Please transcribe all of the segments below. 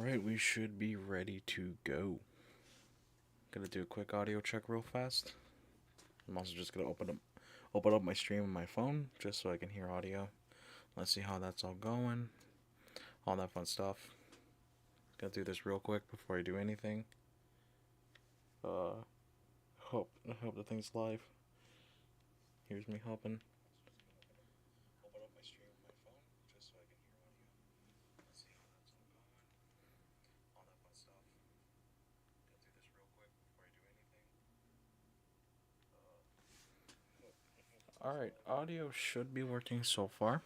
Alright, we should be ready to go. Gonna do a quick audio check real fast. I'm also just gonna open up my stream on my phone just so I can hear audio. Let's see how that's all going. All that fun stuff. Gonna do this real quick before I do anything. I hope the thing's live. Here's me helping. Open up my stream on my phone just so I can hear audio. Let's see how that's all going. All that fun stuff. Gonna do this real quick before I do anything. Alright, audio should be working so far.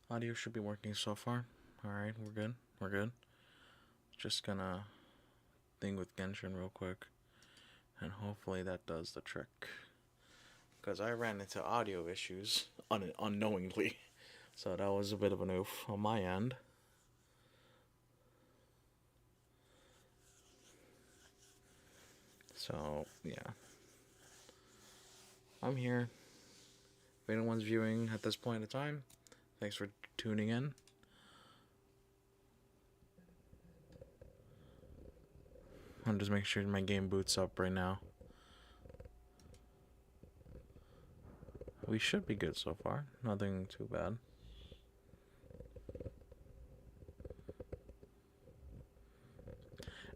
Audio should be working so far. Alright, we're good. We're good. Just gonna thing with Genshin real quick. And hopefully that does the trick. Because I ran into audio issues unknowingly. So that was a bit of an oof on my end. So, yeah. I'm here. If anyone's viewing at this point in time, thanks for tuning in. I'm just making sure my game boots up right now. We should be good so far. Nothing too bad.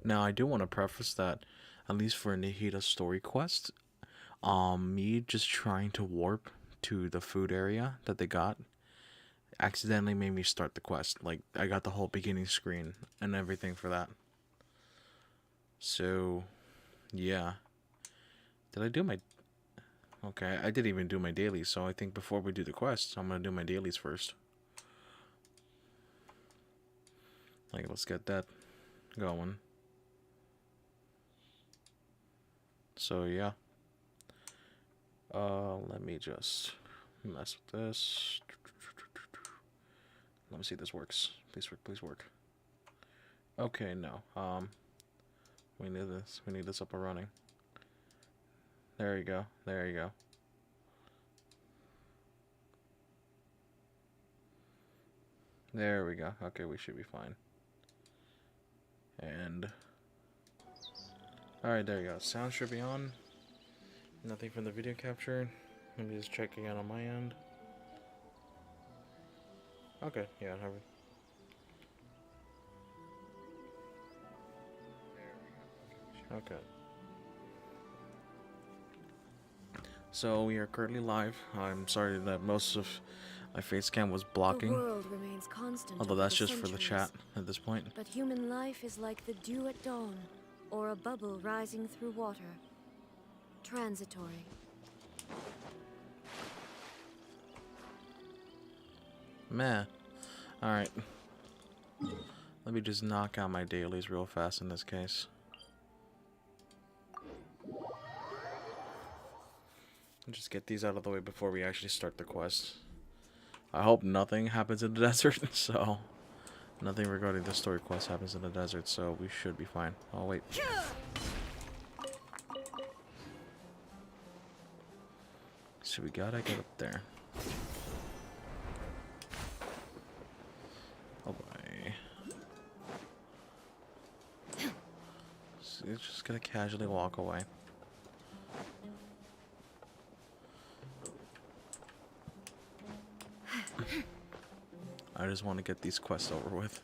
Now, I do want to preface that, at least for NAHIDA story quest, me just trying to warp to the food area that they got accidentally made me start the quest. Like, I got the whole beginning screen and everything for that. So, yeah. Did I do my... Okay, I didn't even do my dailies, so I think before we do the quests, I'm going to do my dailies first. Like, let's get that going. So, yeah. Let me just mess with this. Let me see if this works. Please work, please work. Okay, no. We need this. We need this up and running. There you go. There you go. There we go. Okay, we should be fine. And... Alright, there you go. Sound should be on. Nothing from the video capture. Let me just check again on my end. Okay, yeah, okay. So we are currently live. I'm sorry that most of my face cam was blocking. The world remains constant, although that's just centuries. for the chat at this point. But human life is like the dew at dawn, or a bubble rising through water. Transitory. Meh. Alright. Let me just knock out my dailies real fast in this case. Just get these out of the way before we actually start the quest. I hope nothing happens in the desert, so... Nothing regarding the story quest happens in the desert, so we should be fine. Oh, wait. So we gotta get up there. Oh boy. So you're just gonna casually walk away. I just want to get these quests over with.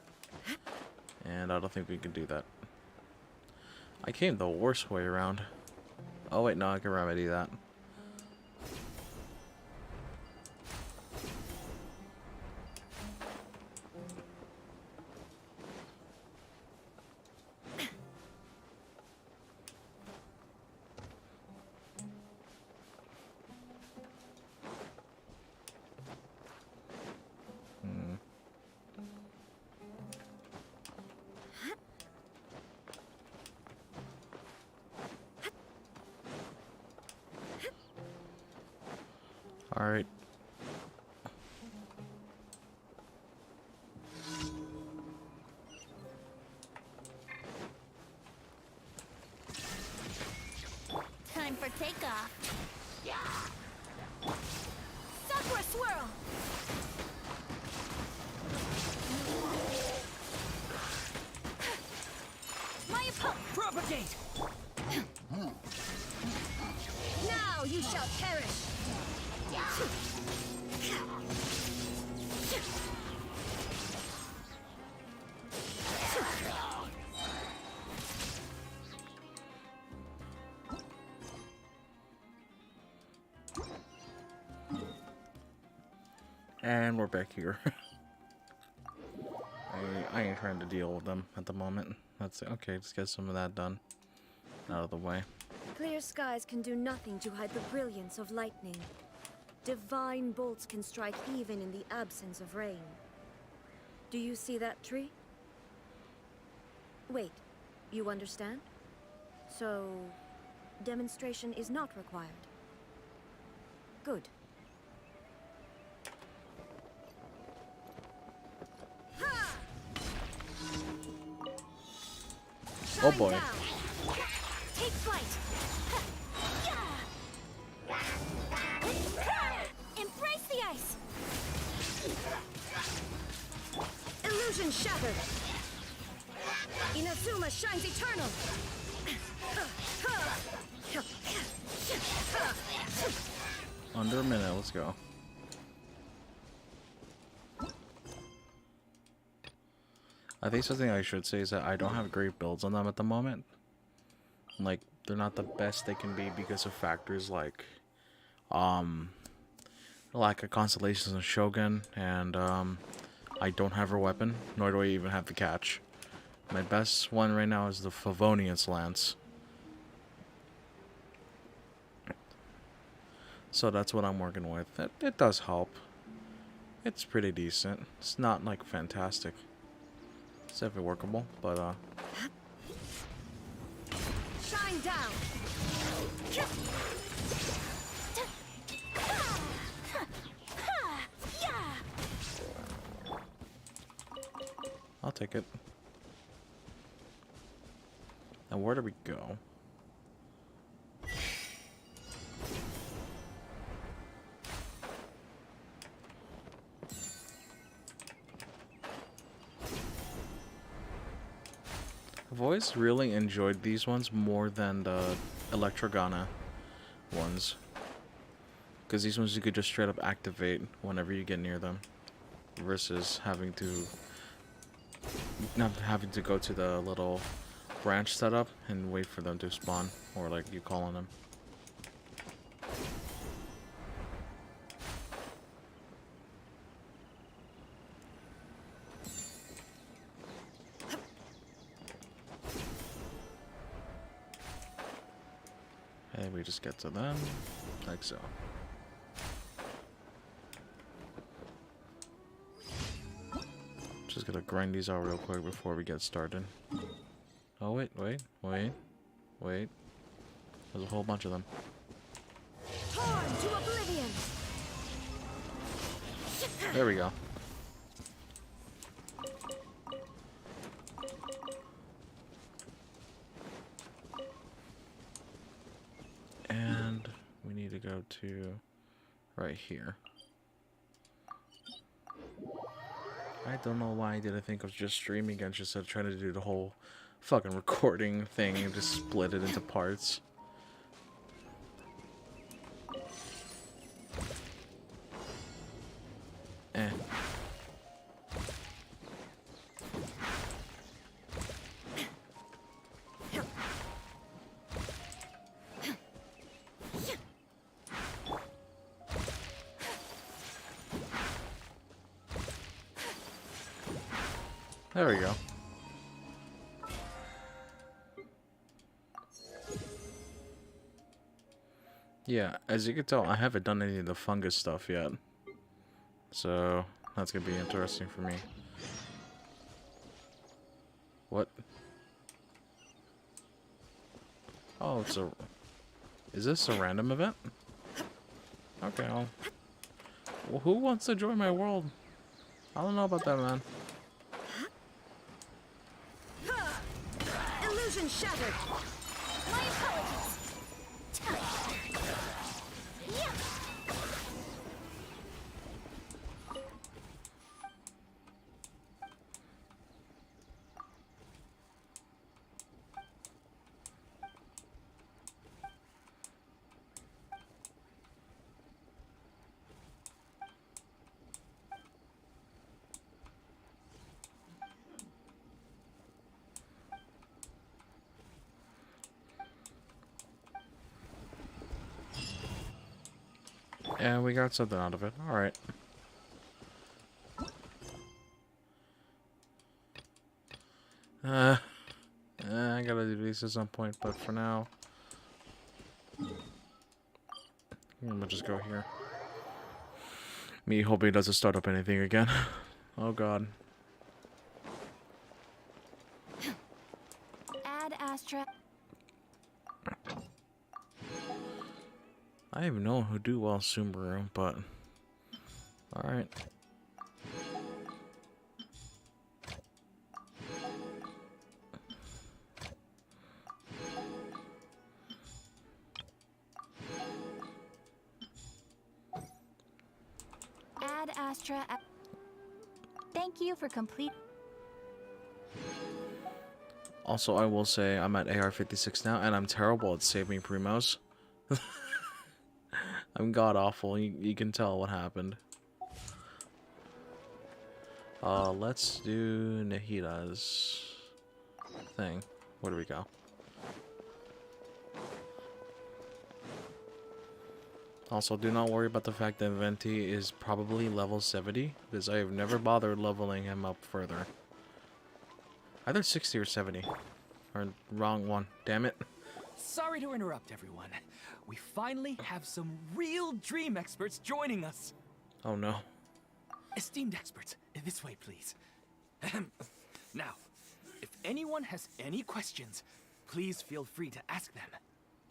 And I don't think we can do that. I came the worst way around. Oh wait, no, I can remedy that. Alright. Time for takeoff. Yeah. Sakura swirl. Propagate! Now you shall perish! And we're back here. I ain't trying to deal with them at the moment. That's it. Okay, just get some of that done. Out of the way. Clear skies can do nothing to hide the brilliance of lightning. Divine bolts can strike even in the absence of rain. Do you see that tree? Wait, you understand? So, demonstration is not required. Good. Oh boy. Down. Take flight. Embrace the ice. Illusion shattered. Inazuma shines eternal. Under a minute, let's go. I think something I should say is that I don't have great builds on them at the moment. Like, they're not the best they can be because of factors like lack of constellations in Shogun, and I don't have her weapon, nor do I even have the catch. My best one right now is the Favonius Lance. So that's what I'm working with. It does help. It's pretty decent. It's not like fantastic. It's definitely workable, but Shine down. I'll take it. Now where do we go? I've always really enjoyed these ones more than the Electrogana ones. Because these ones you could just straight up activate whenever you get near them. Versus having to... not having to go to the little branch setup and wait for them to spawn. Or like you call on them. And we just get to them, like so. Just gonna grind these out real quick before we get started. Oh wait. There's a whole bunch of them. Torn to oblivion. There we go. And we need to go to right here. I don't know why I didn't think of just streaming Genshin instead of trying to do the whole fucking recording thing and just split it into parts. Eh. There we go. Yeah, as you can tell, I haven't done any of the fungus stuff yet. So, that's gonna be interesting for me. What? Oh, it's a... Is this a random event? Okay, well, who wants to join my world? I don't know about that, man. Illusion shattered. My apologies. Yeah, we got something out of it. Alright. I gotta do these at some point, but for now, I'm gonna just go here. Me hoping it doesn't start up anything again. Oh god. Add Astra. I even know who do well Subaru, but alright. Add Astra. Thank you for complete. Also, I will say I'm at AR-56 now, and I'm terrible at saving primos. I'm god-awful. You can tell what happened. Let's do NAHIDA's thing. Where do we go? Also, do not worry about the fact that Venti is probably level 70, because I have never bothered leveling him up further. Either 60 or 70. Or wrong one. Damn it. Sorry to interrupt, everyone. We finally have some real dream experts joining us. Oh no. Esteemed experts, this way, please. Now, if anyone has any questions, please feel free to ask them.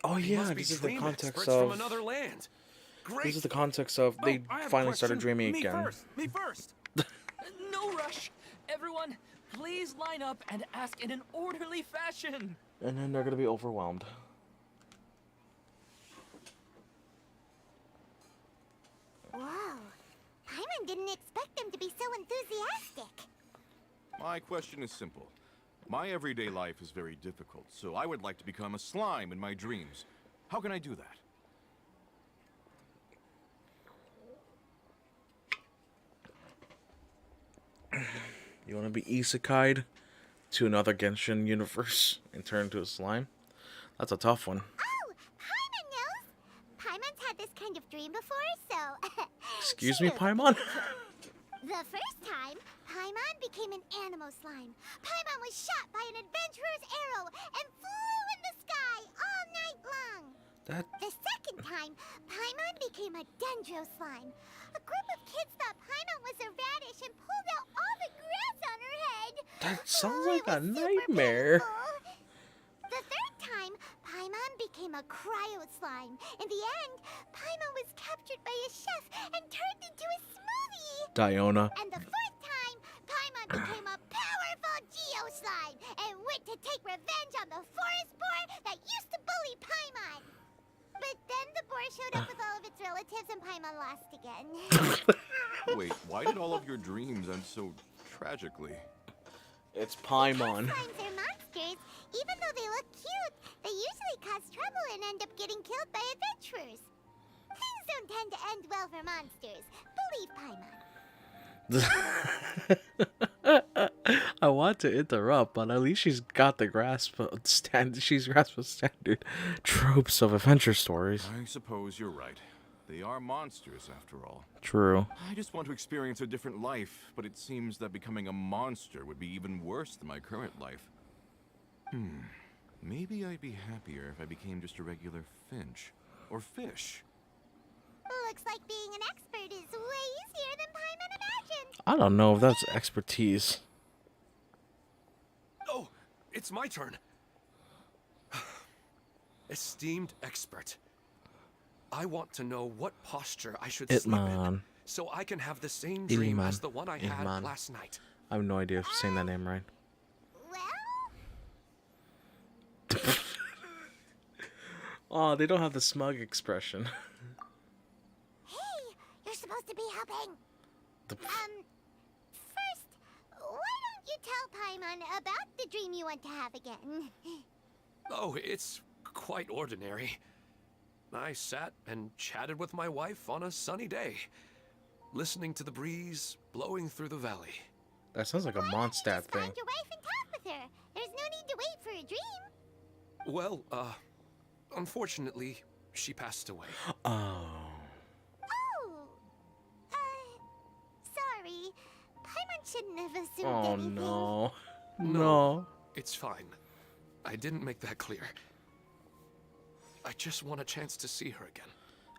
Oh They yeah, must be this is the dream context experts of... from another land. Great. This is the context of they I have a finally started question. dreaming Me again. First. Me first. No rush. Everyone, please line up and ask in an orderly fashion. And then they're gonna be overwhelmed. Whoa. Paimon didn't expect them to be so enthusiastic. My question is simple. My everyday life is very difficult, so I would like to become a slime in my dreams. How can I do that? You wanna be isekai'd to another Genshin universe and turn into a slime? That's a tough one. Oh, Paimon knows. Paimon's had this kind of dream before, so... Excuse she me, knows. Paimon? The first time, Paimon became an animal slime. Paimon was shot by an adventurer's arrow and flew in the sky all night long. That The second time, Paimon became a dendro slime. A group of kids thought Paimon was a radish and pulled out all the grass on her head. That sounds Oh, like it a was super nightmare. painful. The third time, Paimon became a cryo slime. In the end, Paimon was captured by a chef and turned into a smoothie. Diona. And the fourth time, Paimon became a powerful Geo slime and went to take revenge on the forest boar that used to bully Paimon. But then the boar showed up with all of its relatives and Paimon lost again. Wait, why did all of your dreams end so tragically? It's Paimon. Slimes are monsters. Even though they look cute, they usually cause trouble and end up getting killed by adventurers. Things don't tend to end well for monsters. Believe Paimon. I want to interrupt, but at least she's got the grasp of she's grasped of standard tropes of adventure stories. I suppose you're right. They are monsters, after all. True. I just want to experience a different life, but it seems that becoming a monster would be even worse than my current life. Maybe I'd be happier if I became just a regular finch. Or fish. Looks like being an expert is way easier than Paimon imagined. I don't know if that's expertise. Oh, it's my turn. Esteemed expert, I want to know what posture I should sleep in, Itman. so I can have the same dream Itman. as the one I had Itman. last night. I have no idea if I'm saying that name right. Well, Oh, they don't have the smug expression. hey, you're supposed to be helping. The- First, why don't you tell Paimon about the dream you want to have again? Oh, it's quite ordinary. I sat and chatted with my wife on a sunny day, listening to the breeze blowing through the valley. That sounds like a Why don't you Mondstadt just thing. find your wife and talk with her? There's no need to wait for a dream. Well, unfortunately, she passed away. Oh. shouldn't have assumed Oh anything. no. No. No. It's fine. I didn't make that clear. I just want a chance to see her again.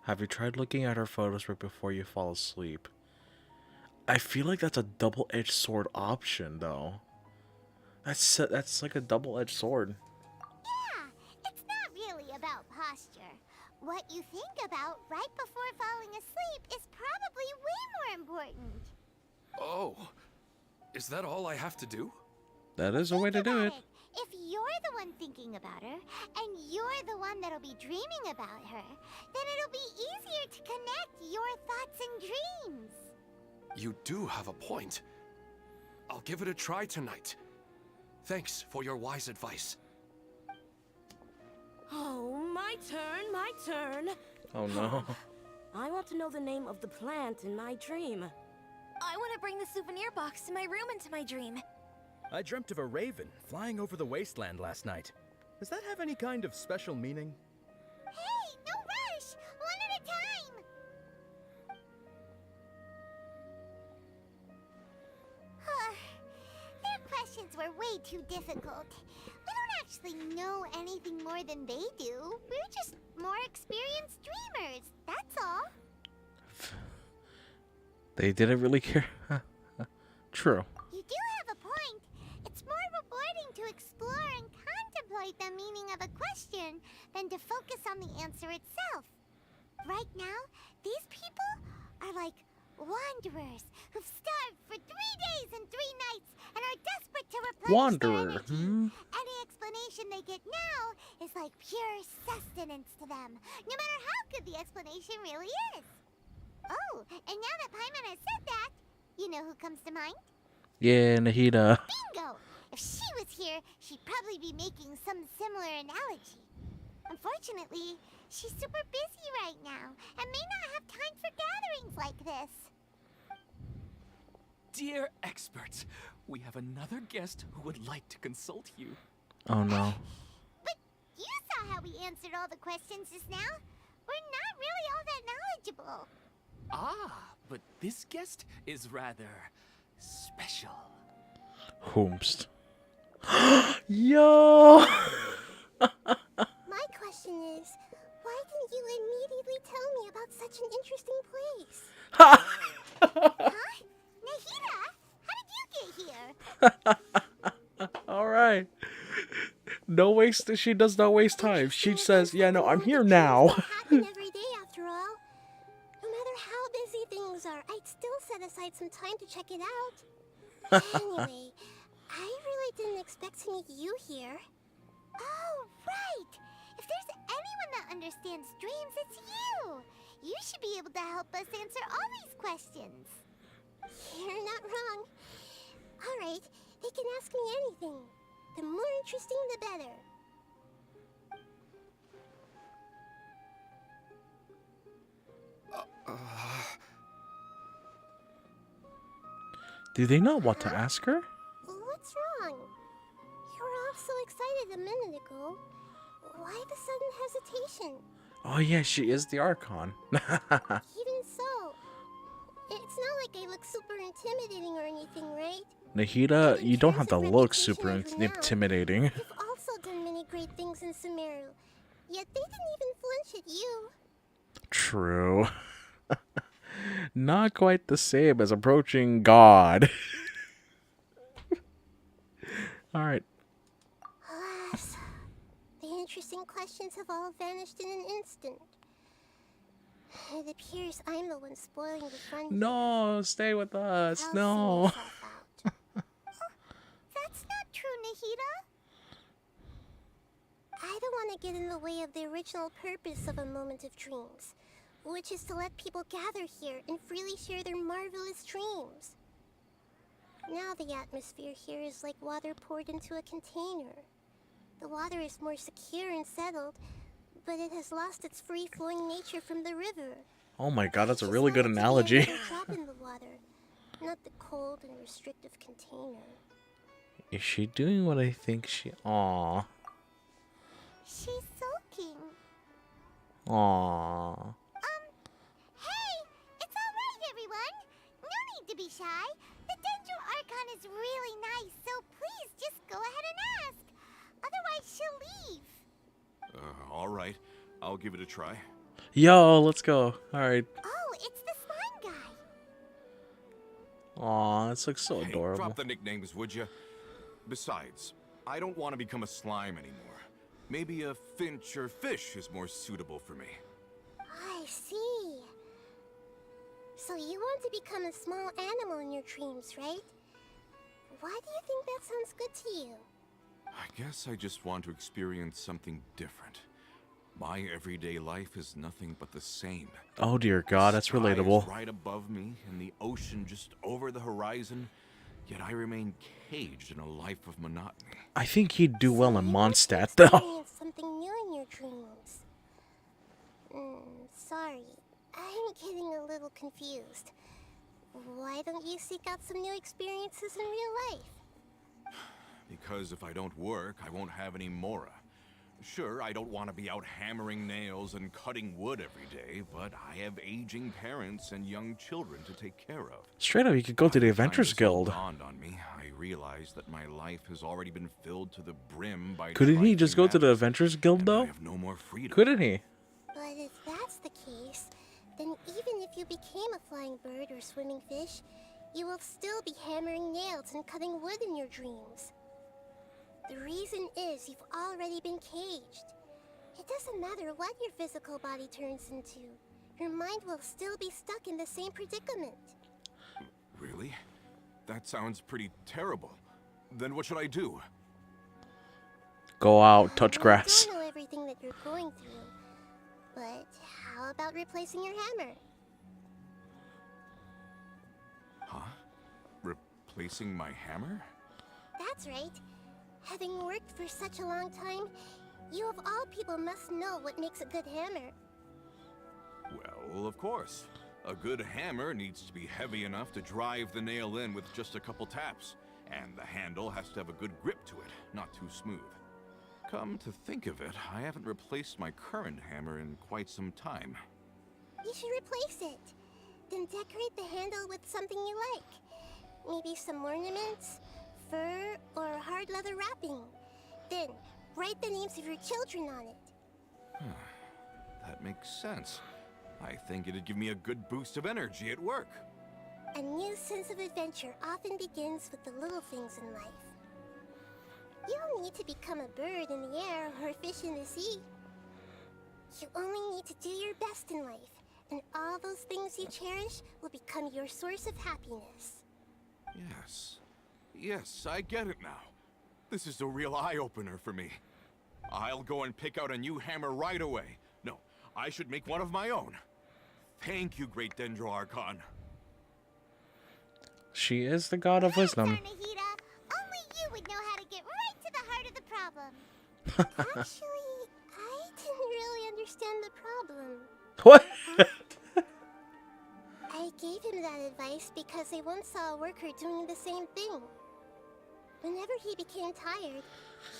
Have you tried looking at her photos right before you fall asleep? I feel like that's a double-edged sword option, though. That's like a double-edged sword. Yeah, it's not really about posture. What you think about right before falling asleep is probably way more important. Oh, is that all I have to do? That is a way to Think do about it. If you're the one thinking about her, and you're the one that'll be dreaming about her, then it'll be easier to connect your thoughts and dreams. You do have a point. I'll give it a try tonight. Thanks for your wise advice. Oh, my turn. Oh no. I want to know the name of the plant in my dream. I want to bring the souvenir box to my room into my dream. I dreamt of a raven flying over the wasteland last night. Does that have any kind of special meaning? Hey, no rush! One at a time! Their questions were way too difficult. We don't actually know anything more than they do. We're just more experienced dreamers, that's all. They didn't really care. True. You do have a point. It's more rewarding to explore and contemplate the meaning of a question than to focus on the answer itself. Right now, these people are like wanderers who've starved for 3 days and 3 nights and are desperate to replenish Wanderer, their energy. hmm? Any explanation they get now is like pure sustenance to them, no matter how good the explanation really is. Oh, and now that Paimon has said that, you know who comes to mind? Yeah, Nahida. Bingo! If she was here, she'd probably be making some similar analogy. Unfortunately, she's super busy right now and may not have time for gatherings like this. Dear experts, we have another guest who would like to consult you. Oh no. But you saw how we answered all the questions just now. We're not really all that knowledgeable. Ah, but this guest is rather special. Whomst. Yo! My question is, why didn't you immediately tell me about such an interesting place? Huh? Nahida, how did you get here? Alright. No waste. She does not waste time. She says, yeah, no, I'm here now. Happen every day after all. No matter how busy things are, I'd still set aside some time to check it out. Anyway, I really didn't expect to meet you here. Oh, right! If there's anyone that understands dreams, it's you! You should be able to help us answer all these questions. You're not wrong. Alright, they can ask me anything. The more interesting, the better. Do they not want to ask her? What's wrong? You were all so excited a minute ago. Why the sudden hesitation? Oh yeah, she is the Archon. Even so, it's not like I look super intimidating or anything, right? Nahida, you don't have to look super intimidating. You've also done many great things in Sumeru, yet they didn't even flinch at you. True. Not quite the same as approaching God. Alright. Alas, the interesting questions have all vanished in an instant. It appears I'm the one spoiling the fun. No, stay with us. I'll No. see myself out. That's not true, Nahida. I don't want to get in the way of the original purpose of a moment of dreams, which is to let people gather here and freely share their marvelous dreams. Now the atmosphere here is like water poured into a container. The water is more secure and settled, but it has lost its free-flowing nature from the river. Oh my god, that's a Just really good want it to be analogy. another drop in the water, not the cold and restrictive container. Is she doing what I think she... Aww. She's soaking. Aww. Hey, it's all right, everyone. No need to be shy. The Dendro go ahead and ask. Otherwise, she'll leave. All right. I'll give it a try. Yo, let's go. All right. Oh, it's the slime guy. Aw, this looks so Hey, adorable. drop the nicknames, would you? Besides, I don't want to become a slime anymore. Maybe a finch or fish is more suitable for me. I see. So you want to become a small animal in your dreams, right? Why do you think that sounds good to you? I guess I just want to experience something different. My everyday life is nothing but the same. Oh dear God, that's Sky relatable. is right above me, and the ocean just over the horizon. Yet I remain caged in a life of monotony. I think he'd do well in You want to Mondstadt, though. experience something new in your dreams. Sorry, I'm getting a little confused. Why don't you seek out some new experiences in real life? Because if I don't work, I won't have any mora. Sure, I don't want to be out hammering nails and cutting wood every day, but I have aging parents and young children to take care of. Straight up, you could go to the By the time Adventurers this all Guild. dawned on me, I realized that my life has already been filled to the brim by Couldn't he just go to the trifling Adventurers Guild, matters, and I though? have no more freedom. Couldn't he? But if that's the case, then even if you became a flying bird or swimming fish, you will still be hammering nails and cutting wood in your dreams. The reason is you've already been caged. It doesn't matter what your physical body turns into. Your mind will still be stuck in the same predicament. Really? That sounds pretty terrible. Then what should I do? Go out, touch Well, grass. I don't know everything that you're going through, but how about replacing your hammer? Huh? Replacing my hammer? That's right. Having worked for such a long time, you of all people must know what makes a good hammer. Well, of course. A good hammer needs to be heavy enough to drive the nail in with just a couple taps. And the handle has to have a good grip to it, not too smooth. Come to think of it, I haven't replaced my current hammer in quite some time. You should replace it. Then decorate the handle with something you like. Maybe some ornaments, fur, or hard leather wrapping. Then, write the names of your children on it. That makes sense. I think it'd give me a good boost of energy at work. A new sense of adventure often begins with the little things in life. You don't need to become a bird in the air or a fish in the sea. You only need to do your best in life, and all those things you cherish will become your source of happiness. Yes. Yes, I get it now. This is a real eye-opener for me. I'll go and pick out a new hammer right away. No, I should make one of my own. Thank you, Great Dendro Archon. She is the god of wisdom. NAHIDA, only you would know how to get right to the heart of the problem. Actually, I didn't really understand the problem. What? I gave him that advice because I once saw a worker doing the same thing. Whenever he became tired,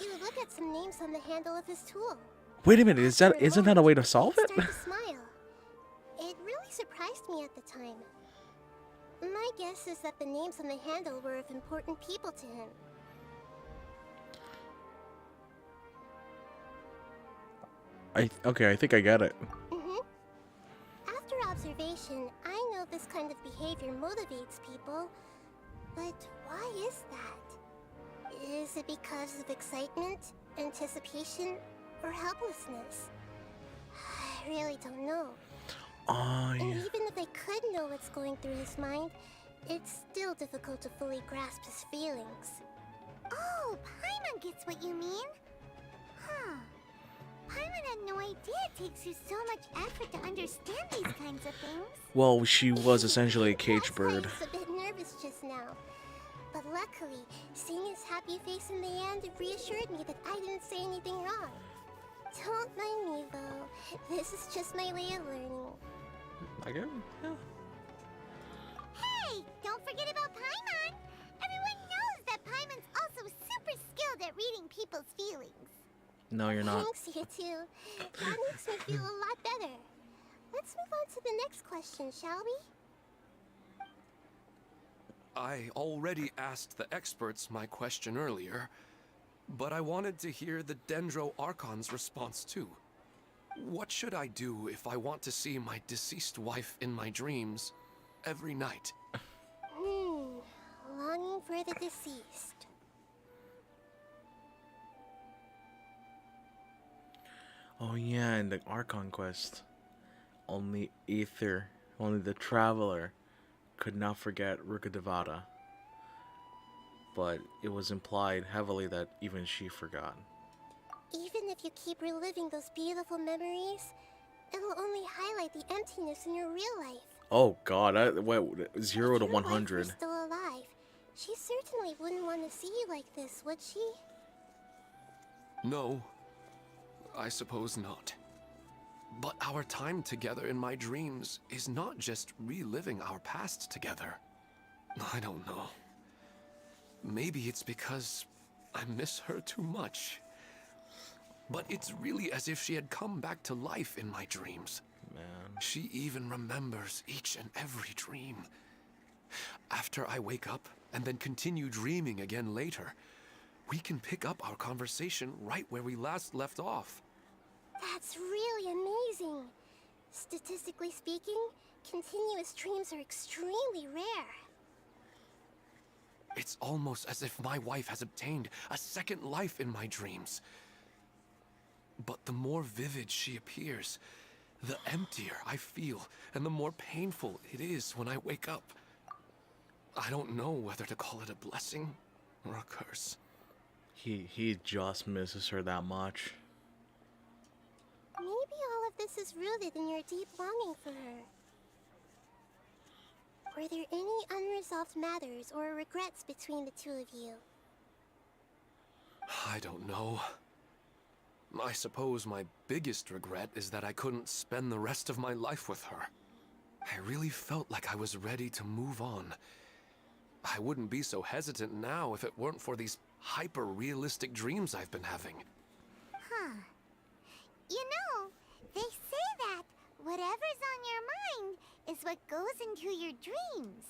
he would look at some names on the handle of his tool. Wait a minute, After isn't that a way to solve he'd it? start to smile. It really surprised me at the time. My guess is that the names on the handle were of important people to him. Okay, I think I get it. After observation, I know this kind of behavior motivates people. But why is that? Is it because of excitement, anticipation, or helplessness? I really don't know. Oh, And yeah. even if I could know what's going through his mind, it's still difficult to fully grasp his feelings. Oh, Paimon gets what you mean. Huh. Paimon had no idea it takes you so much effort to understand these kinds of things. Well, she was essentially a cage That's why bird. I was a bit nervous just now. But luckily, seeing his happy face in the end reassured me that I didn't say anything wrong. Don't mind me, though. This is just my way of learning. I get it. Yeah. Hey, don't forget about Paimon! Everyone knows that Paimon's also super skilled at reading people's feelings. No, you're not. Thanks, you too. That makes me feel a lot better. Let's move on to the next question, shall we? I already asked the experts my question earlier. But I wanted to hear the Dendro Archon's response too. What should I do if I want to see my deceased wife in my dreams every night? Longing for the deceased. Oh yeah, in the Archon quest, only the Traveler, could not forget Rukkhadevata. But it was implied heavily that even she forgot. Even if you keep reliving those beautiful memories, it'll only highlight the emptiness in your real life. Oh god, wait, 0 to If your wife 100. were still alive, she certainly wouldn't want to see you like this, would she? No, I suppose not. But our time together in my dreams is not just reliving our past together. I don't know. Maybe it's because I miss her too much. But it's really as if she had come back to life in my dreams. Man. She even remembers each and every dream. After I wake up and then continue dreaming again later, we can pick up our conversation right where we last left off. That's really amazing. Statistically speaking, continuous dreams are extremely rare. It's almost as if my wife has obtained a second life in my dreams. But the more vivid she appears, the emptier I feel, and the more painful it is when I wake up. I don't know whether to call it a blessing or a curse. He just misses her that much. Maybe all of this is rooted in your deep longing for her. Were there any unresolved matters or regrets between the two of you? I don't know. I suppose my biggest regret is that I couldn't spend the rest of my life with her. I really felt like I was ready to move on. I wouldn't be so hesitant now if it weren't for these hyper-realistic dreams I've been having. Huh. You know, they say that whatever's on your mind is what goes into your dreams.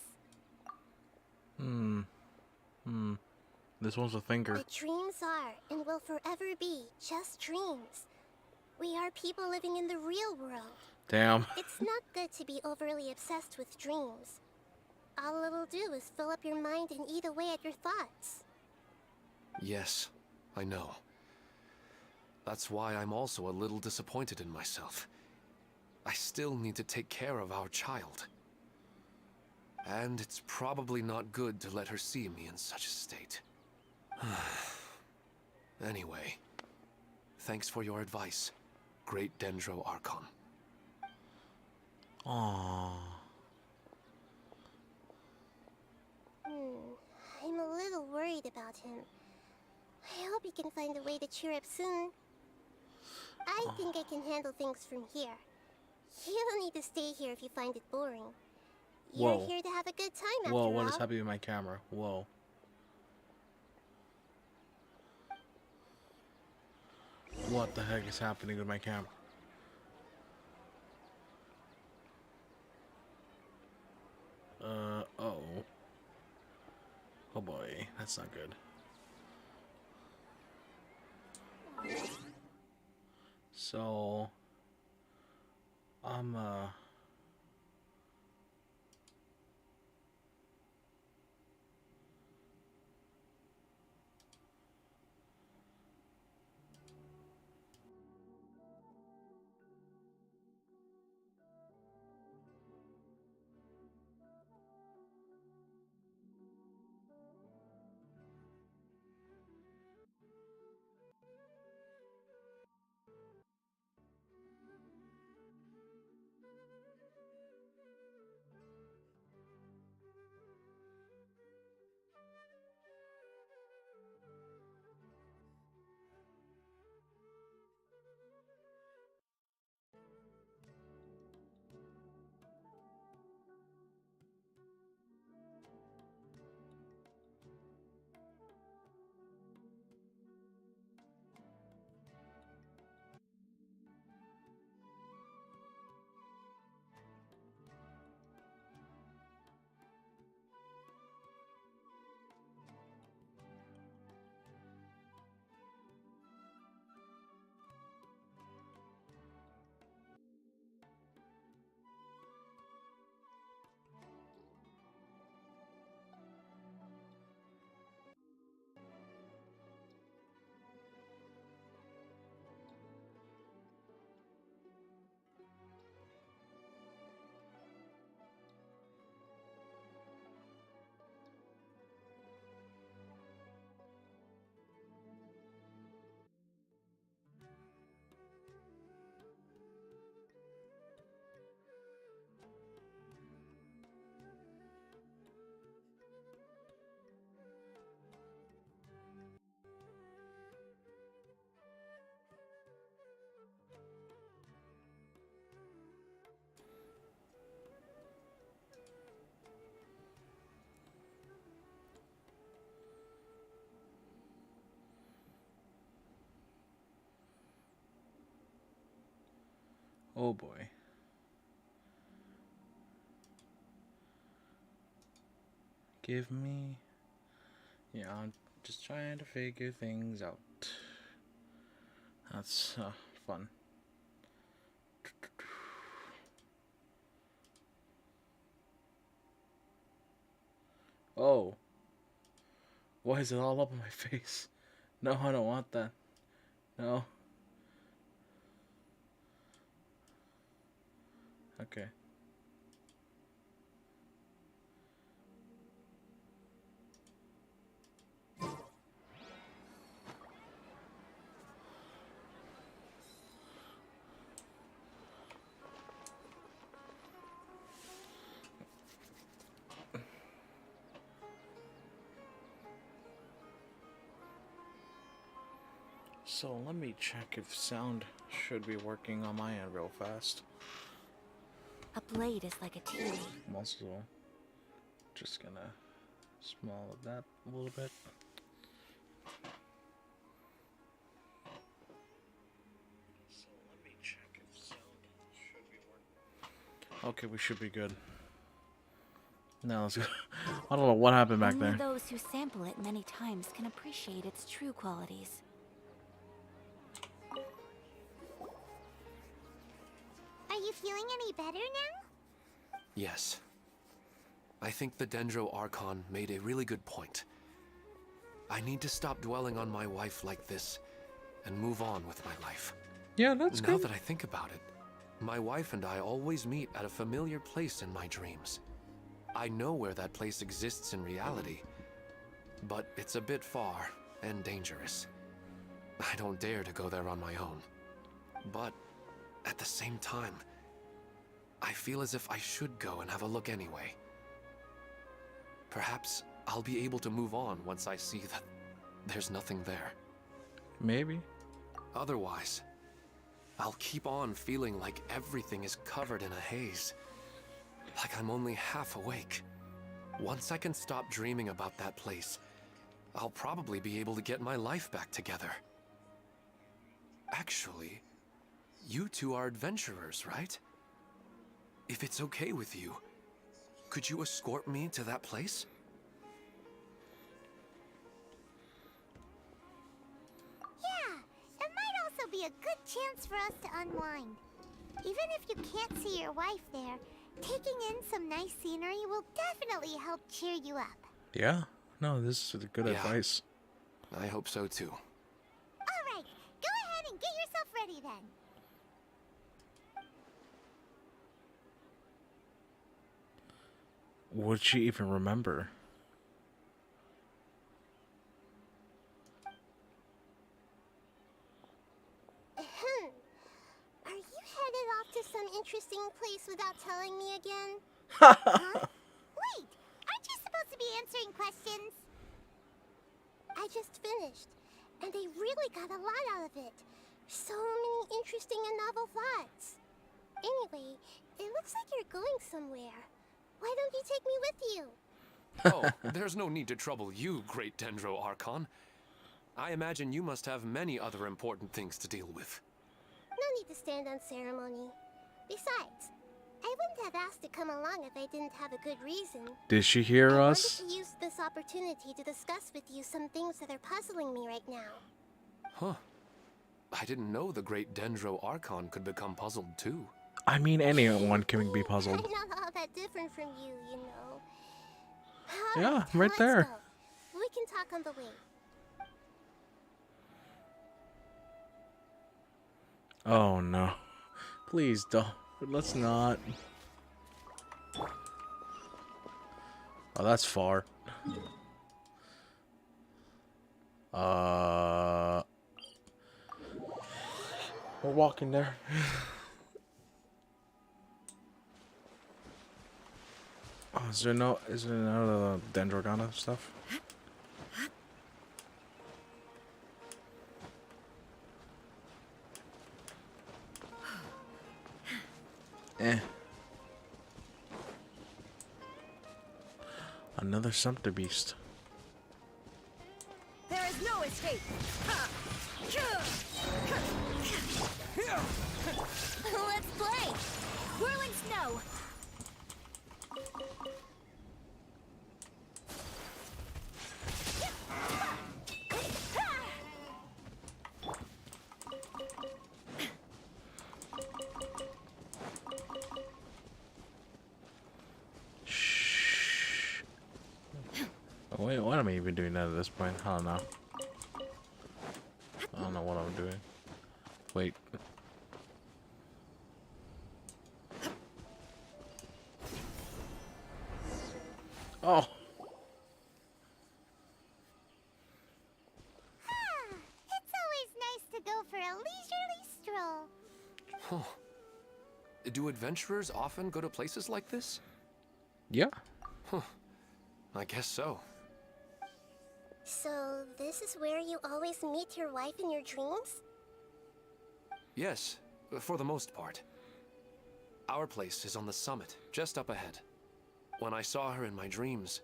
This one's a thinker. But dreams are and will forever be just dreams. We are people living in the real world. Damn. It's not good to be overly obsessed with dreams. All it'll do is fill up your mind and eat away at your thoughts. Yes, I know. That's why I'm also a little disappointed in myself. I still need to take care of our child. And it's probably not good to let her see me in such a state. Anyway, thanks for your advice, Great Dendro Archon. Aww. I'm a little worried about him. I hope he can find a way to cheer up soon. I think I can handle things from here. You don't need to stay here if you find it boring. You're Whoa. here to have a good time after Whoa, all. what is happening with my camera? Whoa. What the heck is happening with my camera? Oh. Oh boy, that's not good. So, Oh boy. Give me... Yeah, I'm just trying to figure things out. That's fun. Oh. Why is it all up in my face? No, I don't want that. No. Okay. So let me check if sound should be working on my end real fast. A blade is like a team. I'm also just gonna small that a little bit. So let me check if sound should be working. Okay, we should be good. Now let's go. I don't know what happened back Only there. those who sample it many times can appreciate its true qualities. Are you feeling any better now? Yes. I think the Dendro Archon made a really good point. I need to stop dwelling on my wife like this and move on with my life. Yeah, that's Now good. that I think about it, my wife and I always meet at a familiar place in my dreams. I know where that place exists in reality, but it's a bit far and dangerous. I don't dare to go there on my own. But at the same time, I feel as if I should go and have a look anyway. Perhaps I'll be able to move on once I see that there's nothing there. Maybe. Otherwise, I'll keep on feeling like everything is covered in a haze. Like I'm only half awake. Once I can stop dreaming about that place, I'll probably be able to get my life back together. Actually, you two are adventurers, right? If it's okay with you, could you escort me to that place? Yeah, it might also be a good chance for us to unwind. Even if you can't see your wife there, taking in some nice scenery will definitely help cheer you up. Yeah. No, this is good Yeah. advice. I hope so too. Alright, go ahead and get yourself ready then. Would she even remember? Are you headed off to some interesting place without telling me again? Huh? Wait, aren't you supposed to be answering questions? I just finished, and they really got a lot out of it. So many interesting and novel thoughts. Anyway, it looks like you're going somewhere. Why don't you take me with you? Oh, there's no need to trouble you, great Dendro Archon. I imagine you must have many other important things to deal with. No need to stand on ceremony. Besides, I wouldn't have asked to come along if I didn't have a good reason. Did she hear I us? wanted to use this opportunity to discuss with you some things that are puzzling me right now. Huh. I didn't know the great Dendro Archon could become puzzled too. I mean, anyone can be I'm puzzled. not all that different from you, you know. Yeah, Alright, right let's there. go. We can talk on the way. Oh no. Please don't. Let's not. Oh, that's far. We're walking there. Oh, is there no Dendrogana stuff? Eh. Another Sumpter Beast. There is no escape. Let's play! Wait, what am I even doing at this point? I don't know. I don't know what I'm doing. Wait. Oh. It's always nice to go for a leisurely stroll. Huh. Do adventurers often go to places like this? Yeah. Huh. I guess so. So, this is where you always meet your wife in your dreams? Yes, for the most part. Our place is on the summit, just up ahead. When I saw her in my dreams,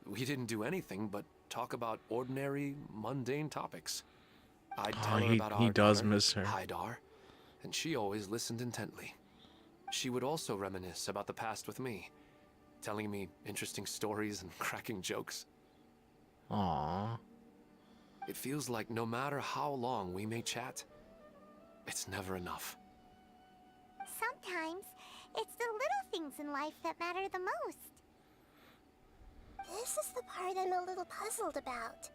we didn't do anything but talk about ordinary, mundane topics. I'd tell her about he our does daughter, miss her. NAHIDA, and she always listened intently. She would also reminisce about the past with me, telling me interesting stories and cracking jokes. Aww. It feels like no matter how long we may chat, it's never enough. Sometimes, it's the little things in life that matter the most. This is the part I'm a little puzzled about.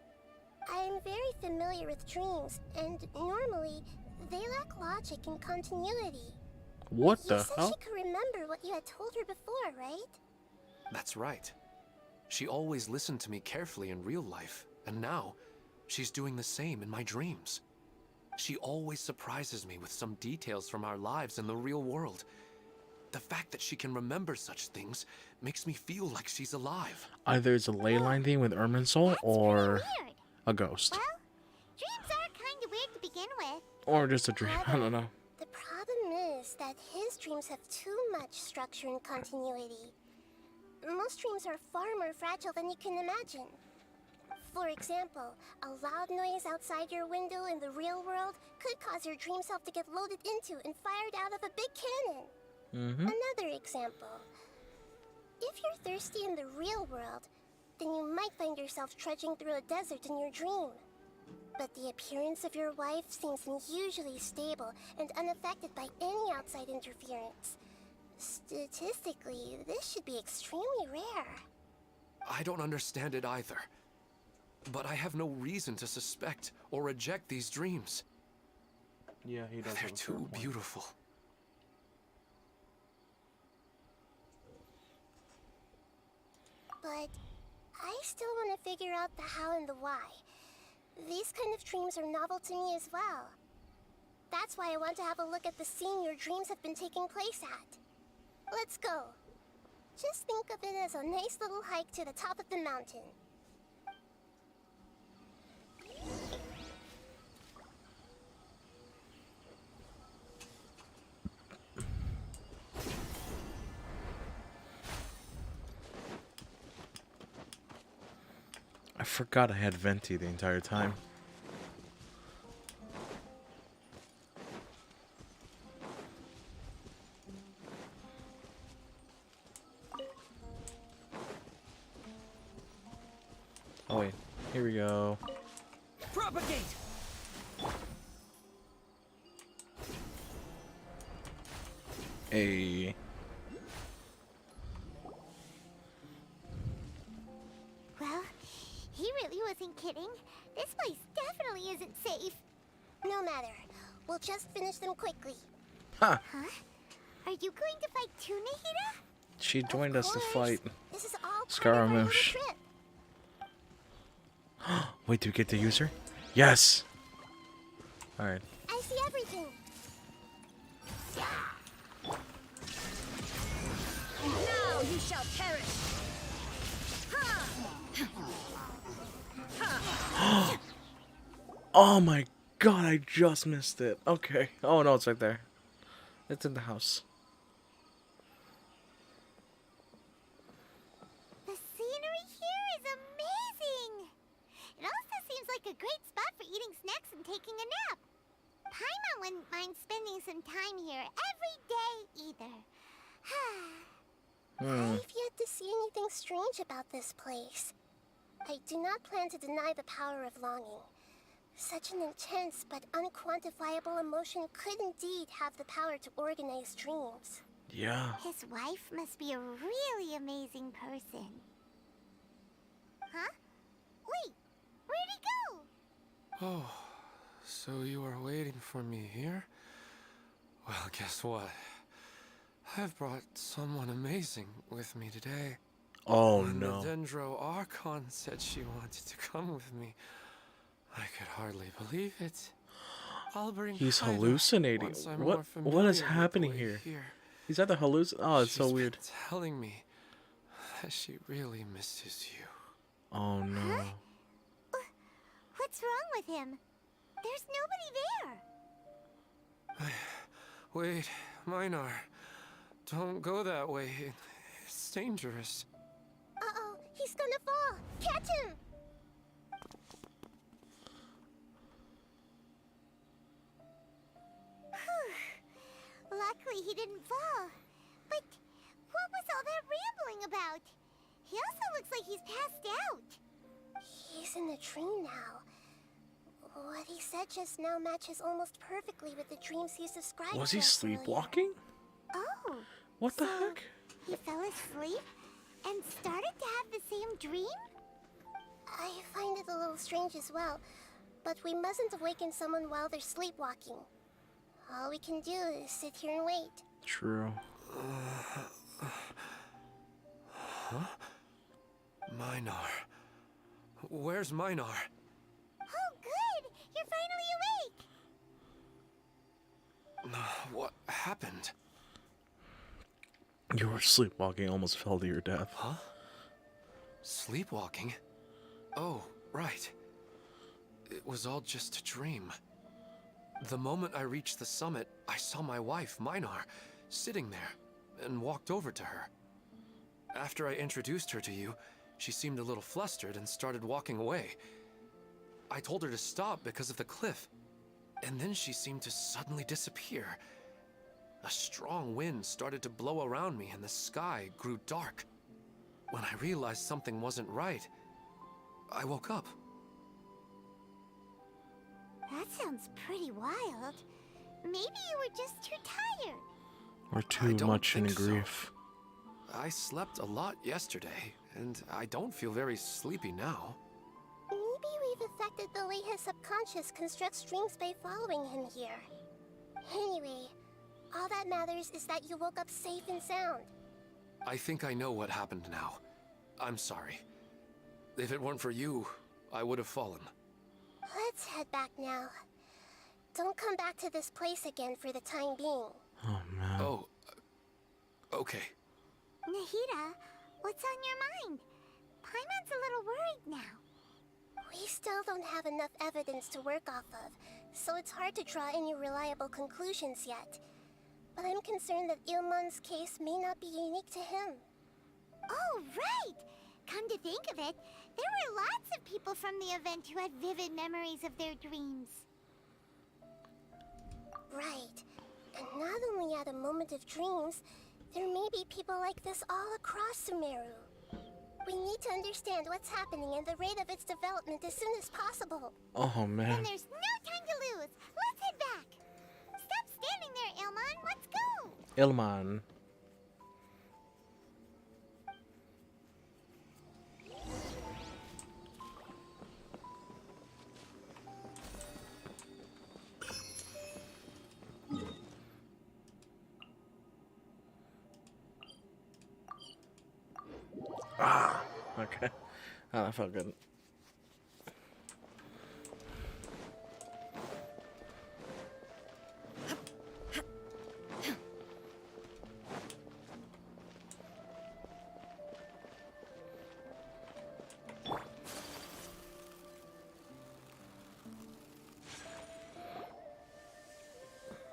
I'm very familiar with dreams, and normally, they lack logic and continuity. What You the said hell? she could remember what you had told her before, right? That's right. She always listened to me carefully in real life, and now, she's doing the same in my dreams. She always surprises me with some details from our lives in the real world. The fact that she can remember such things makes me feel like she's alive. Either it's a ley line thing with Irminsul That's or pretty weird. a ghost. Well, dreams are kind of weird to begin with. Or just a dream. I don't know. The problem is that his dreams have too much structure and continuity. Most dreams are far more fragile than you can imagine. For example, a loud noise outside your window in the real world could cause your dream self to get loaded into and fired out of a big cannon. Another example. If you're thirsty in the real world, then you might find yourself trudging through a desert in your dream. But the appearance of your wife seems unusually stable and unaffected by any outside interference. Statistically, this should be extremely rare. I don't understand it either. But I have no reason to suspect or reject these dreams. Yeah, he does. They're too beautiful. But I still want to figure out the how and the why. These kind of dreams are novel to me as well. That's why I want to have a look at the scene your dreams have been taking place at. Let's go. Just think of it as a nice little hike to the top of the mountain. I forgot I had Venti the entire time. Oh wait, here we go. Propagate! Hey. Well, he really wasn't kidding. This place definitely isn't safe. No matter. We'll just finish them quickly. Huh. Huh? Are you going to fight too, NAHIDA? She joined us to Of fight. course. This is all part of our Scaramouche. little trip. Wait, do we get to use her? Yes! Alright. I see everything. Now you shall perish! Oh my god, I just missed it. Okay. Oh no, it's right there. It's in the house. The scenery here is amazing! It also seems like a great spot for eating snacks and taking a nap. Paimon wouldn't mind spending some time here every day either. I've yet to see anything strange about this place. I do not plan to deny the power of longing. Such an intense but unquantifiable emotion could indeed have the power to organize dreams. Yeah. His wife must be a really amazing person. Huh? Oh, so you are waiting for me here? Well, guess what? I've brought someone amazing with me today. Oh When the no. Dendro Archon said she wanted to come with me, I could hardly believe it. I'll bring He's Haida hallucinating. once I'm What more is familiar with the happening way here? He's at the hallucin. Oh, it's so She's weird. been telling me that she really misses you. Oh no. What's wrong with him? There's nobody there. Wait, Minar. Don't go that way. It's dangerous. Uh-oh, he's gonna fall. Catch him! Luckily he didn't fall. But what was all that rambling about? He also looks like he's passed out. He's in the dream now. What he said just now matches almost perfectly with the dreams he's described. Was he to us earlier. sleepwalking? Oh. What the so heck? He fell asleep and started to have the same dream? I find it a little strange as well, but we mustn't awaken someone while they're sleepwalking. All we can do is sit here and wait. True. Minar. Where's Minar? Oh, good! You're finally awake! What happened? You were sleepwalking, almost fell to your death. Huh? Sleepwalking? Oh, right. It was all just a dream. The moment I reached the summit, I saw my wife, Minar, sitting there, and walked over to her. After I introduced her to you, she seemed a little flustered and started walking away. I told her to stop because of the cliff, and then she seemed to suddenly disappear. A strong wind started to blow around me and the sky grew dark. When I realized something wasn't right, I woke up. That sounds pretty wild. Maybe you were just too tired. Or I too don't much in think so. grief. I slept a lot yesterday, and I don't feel very sleepy now. Maybe we've affected the way his subconscious constructs dreams by following him here. Anyway, all that matters is that you woke up safe and sound. I think I know what happened now. I'm sorry. If it weren't for you, I would have fallen. Let's head back now. Don't come back to this place again for the time being. Oh man. Oh, okay. Nahida, what's on your mind? Paimon's a little worried now. We still don't have enough evidence to work off of, so it's hard to draw any reliable conclusions yet. But I'm concerned that Ilmon's case may not be unique to him. Oh, right! Come to think of it, there were lots of people from the event who had vivid memories of their dreams. Right. And not only at a moment of dreams, there may be people like this all across Sumeru. We need to understand what's happening and the rate of its development as soon as possible. Oh man. And there's no time to lose. Let's head back. Stop standing there, Ilmon. Let's go. Ilman. Ah, okay. Oh, that felt good.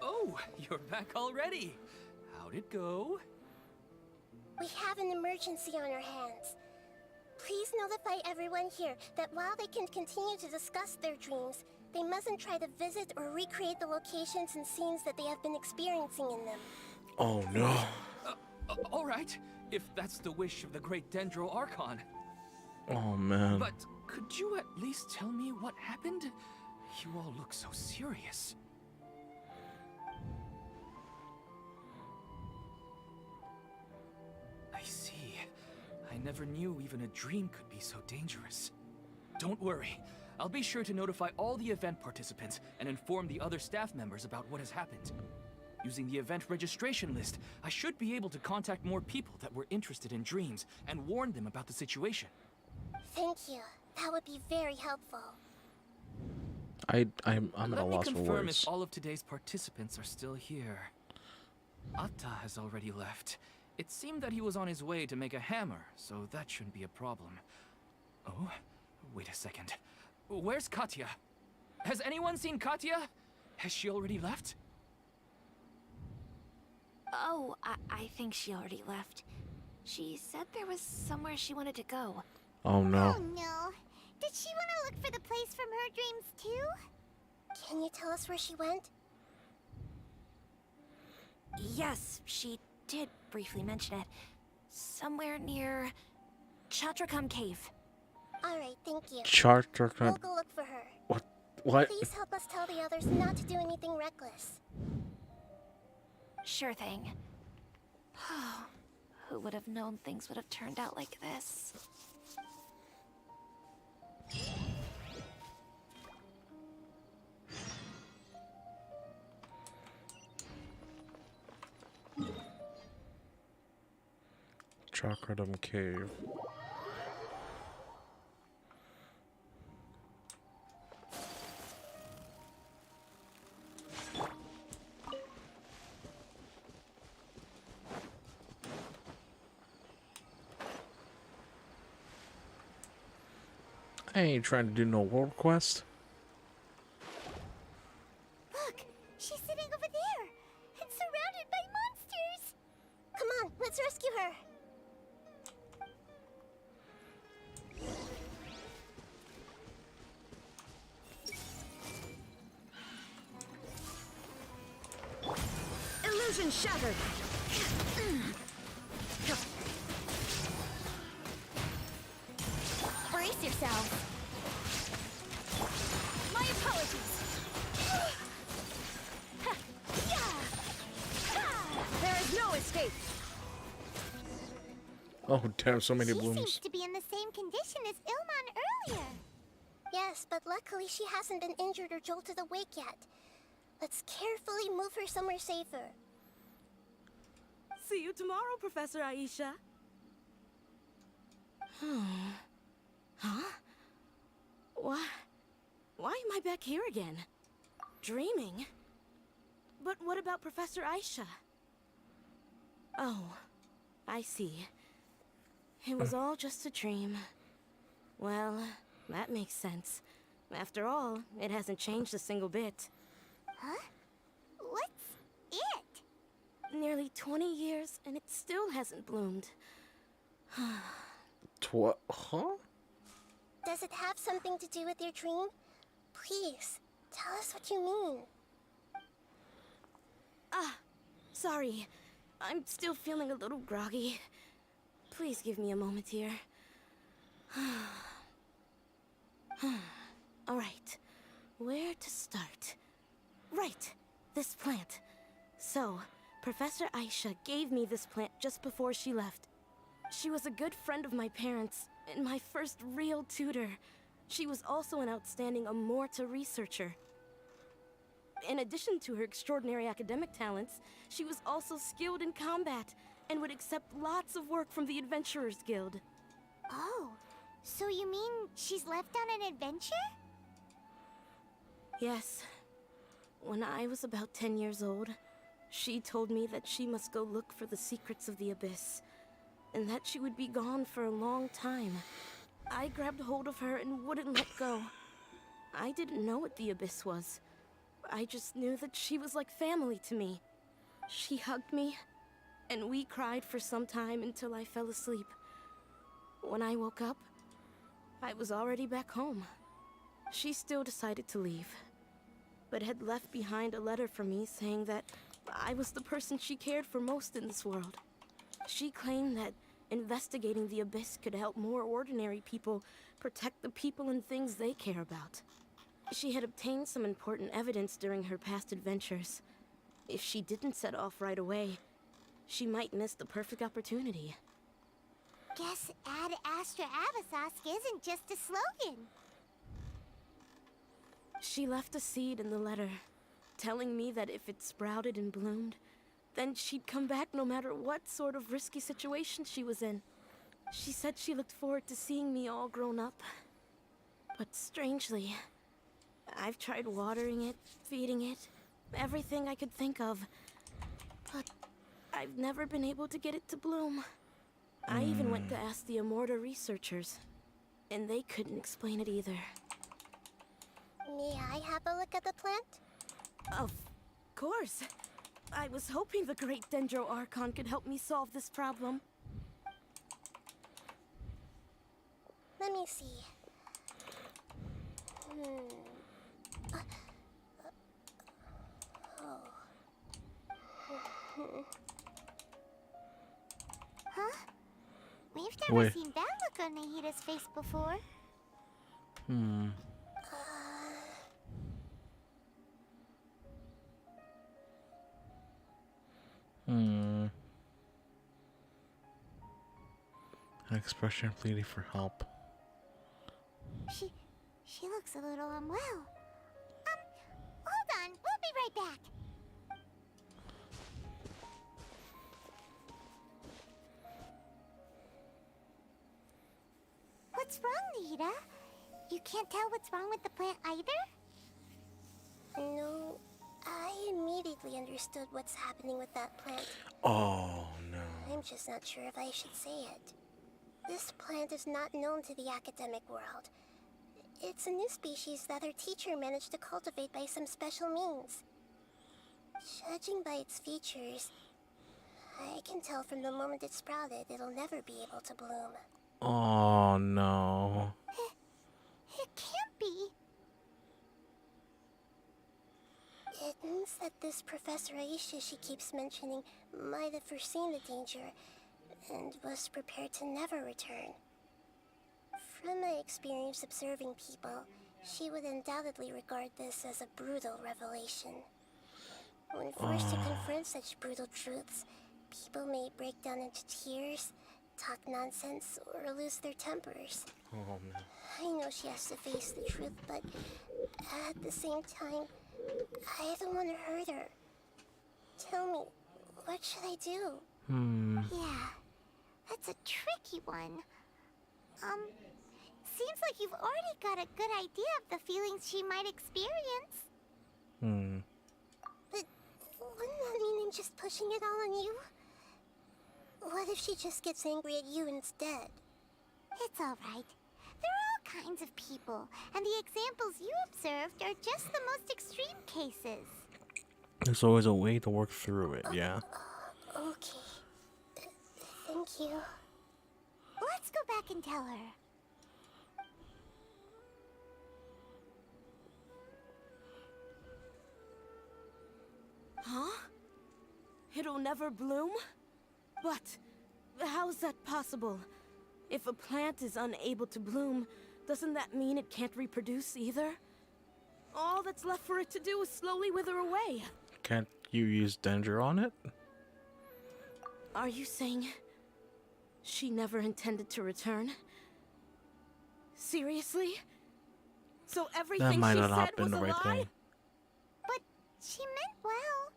Oh, you're back already. How'd it go? We have an emergency on our hands. Please notify everyone here that while they can continue to discuss their dreams, they mustn't try to visit or recreate the locations and scenes that they have been experiencing in them. Oh no. All right, if that's the wish of the great Dendro Archon. Oh man. But could you at least tell me what happened? You all look so serious. I see. I never knew even a dream could be so dangerous. Don't worry. I'll be sure to notify all the event participants and inform the other staff members about what has happened. Using the event registration list, I should be able to contact more people that were interested in dreams and warn them about the situation. Thank you. That would be very helpful. I'm at a Let me loss for confirm words. if all of today's participants are still here. Atta has already left. It seemed that he was on his way to make a hammer, so that shouldn't be a problem. Oh, wait a second. Where's Katya? Has anyone seen Katya? Has she already left? Oh, I think she already left. She said there was somewhere she wanted to go. Oh no. Oh no. Did she want to look for the place from her dreams too? Can you tell us where she went? Yes, she did briefly mention it. Somewhere near Chatrakam Cave. Alright, thank you. Charter. We'll go look for her. What? Please help us tell the others not to do anything reckless. Sure thing. Who would have known things would have turned out like this? Chakradam Cave. I ain't trying to do no world quest. Look, she's sitting over there and surrounded by monsters. Come on, let's rescue her. Illusion shattered! Brace yourself. My apologies. There is no escape! Oh damn, so many She seems blooms. to be in the same condition as Ilman earlier. Yes, but luckily she hasn't been injured or jolted awake yet. Let's carefully move her somewhere safer. See you tomorrow, Professor Aisha. Huh? Why am I back here again? Dreaming? But what about Professor Aisha? Oh, I see. It was all just a dream. Well, that makes sense. After all, it hasn't changed a single bit. Huh? What's it? Nearly 20 years, and it still hasn't bloomed. Huh? Does it have something to do with your dream? Please, tell us what you mean. Sorry. I'm still feeling a little groggy. Please give me a moment here. Alright. Where to start? Right. This plant. So, Professor Aisha gave me this plant just before she left. She was a good friend of my parents, and my first real tutor. She was also an outstanding Amorta researcher. In addition to her extraordinary academic talents, she was also skilled in combat and would accept lots of work from the Adventurers Guild. Oh, so you mean she's left on an adventure? Yes. When I was about 10 years old, she told me that she must go look for the secrets of the Abyss, and that she would be gone for a long time. I grabbed hold of her and wouldn't let go. I didn't know what the Abyss was. I just knew that she was like family to me. She hugged me, and we cried for some time until I fell asleep. When I woke up, I was already back home. She still decided to leave, but had left behind a letter for me saying that I was the person she cared for most in this world. She claimed that investigating the Abyss could help more ordinary people protect the people and things they care about. She had obtained some important evidence during her past adventures. If she didn't set off right away, she might miss the perfect opportunity. Guess Ad Astra Abasask isn't just a slogan. She left a seed in the letter, telling me that if it sprouted and bloomed, then she'd come back no matter what sort of risky situation she was in. She said she looked forward to seeing me all grown up. But strangely, I've tried watering it, feeding it, everything I could think of. But I've never been able to get it to bloom. I even went to ask the Immorta researchers, and they couldn't explain it either. May I have a look at the plant? Of course. I was hoping the great Dendro Archon could help me solve this problem. Let me see. Huh? We've never Wait. seen that look on NAHIDA's face before. An expression pleading for help. She looks a little unwell. Hold on. We'll be right back. What's wrong, NAHIDA? You can't tell what's wrong with the plant either? No, I immediately understood what's happening with that plant. Oh no. I'm just not sure if I should say it. This plant is not known to the academic world. It's a new species that our teacher managed to cultivate by some special means. Judging by its features, I can tell from the moment it sprouted, it'll never be able to bloom. Oh no. It can't be. It means that this Professor Aisha she keeps mentioning might have foreseen the danger and was prepared to never return. From my experience observing people, she would undoubtedly regard this as a brutal revelation. When forced to confront such brutal truths, people may break down into tears, talk nonsense, or lose their tempers. Oh no. I know she has to face the truth, but at the same time, I don't want to hurt her. Tell me, what should I do? Yeah, that's a tricky one. Seems like you've already got a good idea of the feelings she might experience. But wouldn't that mean I'm just pushing it all on you? What if she just gets angry at you instead? It's alright. There are all kinds of people, and the examples you observed are just the most extreme cases. There's always a way to work through it, yeah. Okay. Thank you. Let's go back and tell her. Huh? It'll never bloom? But how's that possible? If a plant is unable to bloom, doesn't that mean it can't reproduce either? All that's left for it to do is slowly wither away. Can't you use Dendro on it? Are you saying she never intended to return? Seriously? So everything might she not have said been was the a right lie? thing. But she meant well.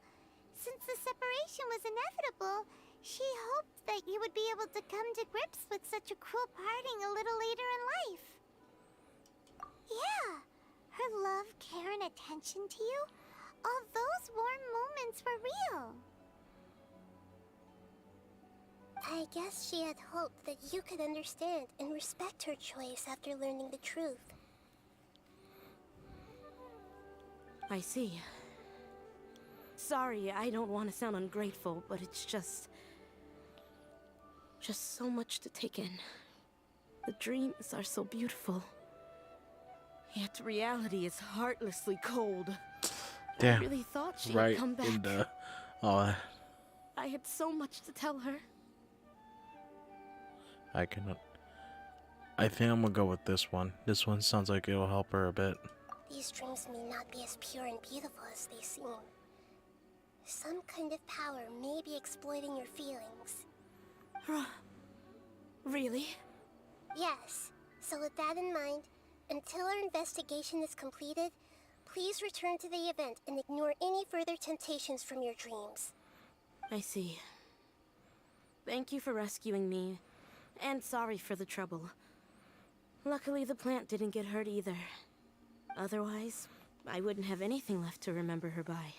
Since the separation was inevitable, she hoped that you would be able to come to grips with such a cruel parting a little later in life. Yeah, her love, care, and attention to you, all those warm moments were real. I guess she had hoped that you could understand and respect her choice after learning the truth. I see. Sorry, I don't want to sound ungrateful, but it's just so much to take in. The dreams are so beautiful. Yet reality is heartlessly cold. Damn. I really thought she'd Right come back. in the... Oh, I had so much to tell her. I cannot... I think I'm gonna go with this one. This one sounds like it'll help her a bit. These dreams may not be as pure and beautiful as they seem. Some kind of power may be exploiting your feelings. Really? Yes. So with that in mind, until our investigation is completed, Please return to the event and ignore any further temptations from your dreams. I see. Thank you for rescuing me, and sorry for the trouble. Luckily, the plant didn't get hurt either. Otherwise, I wouldn't have anything left to remember her by.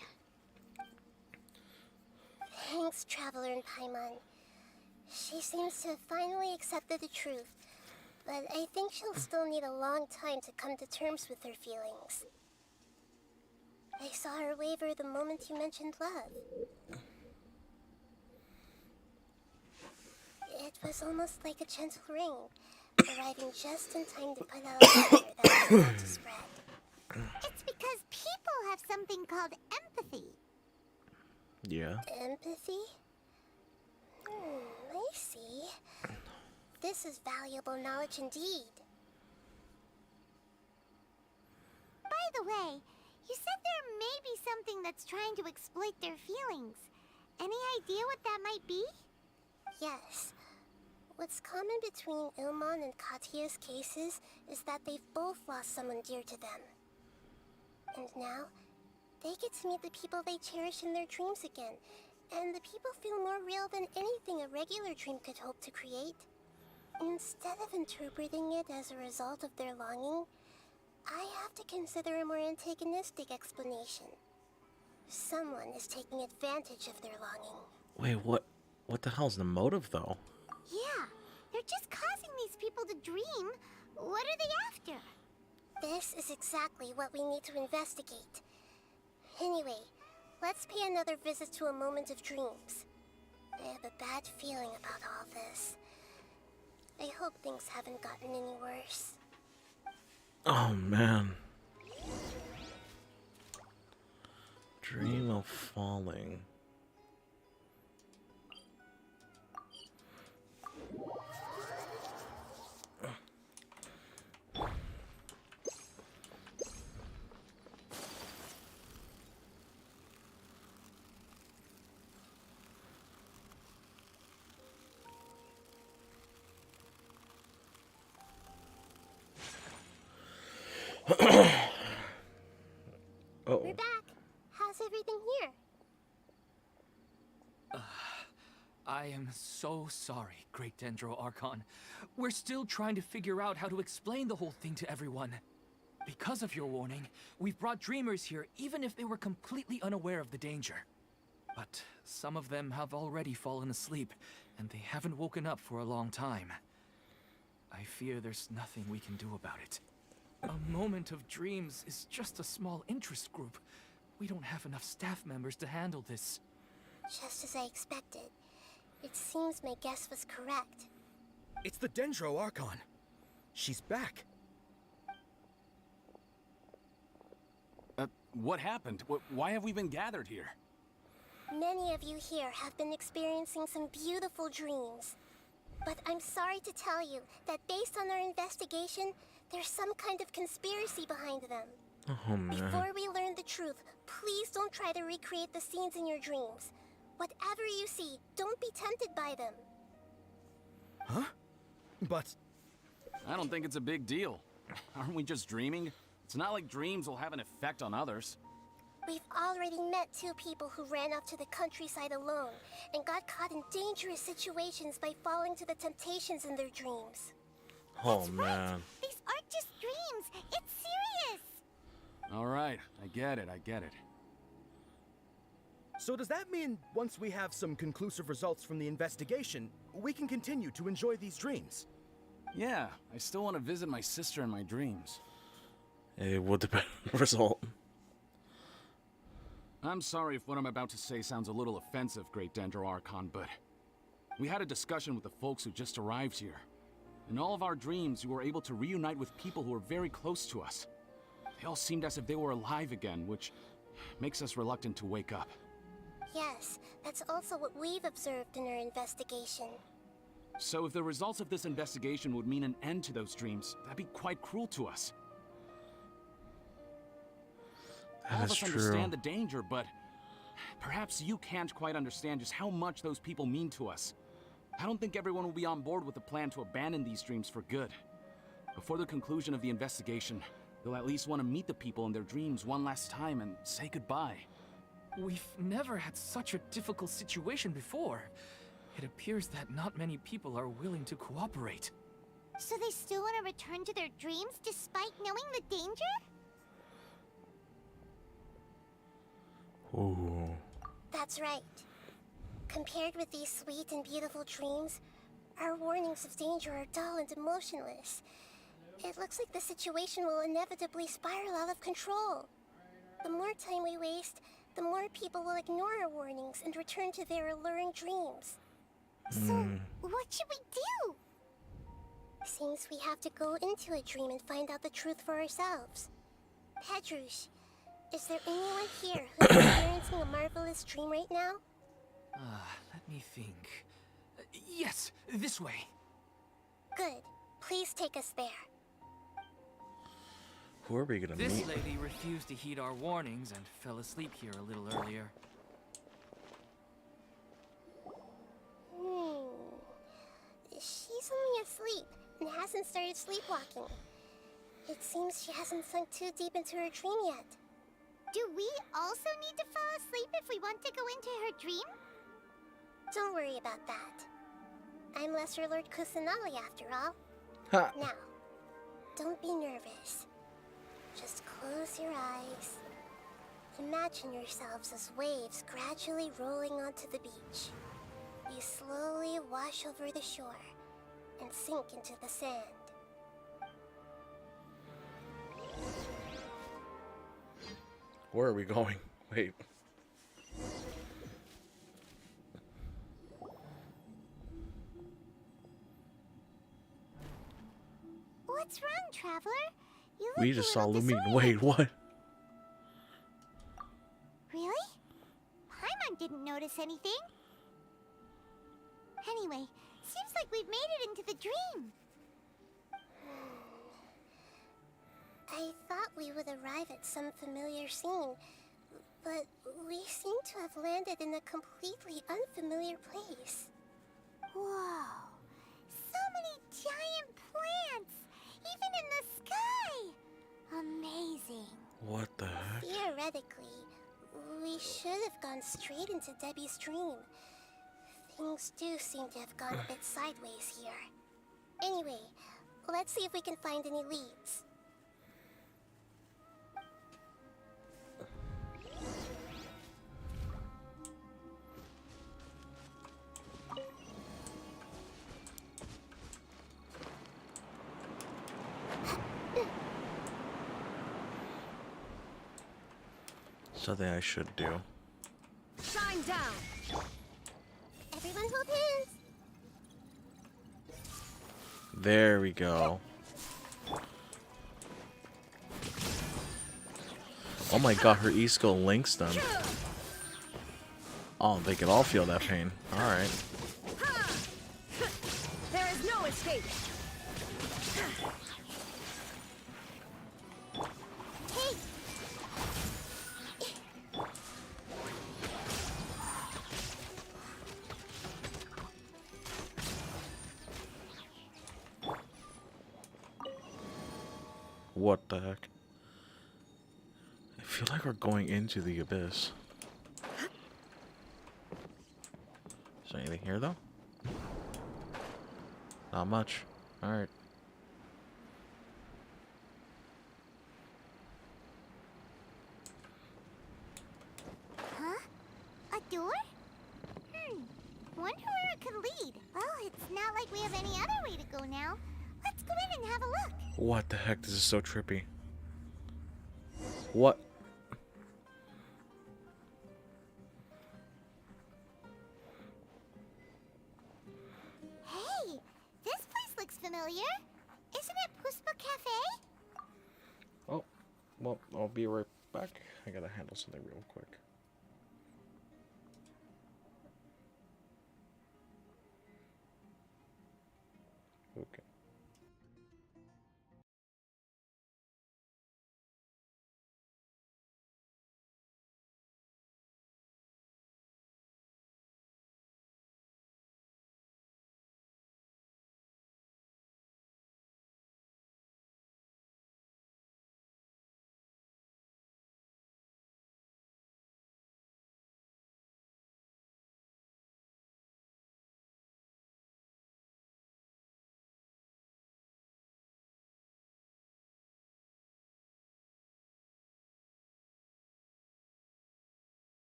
Thanks, Traveler and Paimon. She seems to have finally accepted the truth, but I think she'll still need a long time to come to terms with her feelings. I saw her waver the moment you mentioned love. It was almost like a gentle rain, arriving just in time to put out a fire that was about to spread. It's because people have something called empathy. Yeah. Empathy? I see. This is valuable knowledge indeed. By the way, you said there may be something that's trying to exploit their feelings. Any idea what that might be? Yes. What's common between Ilmon and Katia's cases is that they've both lost someone dear to them. And now, they get to meet the people they cherish in their dreams again, and the people feel more real than anything a regular dream could hope to create. Instead of interpreting it as a result of their longing, I have to consider a more antagonistic explanation. Someone is taking advantage of their longing. Wait, what the hell's the motive, though? Yeah, they're just causing these people to dream. What are they after? This is exactly what we need to investigate. Anyway, let's pay another visit to a moment of dreams. I have a bad feeling about all this. I hope things haven't gotten any worse. Oh, man. Dream of falling. Oh. We're back. How's everything here? I am so sorry, Great Dendro Archon. We're still trying to figure out how to explain the whole thing to everyone. Because of your warning, we've brought dreamers here even if they were completely unaware of the danger. But some of them have already fallen asleep, and they haven't woken up for a long time. I fear there's nothing we can do about it. A moment of dreams is just a small interest group. We don't have enough staff members to handle this. Just as I expected. It seems my guess was correct. It's the Dendro Archon. She's back. What happened? Why have we been gathered here? Many of you here have been experiencing some beautiful dreams. But I'm sorry to tell you that based on our investigation, there's some kind of conspiracy behind them. Oh, man. Before we learn the truth, please don't try to recreate the scenes in your dreams. Whatever you see, don't be tempted by them. Huh? But... I don't think it's a big deal. Aren't we just dreaming? It's not like dreams will have an effect on others. We've already met 2 people who ran off to the countryside alone and got caught in dangerous situations by falling to the temptations in their dreams. Oh, That's man. Right. These aren't just dreams. It's serious. All right, I get it. so does that mean once we have some conclusive results from the investigation, we can continue to enjoy these dreams? Yeah, I still want to visit my sister in my dreams. It would depend on the result. I'm sorry if what I'm about to say sounds a little offensive, Great Dendro Archon, but we had a discussion with the folks who just arrived here. In all of our dreams, we were able to reunite with people who were very close to us. They all seemed as if they were alive again, which makes us reluctant to wake up. Yes, that's also what we've observed in our investigation. So if the results of this investigation would mean an end to those dreams, that'd be quite cruel to us. All of us understand the danger, but perhaps you can't quite understand just how much those people mean to us. I don't think everyone will be on board with the plan to abandon these dreams for good. Before the conclusion of the investigation, You'll at least want to meet the people in their dreams one last time and say goodbye. We've never had such a difficult situation before. It appears that not many people are willing to cooperate. So they still want to return to their dreams despite knowing the danger? Ooh. That's right. Compared with these sweet and beautiful dreams, our warnings of danger are dull and emotionless. It looks like the situation will inevitably spiral out of control. The more time we waste, the more people will ignore our warnings and return to their alluring dreams. So, what should we do? Seems we have to go into a dream and find out the truth for ourselves. Pedrush, is there anyone here who's experiencing a marvelous dream right now? Let me think. Yes, this way. Good. Please take us there. Who are we gonna This meet? lady refused to heed our warnings and fell asleep here a little earlier. She's only asleep and hasn't started sleepwalking. It seems she hasn't sunk too deep into her dream yet. Do we also need to fall asleep if we want to go into her dream? Don't worry about that. I'm Lesser Lord Kusanali after all. Ha! Now, don't be nervous. Just close your eyes. Imagine yourselves as waves gradually rolling onto the beach. You slowly wash over the shore and sink into the sand. Where are we going? Wait. What's wrong, Traveler? You look We a just saw little Lumine. disoriented. Wait, what? Really? Paimon didn't notice anything. Anyway, seems like we've made it into the dream. I thought we would arrive at some familiar scene, but we seem to have landed in a completely unfamiliar place. Whoa! So many giant plants! Even in the sky! Amazing. What the heck? Theoretically, we should have gone straight into Debbie's dream. Things do seem to have gone a bit sideways here. Anyway, let's see if we can find any leads. Something I should do. Shine down! Everyone hold hands! There we go. Oh my god, her E-skill links them. Oh, they could all feel that pain. Alright. There is no escape! Hey! What the heck? I feel like we're going into the abyss. Is there anything here though? Not much. Alright. Huh? A door? Wonder where it could lead. Well, it's not like we have any other way to go now. Let's go in and have a look. What the heck? This is so trippy. What? Hey, this place looks familiar. Isn't it Puspa Cafe? Oh, well, I'll be right back. I gotta handle something real quick. Okay.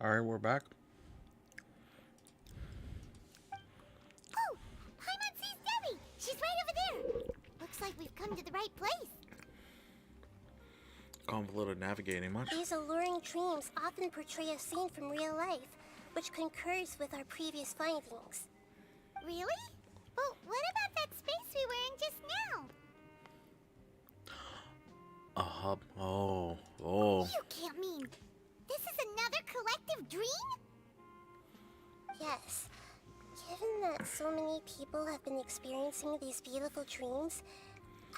Alright, we're back. Oh! Paimon sees Debbie! She's right over there! Looks like we've come to the right place. Convoluted navigating much? These alluring dreams often portray a scene from real life, which concurs with our previous findings. Really? But what about that space we were in just now? A hub. Oh. Oh. You can't mean... This is another collective dream? Yes. Given that so many people have been experiencing these beautiful dreams,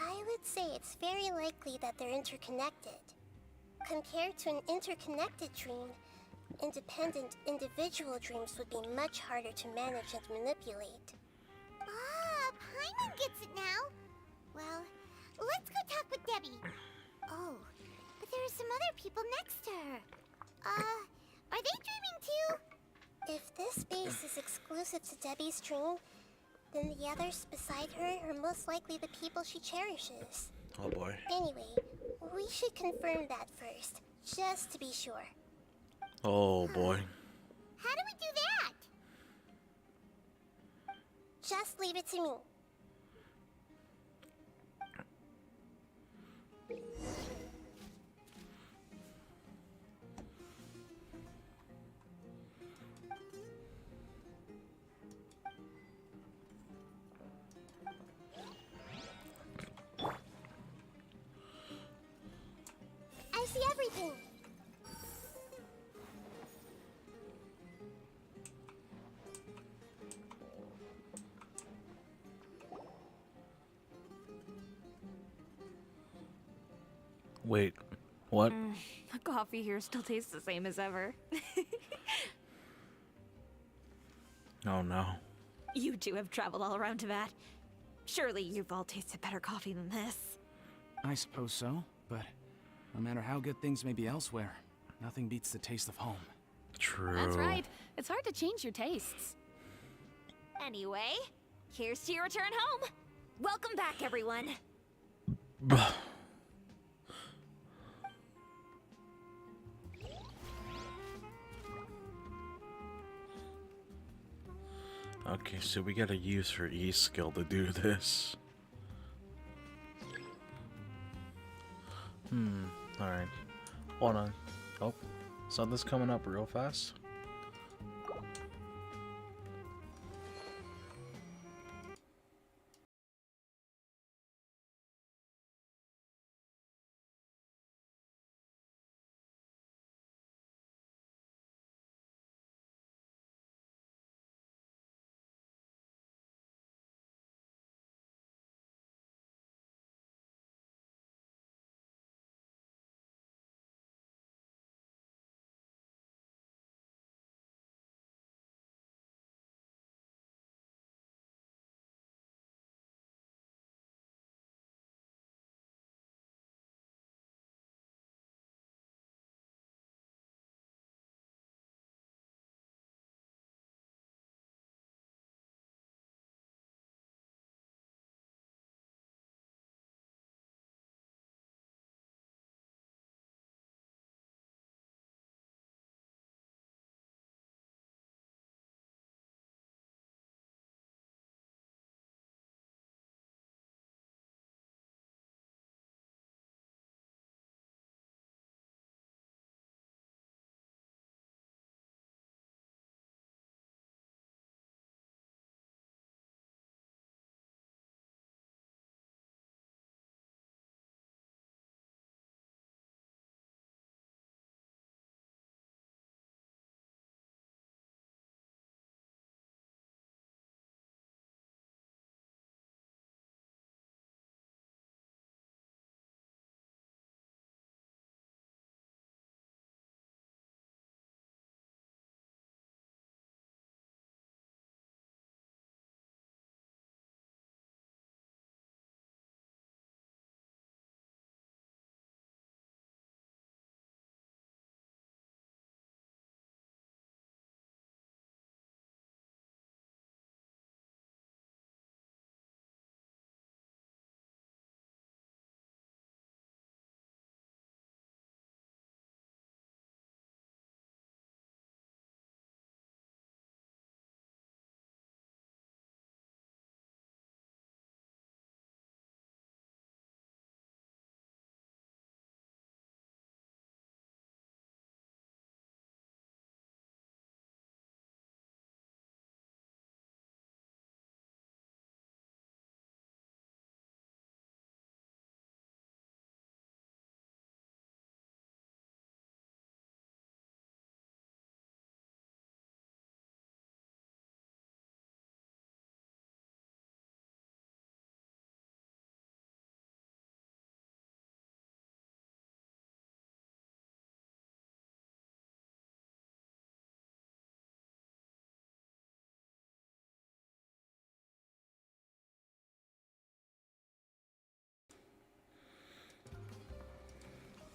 I would say it's very likely that they're interconnected. Compared to an interconnected dream, independent individual dreams would be much harder to manage and manipulate. Ah, Paimon gets it now. Well, let's go talk with Debbie. Oh, but there are some other people next to her. Are they dreaming too? If this space is exclusive to Debbie's dream, then the others beside her are most likely the people she cherishes. Oh boy. Anyway, we should confirm that first, just to be sure. Oh boy. How do we do that? Just leave it to me. I see everything. Wait. What? The coffee here still tastes the same as ever. Oh no. You two have traveled all around Tibet. Surely you've all tasted better coffee than this. I suppose so, but no matter how good things may be elsewhere, nothing beats the taste of home. True. That's right. It's hard to change your tastes. Anyway, here's to your return home. Welcome back, everyone. Okay, so we gotta use her E skill to do this. Alright. Hold on. Oh, something's coming up real fast.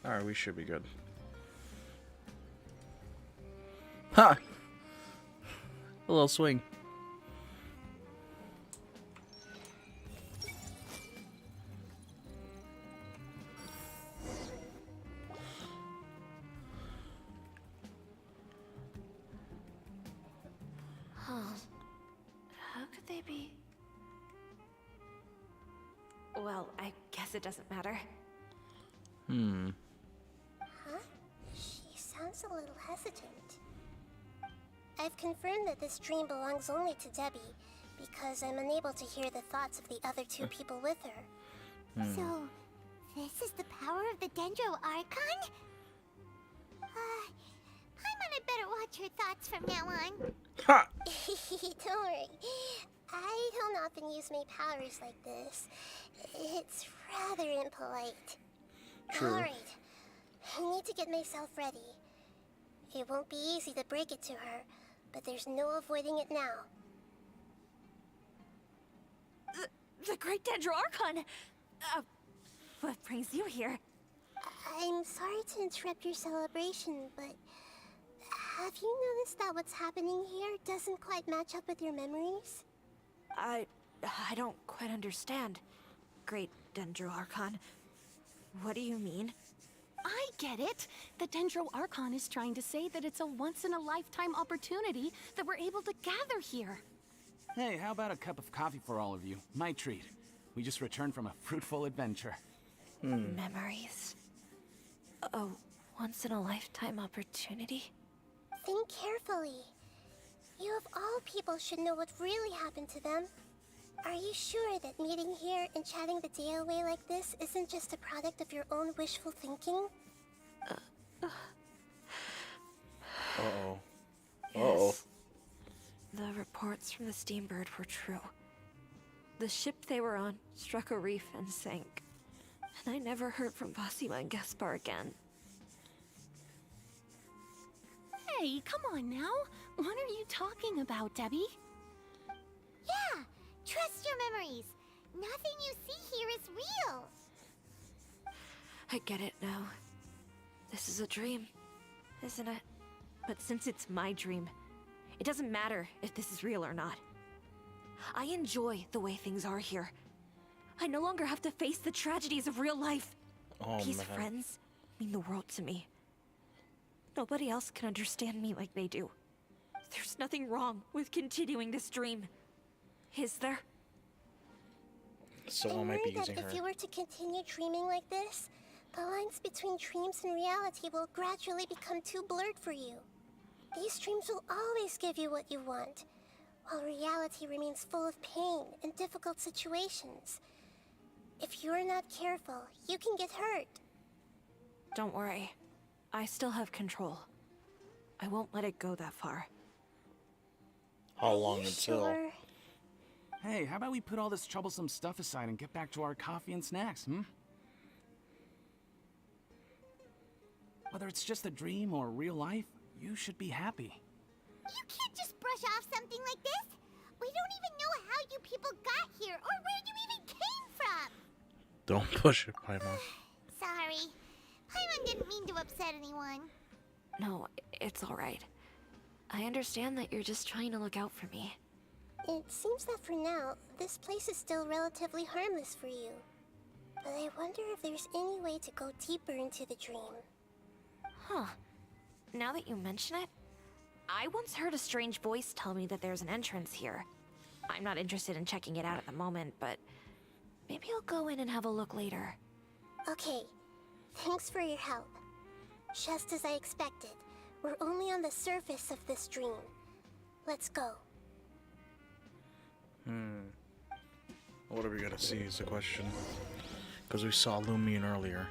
Alright, we should be good. Ha! A little swing. Huh. How could they be? Well, I guess it doesn't matter. Huh? She sounds a little hesitant. I've confirmed that this dream belongs only to Debbie, because I'm unable to hear the thoughts of the other two people with her. So, this is the power of the Dendro Archon? Paimon had better watch her thoughts from now on. Ha! Don't worry. I don't often use my powers like this. It's rather impolite. True. Alright. I need to get myself ready. It won't be easy to break it to her, but there's no avoiding it now. The Great Dendro Archon! What brings you here? I'm sorry to interrupt your celebration, but have you noticed that what's happening here doesn't quite match up with your memories? I don't quite understand. Great Dendro Archon. What do you mean? I get it. The Dendro Archon is trying to say that it's a once-in-a-lifetime opportunity that we're able to gather here. Hey, how about a cup of coffee for all of you? My treat. We just returned from a fruitful adventure. Memories. A once-in-a-lifetime opportunity? Think carefully. You of all people should know what really happened to them. Are you sure that meeting here and chatting the day away like this isn't just a product of your own wishful thinking? Uh-oh. Uh-oh. Yes. The reports from the Steambird were true. The ship they were on struck a reef and sank. And I never heard from Basima and Gaspar again. Hey, come on now. What are you talking about, Debbie? Yeah, trust your memories. Nothing you see here is real. I get it now. This is a dream, isn't it? But since it's my dream, it doesn't matter if this is real or not. I enjoy the way things are here. I no longer have to face the tragedies of real life. Oh, These man. friends mean the world to me. Nobody else can understand me like they do. There's nothing wrong with continuing this dream. Is there? So I I might be worry that using her. if you were to continue dreaming like this, the lines between dreams and reality will gradually become too blurred for you. These dreams will always give you what you want, while reality remains full of pain and difficult situations. If you're not careful, you can get hurt. Don't worry. I still have control. I won't let it go that far. How long You until? sure? Hey, how about we put all this troublesome stuff aside and get back to our coffee and snacks, Whether it's just a dream or real life, you should be happy. You can't just brush off something like this. We don't even know how you people got here or where you even came from. Don't push it, Paimon. Sorry. Paimon didn't mean to upset anyone. No, it's alright. I understand that you're just trying to look out for me. It seems that for now, this place is still relatively harmless for you. But I wonder if there's any way to go deeper into the dream. Huh. Now that you mention it, I once heard a strange voice tell me that there's an entrance here. I'm not interested in checking it out at the moment, but maybe I'll go in and have a look later. Okay, thanks for your help. Just as I expected, we're only on the surface of this dream. Let's go. What are we gonna see is the question. Because we saw Lumion earlier.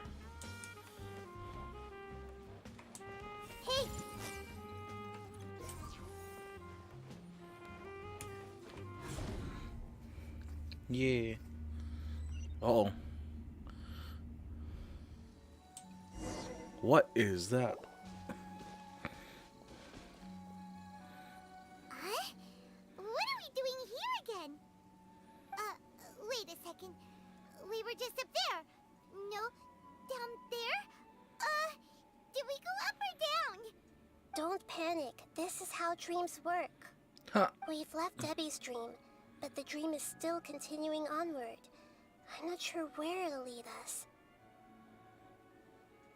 Hey, Yeah. Uh-oh. What is that? huh? What are we doing here again? Wait a second. We were just up there. No, down there? Don't panic. This is how dreams work. Huh. We've left Debbie's dream, but the dream is still continuing onward. I'm not sure where it'll lead us.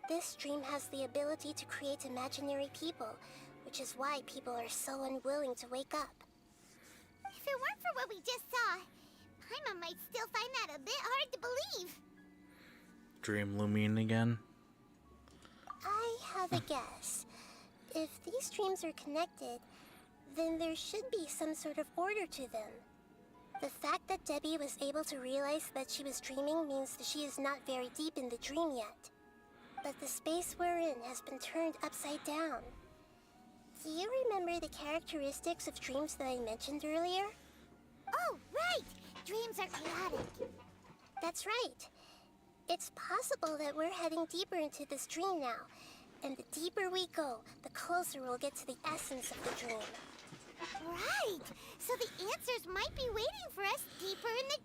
This dream has the ability to create imaginary people, which is why people are so unwilling to wake up. If it weren't for what we just saw, Paimon might still find that a bit hard to believe. Dream looming again. I have a guess. If these dreams are connected, then there should be some sort of order to them. The fact that Debbie was able to realize that she was dreaming means that she is not very deep in the dream yet. But the space we're in has been turned upside down. Do you remember the characteristics of dreams that I mentioned earlier? Oh, right! Dreams are chaotic. That's right. It's possible that we're heading deeper into this dream now. And the deeper we go, the closer we'll get to the essence of the dream. Right! So the answers might be waiting for us deeper in the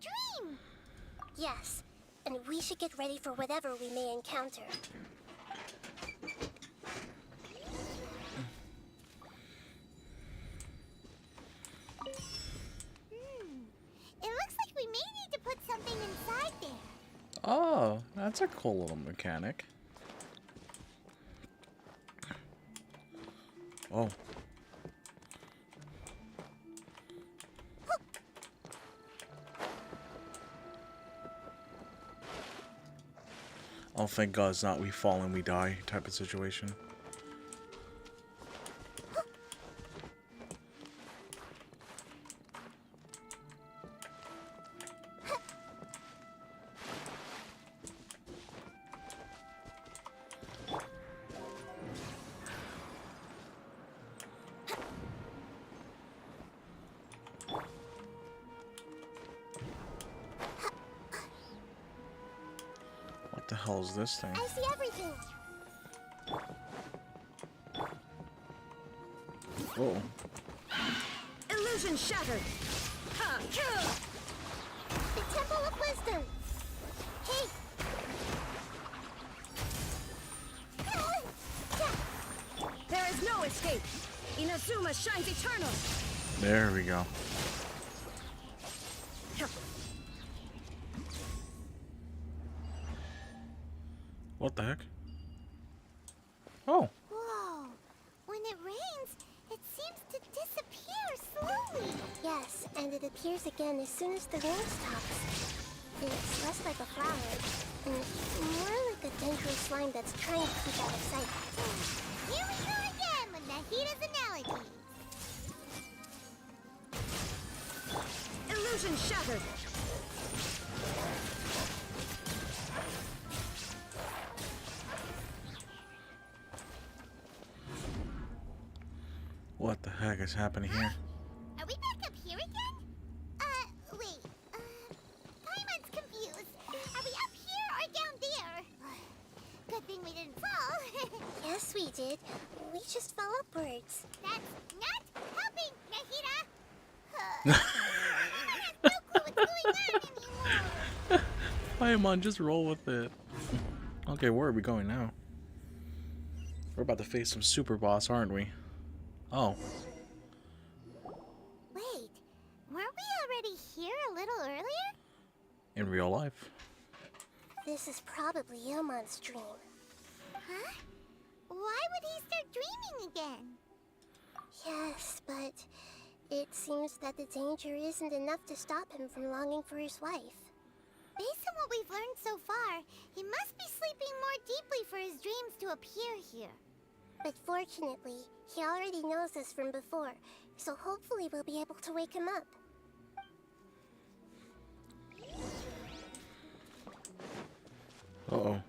dream. Yes, and we should get ready for whatever we may encounter. It looks like we may need to put something inside there. Oh, that's a cool little mechanic. Oh. Oh, thank God it's not we fall and we die type of situation. What the hell is this thing? I see everything. Oh. Illusion shattered. Ha! The Temple of Wisdom. Hey. There is no escape. Inazuma shines eternal. There we go. What the heck? Oh. Whoa! When it rains, it seems to disappear slowly. Yes, and it appears again as soon as the rain stops. It's less like a flower, and more like a dangerous slime that's trying to keep out of sight. Here we go again with NAHIDA's analogies. Illusion shattered. What the heck is happening here? Are we back up here again? Wait. Paimon's confused. Are we up here or down there? Good thing we didn't fall. Yes, we did. We just fell upwards. That's not helping, NAHIDA. I have no clue what's going on anymore. Paimon, just roll with it. Okay, where are we going now? We're about to face some super boss, aren't we? Oh. Wait, weren't we already here a little earlier? In real life. This is probably Ilmon's dream. Huh? Why would he start dreaming again? Yes, but it seems that the danger isn't enough to stop him from longing for his wife. Based on what we've learned so far, he must be sleeping more deeply for his dreams to appear here. But fortunately, he already knows this from before, so hopefully we'll be able to wake him up. Uh-oh.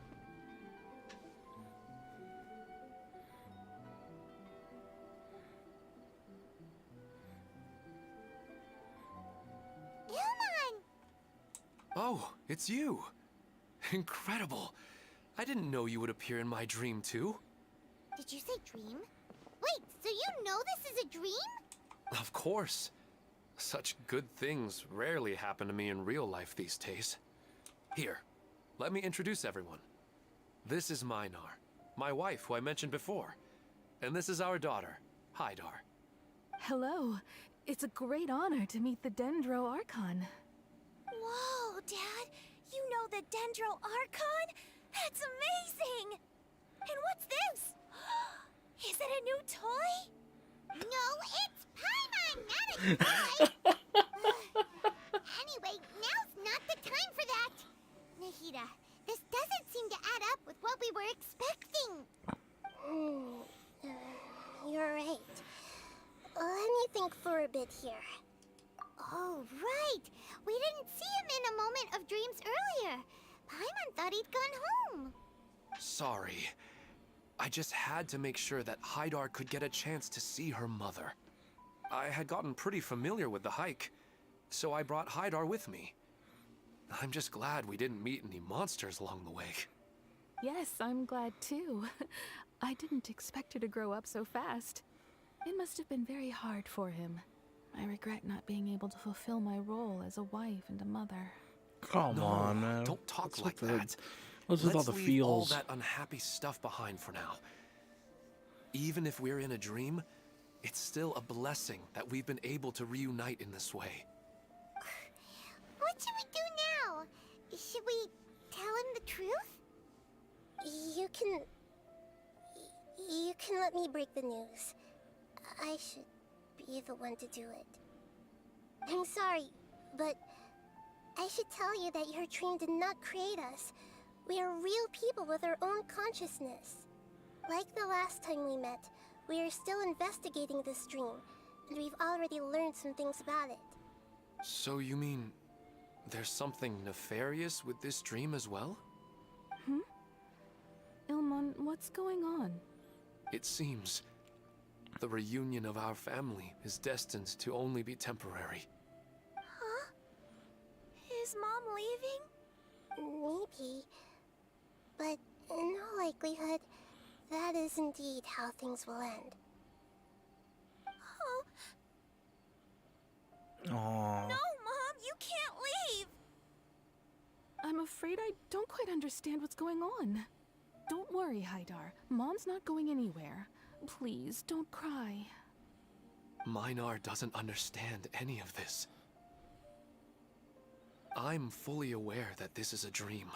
Ilmon! Oh, it's you. Incredible. I didn't know you would appear in my dream, too. Did you say dream? Wait, so you know this is a dream? Of course. Such good things rarely happen to me in real life these days. Here, let me introduce everyone. This is Minar, my wife who I mentioned before. And this is our daughter, Haidar. Hello. It's a great honor to meet the Dendro Archon. Whoa, Dad! You know the Dendro Archon? That's amazing! And what's this? Is it a new toy? No, it's Paimon, not a toy! Anyway, now's not the time for that! Nahida, this doesn't seem to add up with what we were expecting. You're right. Let me think for a bit here. Oh, right! We didn't see him in a moment of dreams earlier. Paimon thought he'd gone home. Sorry. I just had to make sure that Haidar could get a chance to see her mother. I had gotten pretty familiar with the hike, so I brought Haidar with me. I'm just glad we didn't meet any monsters along the way. Yes, I'm glad too. I didn't expect her to grow up so fast. It must have been very hard for him. I regret not being able to fulfill my role as a wife and a mother. Come on, man. Don't talk What's like with the- that. What's with all the leave all feels? that unhappy stuff behind for now. Even if we're in a dream, it's still a blessing that we've been able to reunite in this way. What should we do now? Should we tell him the truth? You can let me break the news. I should be the one to do it. I'm sorry, but I should tell you that your dream did not create us. We are real people with our own consciousness. Like the last time we met, we are still investigating this dream, and we've already learned some things about it. So you mean there's something nefarious with this dream as well? Ilmon, what's going on? It seems the reunion of our family is destined to only be temporary. Huh? Is Mom leaving? Maybe. But in all likelihood, that is indeed how things will end. Oh, Aww. no, Mom! You can't leave! I'm afraid I don't quite understand what's going on. Don't worry, Haidar. Mom's not going anywhere. Please, don't cry. Minar doesn't understand any of this. I'm fully aware that this is a dream,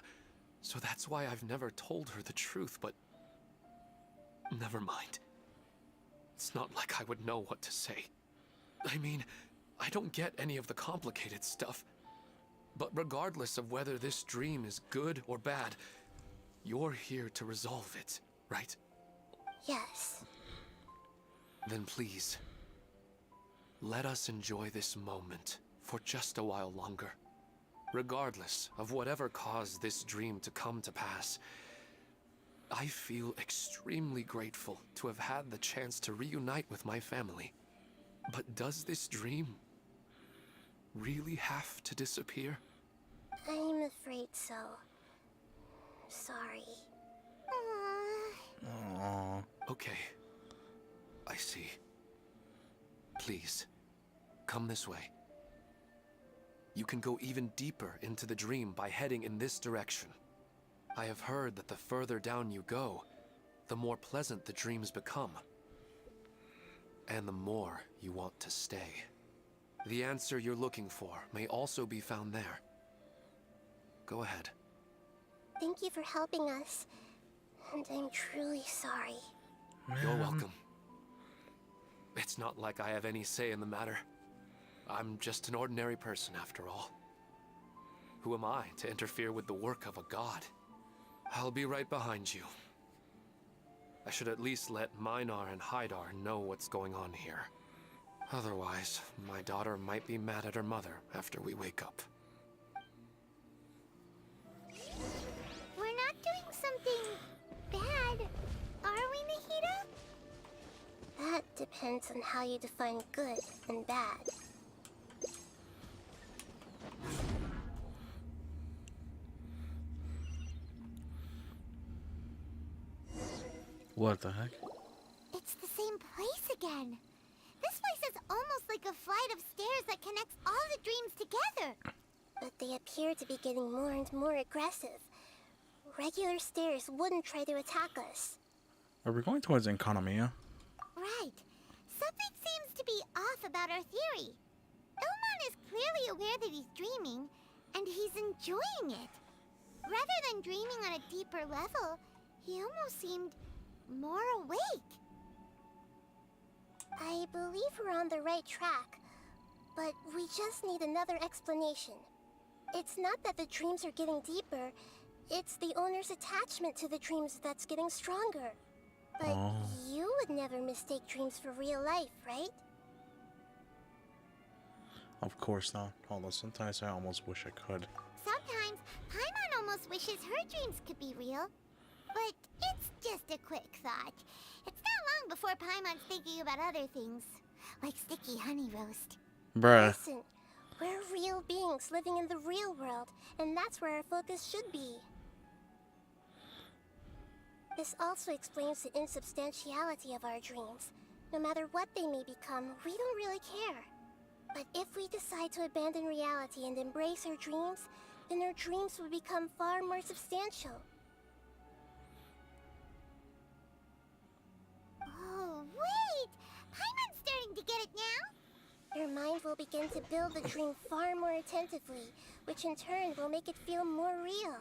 so that's why I've never told her the truth, but never mind. It's not like I would know what to say. I mean, I don't get any of the complicated stuff. But regardless of whether this dream is good or bad, you're here to resolve it, right? Yes. Then please, let us enjoy this moment for just a while longer. Regardless of whatever caused this dream to come to pass, I feel extremely grateful to have had the chance to reunite with my family. But does this dream really have to disappear? I'm afraid so. Sorry. Aww. Okay. I see. Please, come this way. You can go even deeper into the dream by heading in this direction. I have heard that the further down you go, the more pleasant the dreams become. And the more you want to stay. The answer you're looking for may also be found there. Go ahead. Thank you for helping us. And I'm truly sorry. You're welcome. It's not like I have any say in the matter. I'm just an ordinary person after all. Who am I to interfere with the work of a god? I'll be right behind you. I should at least let Minar and Haidar know what's going on here. Otherwise, my daughter might be mad at her mother after we wake up. We're not doing something bad, are we, Nahida? That depends on how you define good and bad. What the heck? It's the same place again. This place is almost like a flight of stairs that connects all the dreams together. But they appear to be getting more and more aggressive. Regular stairs wouldn't try to attack us. Are we going towards Economia? Right. Something seems to be off about our theory. Ilmon is clearly aware that he's dreaming, and he's enjoying it. Rather than dreaming on a deeper level, he almost seemed more awake. I believe we're on the right track, but we just need another explanation. It's not that the dreams are getting deeper, it's the owner's attachment to the dreams that's getting stronger. But you would never mistake dreams for real life, right? Of course not. Although sometimes I almost wish I could. Sometimes, Paimon almost wishes her dreams could be real. But it's just a quick thought. It's not long before Paimon's thinking about other things, like sticky honey roast. Bruh. Listen, we're real beings living in the real world, and that's where our focus should be. This also explains the insubstantiality of our dreams. No matter what they may become, we don't really care. But if we decide to abandon reality and embrace our dreams, then our dreams will become far more substantial. Oh, wait! Paimon's starting to get it now? Your mind will begin to build the dream far more attentively, which in turn will make it feel more real.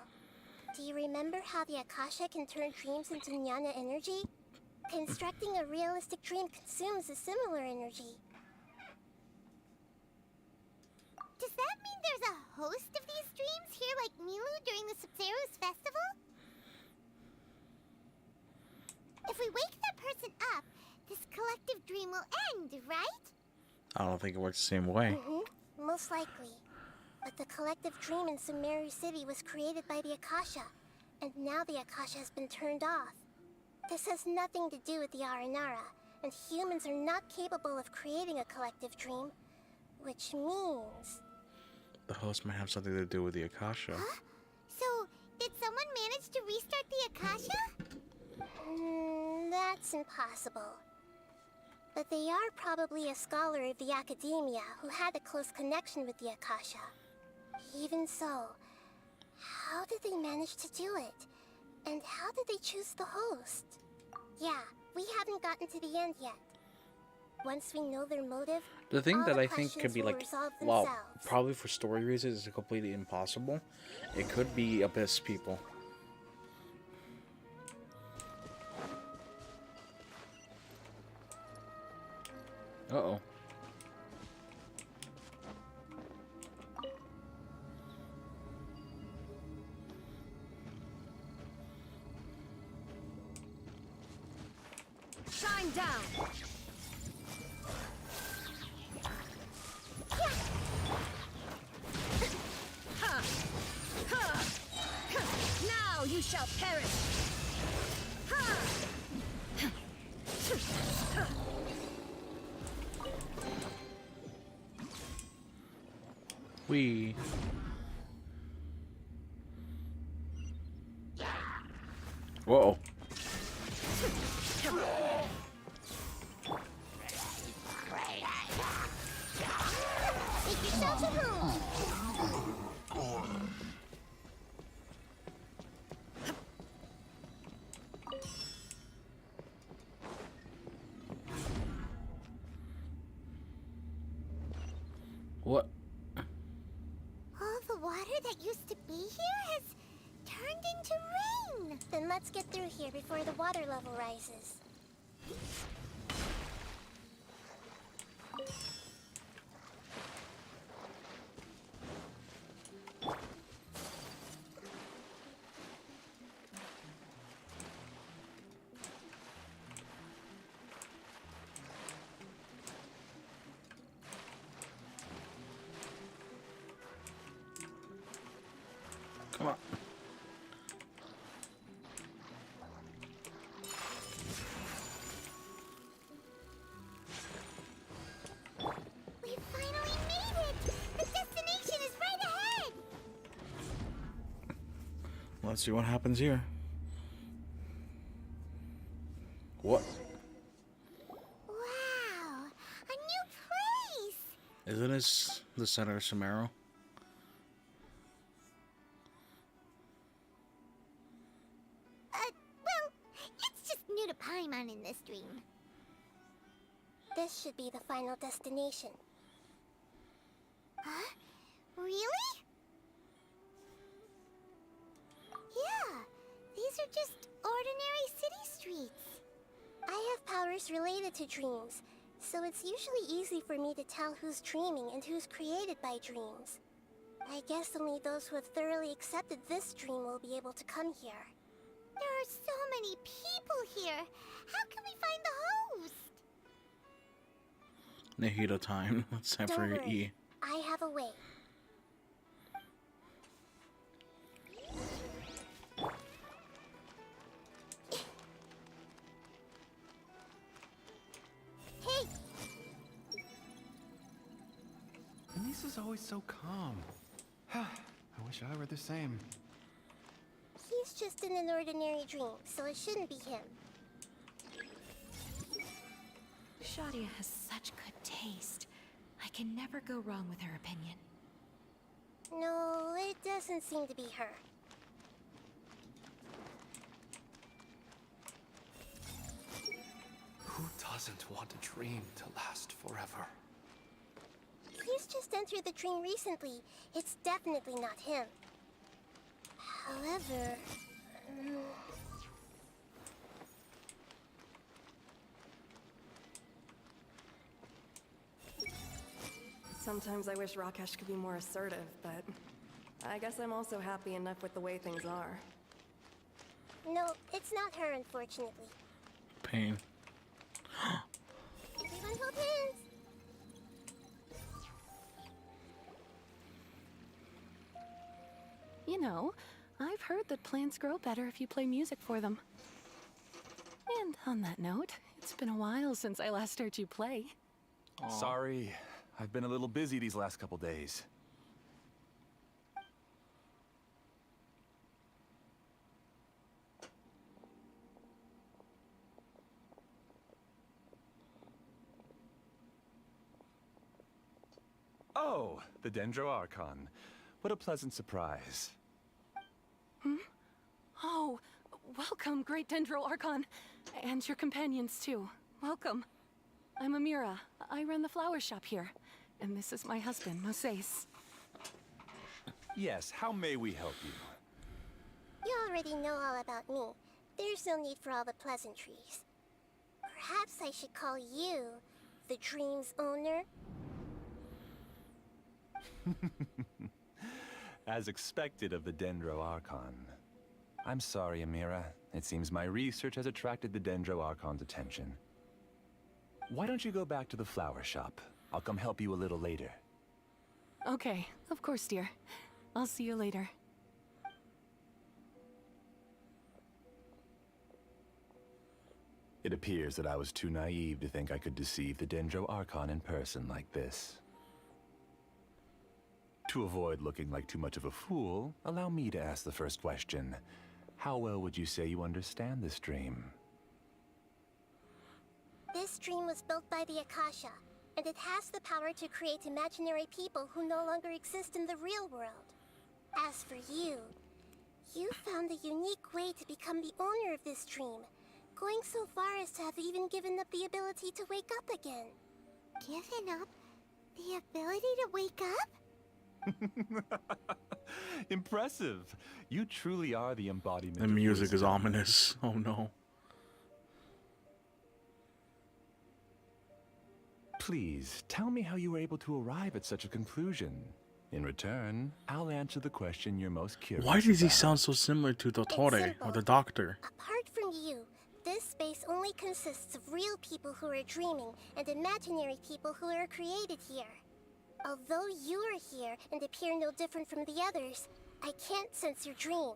Do you remember how the Akasha can turn dreams into jnana energy? Constructing a realistic dream consumes a similar energy. Does that mean there's a host of these dreams here like Milu during the Subzero's festival? If we wake that person up, this collective dream will end, right? I don't think it works the same way. Most likely. But the collective dream in Sumeru City was created by the Akasha, and now the Akasha has been turned off. This has nothing to do with the Aranara, and humans are not capable of creating a collective dream, which means... The host might have something to do with the Akasha. Huh? So, did someone manage to restart the Akasha? That's impossible. But they are probably a scholar of the academia who had a close connection with the Akasha. Even so, how did they manage to do it? And how did they choose the host? Yeah, we haven't gotten to the end yet. Once we know their motive, The thing all that the I think could be questions will like, resolve well, themselves. probably for story reasons, it's completely impossible. It could be Abyss people. Uh-oh. Shine down! Now you shall perish! We. Whoa. Make yourselves at home! What? All the water that used to be here has turned into rain! Then let's get through here before the water level rises. Come on. We finally made it! The destination is right ahead! Let's see what happens here. What? Wow! A new place! Isn't this the center of Sumeru? Well, it's just new to Paimon in this dream. This should be the final destination. Huh? Really? Yeah, these are just ordinary city streets. I have powers related to dreams, so it's usually easy for me to tell who's dreaming and who's created by dreams. I guess only those who have thoroughly accepted this dream will be able to come here. There are so many people here. How can we find the host? NAHIDA time. Let's Don't separate worry, E. I have a way. Hey! Lisa's always so calm. I wish I were the same. He's just in an ordinary dream, so it shouldn't be him. Shadia has such good taste. I can never go wrong with her opinion. No, it doesn't seem to be her. Who doesn't want a dream to last forever? He's just entered the dream recently. It's definitely not him. However... Sometimes I wish Rakesh could be more assertive, but I guess I'm also happy enough with the way things are. No, it's not her, unfortunately. Pain. Everyone hold hands! You know, I've heard that plants grow better if you play music for them. And on that note, it's been a while since I last heard you play. Sorry, I've been a little busy these last couple days. Oh, the Dendro Archon. What a pleasant surprise. Oh, welcome, Great Dendro Archon. And your companions, too. Welcome. I'm Amira. I run the flower shop here. And this is my husband, Moses. Yes, how may we help you? You already know all about me. There's no need for all the pleasantries. Perhaps I should call you the dream's owner? As expected of the Dendro Archon. I'm sorry, Amira. It seems my research has attracted the Dendro Archon's attention. Why don't you go back to the flower shop? I'll come help you a little later. Okay, of course, dear. I'll see you later. It appears that I was too naive to think I could deceive the Dendro Archon in person like this. To avoid looking like too much of a fool, allow me to ask the first question. How well would you say you understand this dream? This dream was built by the Akasha, and it has the power to create imaginary people who no longer exist in the real world. As for you, you found a unique way to become the owner of this dream, going so far as to have even given up the ability to wake up again. Given up the ability to wake up? Impressive! You truly are the embodiment The of music is wisdom. ominous. Oh no. Please, tell me how you were able to arrive at such a conclusion. In return, I'll answer the question you're most curious Why does he about. sound so similar to Dottore, or simple. the doctor? Apart from you, this space only consists of real people who are dreaming and imaginary people who are created here. Although you are here and appear no different from the others, I can't sense your dream.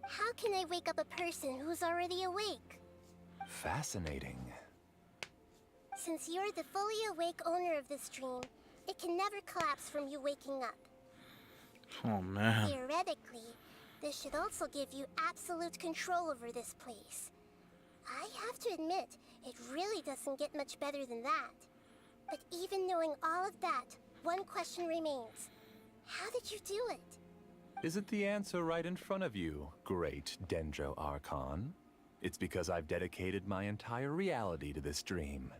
How can I wake up a person who's already awake? Fascinating. Since you're the fully awake owner of this dream, it can never collapse from you waking up. Oh man. Theoretically, this should also give you absolute control over this place. I have to admit, it really doesn't get much better than that. But even knowing all of that, one question remains. How did you do it? Isn't the answer right in front of you, great Dendro Archon? It's because I've dedicated my entire reality to this dream.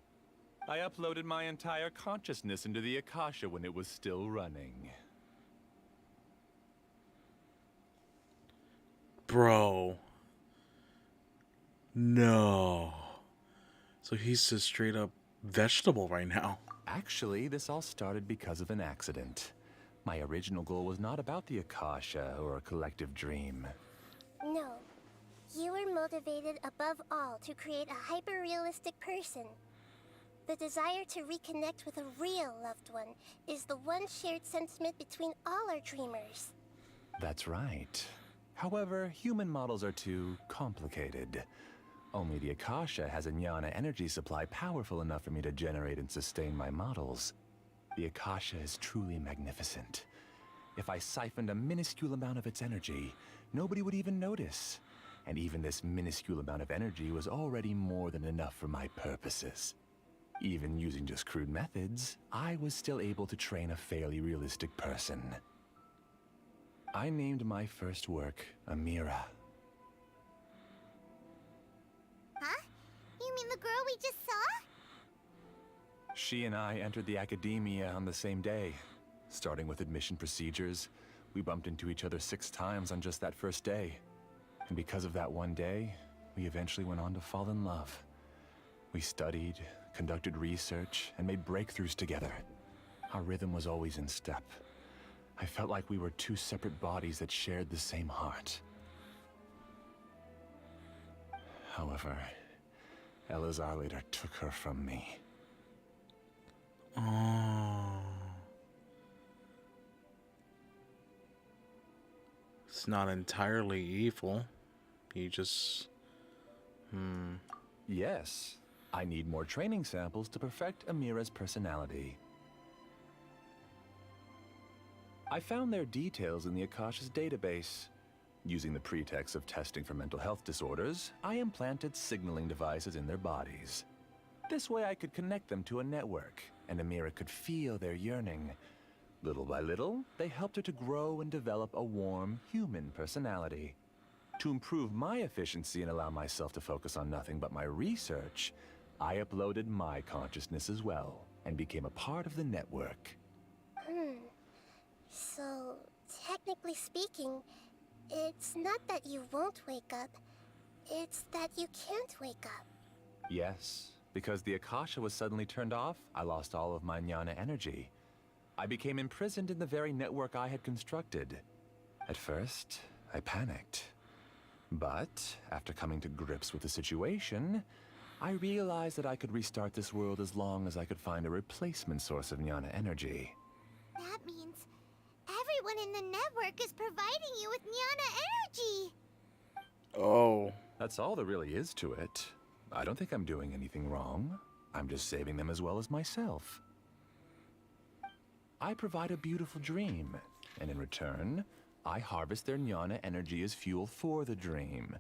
I uploaded my entire consciousness into the Akasha when it was still running. Bro. No. So he's just straight up vegetable right now. Actually, this all started because of an accident. My original goal was not about the Akasha or a collective dream. No. You were motivated above all to create a hyper-realistic person. The desire to reconnect with a real loved one is the one shared sentiment between all our dreamers. That's right. However, human models are too complicated. Only the Akasha has a jnana energy supply powerful enough for me to generate and sustain my models. The Akasha is truly magnificent. If I siphoned a minuscule amount of its energy, nobody would even notice. And even this minuscule amount of energy was already more than enough for my purposes. Even using just crude methods, I was still able to train a fairly realistic person. I named my first work Amira. Huh? You mean the girl we just saw? She and I entered the academia on the same day. Starting with admission procedures, we bumped into each other 6 times on just that first day. And because of that one day, we eventually went on to fall in love. We studied, conducted research, and made breakthroughs together. Our rhythm was always in step. I felt like we were 2 separate bodies that shared the same heart. However, Elazar later took her from me. Oh. It's not entirely evil. He just... Yes. I need more training samples to perfect Amira's personality. I found their details in the Akasha's database. Using the pretext of testing for mental health disorders, I implanted signaling devices in their bodies. This way I could connect them to a network, and Amira could feel their yearning. Little by little, they helped her to grow and develop a warm, human personality. To improve my efficiency and allow myself to focus on nothing but my research, I uploaded my consciousness as well, and became a part of the network. So, technically speaking, it's not that you won't wake up, it's that you can't wake up. Yes, because the Akasha was suddenly turned off, I lost all of my jnana energy. I became imprisoned in the very network I had constructed. At first, I panicked. But, after coming to grips with the situation, I realized that I could restart this world as long as I could find a replacement source of jnana energy. That means everyone in the network is providing you with jnana energy. Oh. That's all there really is to it. I don't think I'm doing anything wrong. I'm just saving them as well as myself. I provide a beautiful dream, and in return, I harvest their jnana energy as fuel for the dream.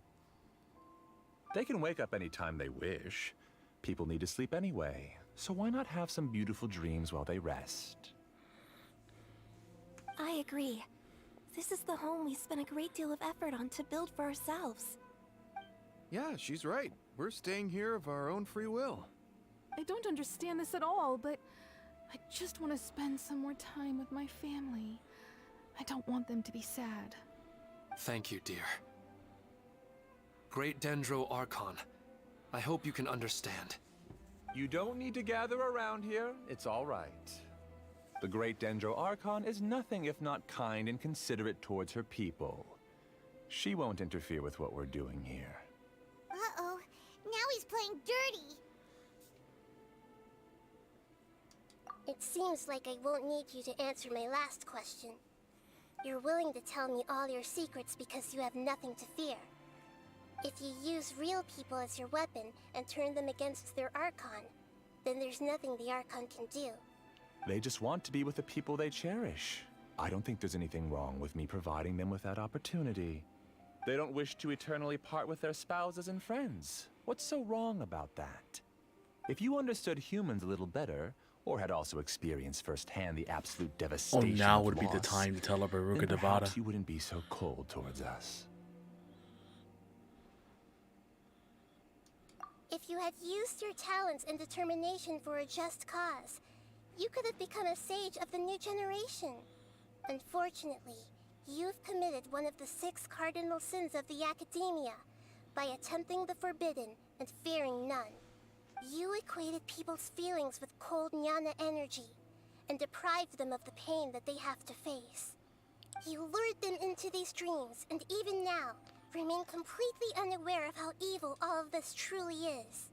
They can wake up anytime they wish. People need to sleep anyway, so why not have some beautiful dreams while they rest? I agree. This is the home we spent a great deal of effort on to build for ourselves. Yeah, she's right. We're staying here of our own free will. I don't understand this at all, but I just want to spend some more time with my family. I don't want them to be sad. Thank you, dear. Great Dendro Archon, I hope you can understand. You don't need to gather around here. It's all right. The Great Dendro Archon is nothing if not kind and considerate towards her people. She won't interfere with what we're doing here. Uh-oh. Now he's playing dirty. It seems like I won't need you to answer my last question. You're willing to tell me all your secrets because you have nothing to fear. If you use real people as your weapon and turn them against their Archon, then there's nothing the Archon can do. They just want to be with the people they cherish. I don't think there's anything wrong with me providing them with that opportunity. They don't wish to eternally part with their spouses and friends. What's so wrong about that? If you understood humans a little better, or had also experienced firsthand the absolute devastation Oh, now of would be the loss, time to tell her Baruka then Devada. perhaps you wouldn't be so cold towards us. If you had used your talents and determination for a just cause, you could have become a sage of the new generation. Unfortunately, you've committed one of the 6 cardinal sins of the Academia by attempting the forbidden and fearing none. You equated people's feelings with cold Nyana energy and deprived them of the pain that they have to face. You lured them into these dreams, and even now, remain completely unaware of how evil all of this truly is.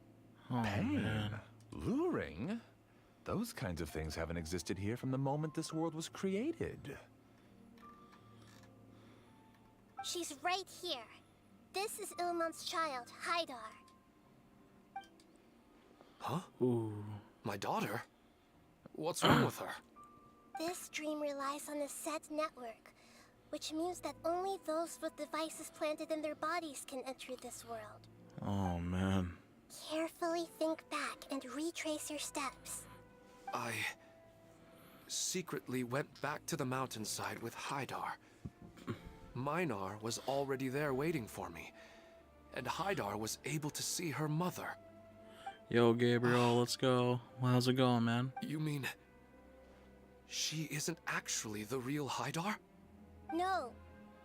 Oh, Pain? man. Luring? Those kinds of things haven't existed here from the moment this world was created. She's right here. This is Ilmon's child, Haidar. Huh? Ooh. My daughter? What's wrong with her? This dream relies on a set network, which means that only those with devices planted in their bodies can enter this world. Oh, man. Carefully think back and retrace your steps. I secretly went back to the mountainside with Haidar. Minar was already there waiting for me, and Haidar was able to see her mother. Yo, Gabriel, let's go. How's it going, man? You mean she isn't actually the real Haidar? No,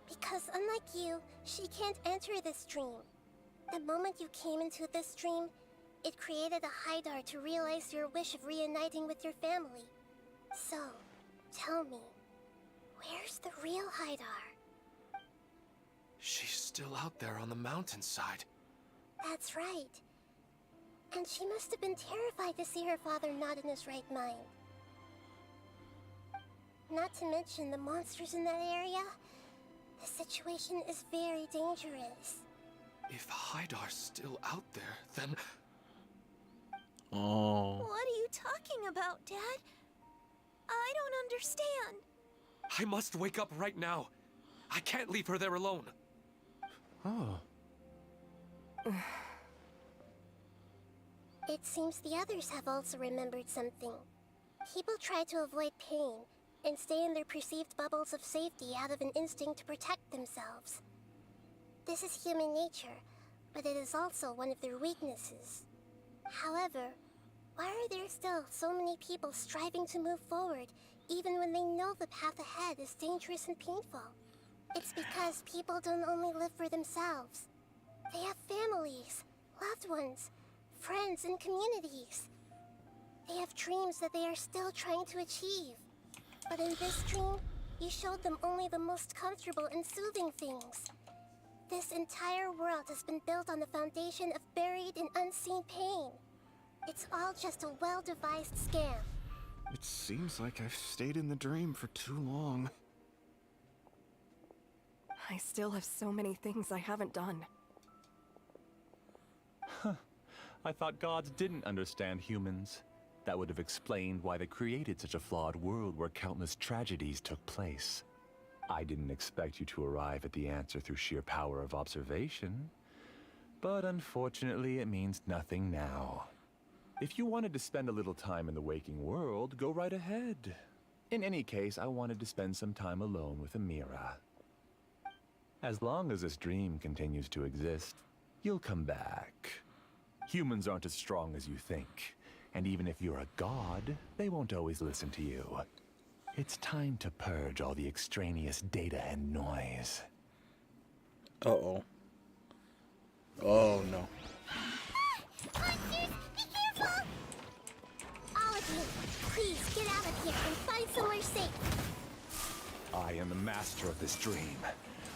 because unlike you, she can't enter this dream. The moment you came into this dream, it created a Haidar to realize your wish of reuniting with your family. So, tell me, where's the real Haidar? She's still out there on the mountainside. That's right. And she must have been terrified to see her father not in his right mind. Not to mention the monsters in that area. The situation is very dangerous. If Haidar's still out there, then... Oh. What are you talking about, Dad? I don't understand. I must wake up right now. I can't leave her there alone. Oh. It seems the others have also remembered something. People try to avoid pain and stay in their perceived bubbles of safety out of an instinct to protect themselves. This is human nature, but it is also one of their weaknesses. However, why are there still so many people striving to move forward even when they know the path ahead is dangerous and painful? It's because people don't only live for themselves. They have families, loved ones, friends, and communities. They have dreams that they are still trying to achieve. But in this dream, you showed them only the most comfortable and soothing things. This entire world has been built on the foundation of buried and unseen pain. It's all just a well-devised scam. It seems like I've stayed in the dream for too long. I still have so many things I haven't done. I thought gods didn't understand humans. That would have explained why they created such a flawed world where countless tragedies took place. I didn't expect you to arrive at the answer through sheer power of observation. But unfortunately, it means nothing now. If you wanted to spend a little time in the waking world, go right ahead. In any case, I wanted to spend some time alone with Amira. As long as this dream continues to exist, you'll come back. Humans aren't as strong as you think. And even if you're a god, they won't always listen to you. It's time to purge all the extraneous data and noise. Uh-oh. Oh, no. Monsters, be careful! All of you, please get out of here and find somewhere safe. I am the master of this dream.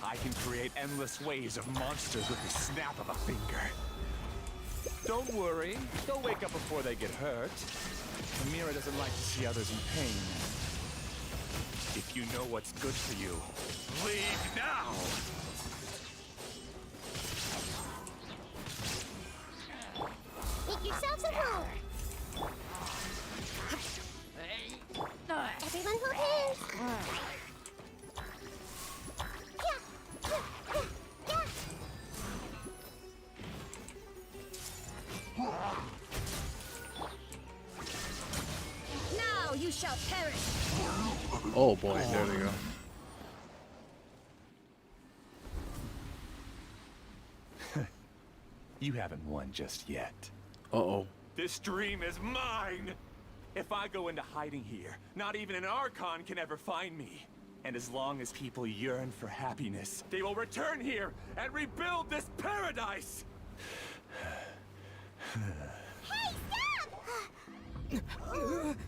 I can create endless waves of monsters with the snap of a finger. Don't worry, they'll wake up before they get hurt. Amira doesn't like to see others in pain. If you know what's good for you, leave now! Make yourselves at home. Everyone hold hands. Now you shall perish. Oh boy, there they go. You haven't won just yet. Uh-oh. This dream is mine! If I go into hiding here, not even an Archon can ever find me. And as long as people yearn for happiness, they will return here and rebuild this paradise! Hey, stop!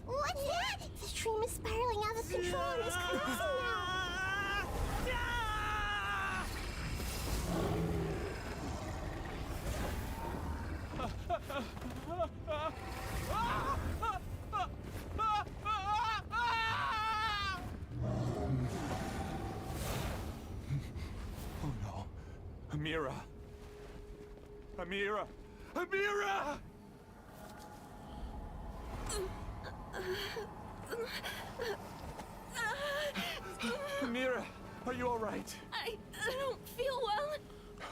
What's that? This dream is spiraling out of control and is collapsing now. Oh no. Amira. Amira. Amira! Amira, are you all right? I don't feel well.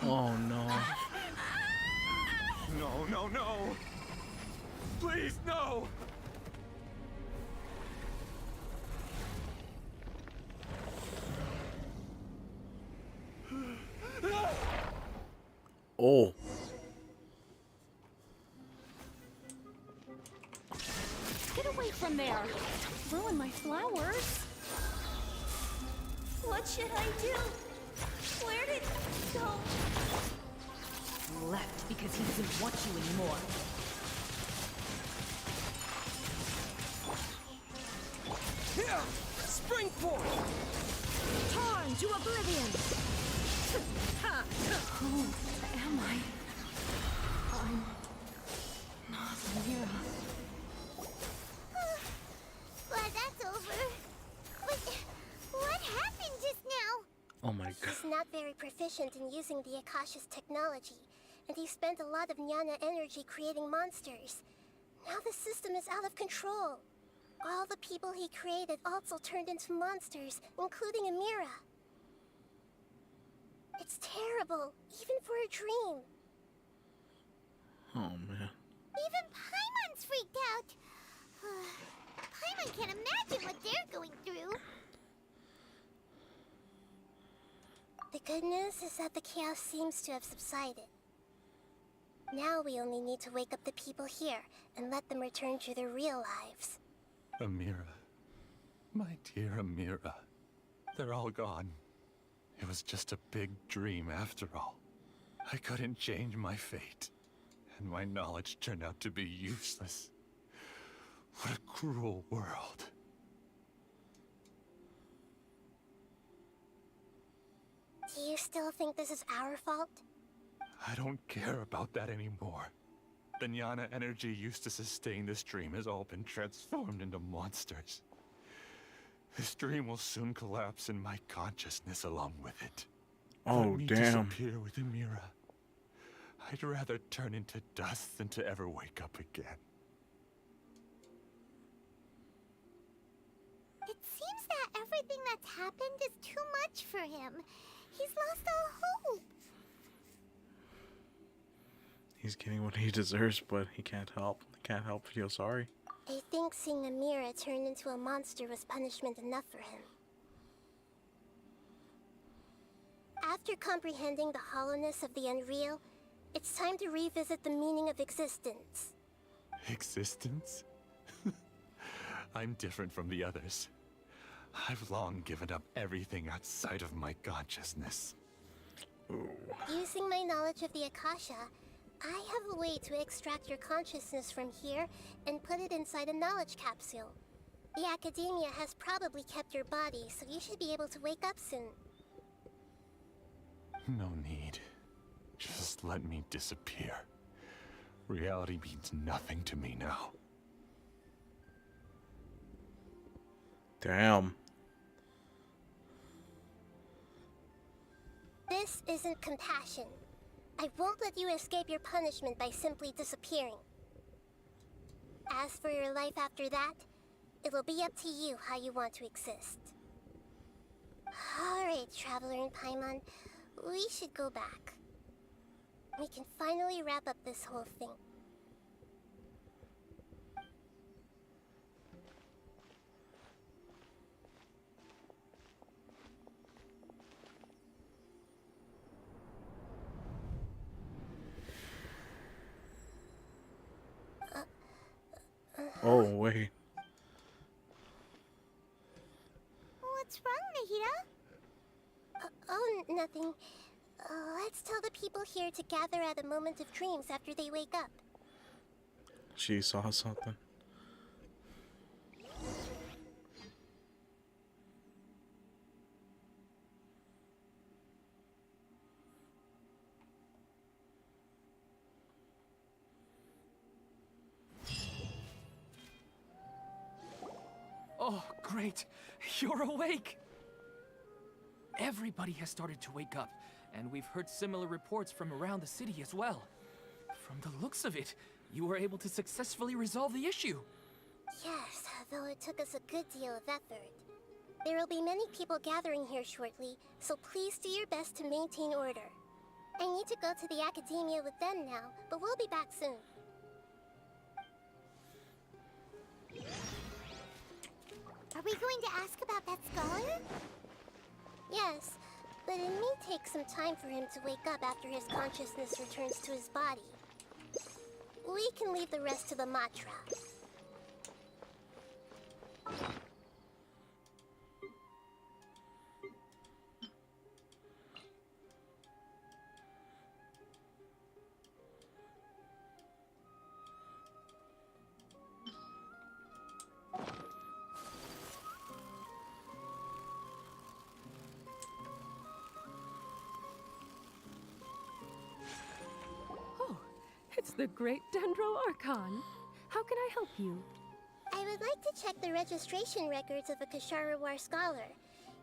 Oh no. No, no, no! Please, no! Oh. Get away from there! Don't ruin my flowers! What should I do? Where did he go? Left because he doesn't want you anymore. Here! Springboard! Torn to oblivion! Who am I? I'm not Amira. Glad that's over. But what happened just now? Oh my god. He's not very proficient in using the Akasha's technology, and he spent a lot of Jnana energy creating monsters. Now the system is out of control. All the people he created also turned into monsters, including Amira. It's terrible, even for a dream. Oh man. Even Paimon's freaked out. Paimon can't imagine what they're going through. The good news is that the chaos seems to have subsided. Now we only need to wake up the people here and let them return to their real lives. Amira. My dear Amira. They're all gone. It was just a big dream after all. I couldn't change my fate, and my knowledge turned out to be useless. What a cruel world. Do you still think this is our fault? I don't care about that anymore. The Jnana energy used to sustain this dream has all been transformed into monsters. This dream will soon collapse and my consciousness along with it. Oh, Let me damn. disappear with Amira. I'd rather turn into dust than to ever wake up again. It seems that everything that's happened is too much for him. He's lost all hope. He's getting what he deserves, but he can't help. Can't help feel sorry. I think seeing Amira turn into a monster was punishment enough for him. After comprehending the hollowness of the unreal, it's time to revisit the meaning of existence. Existence? I'm different from the others. I've long given up everything outside of my consciousness. Ooh. Using my knowledge of the Akasha, I have a way to extract your consciousness from here and put it inside a knowledge capsule. The Academia has probably kept your body, so you should be able to wake up soon. No need. Just let me disappear. Reality means nothing to me now. Damn. This isn't compassion. I won't let you escape your punishment by simply disappearing. As for your life after that, it'll be up to you how you want to exist. Alright, Traveler and Paimon, we should go back. We can finally wrap up this whole thing. Wait. What's wrong, Nahida? Oh, nothing. Let's tell the people here to gather at a moment of dreams after they wake up. She saw something. Oh, great. You're awake. Everybody has started to wake up, and we've heard similar reports from around the city as well. From the looks of it, you were able to successfully resolve the issue. Yes, though it took us a good deal of effort. There will be many people gathering here shortly, so please do your best to maintain order. I need to go to the academia with them now, but we'll be back soon. Are we going to ask about that scholar? Yes, but it may take some time for him to wake up after his consciousness returns to his body. We can leave the rest to the Matra. It's the great Dendro Archon. How can I help you? I would like to check the registration records of a Kasharawar scholar.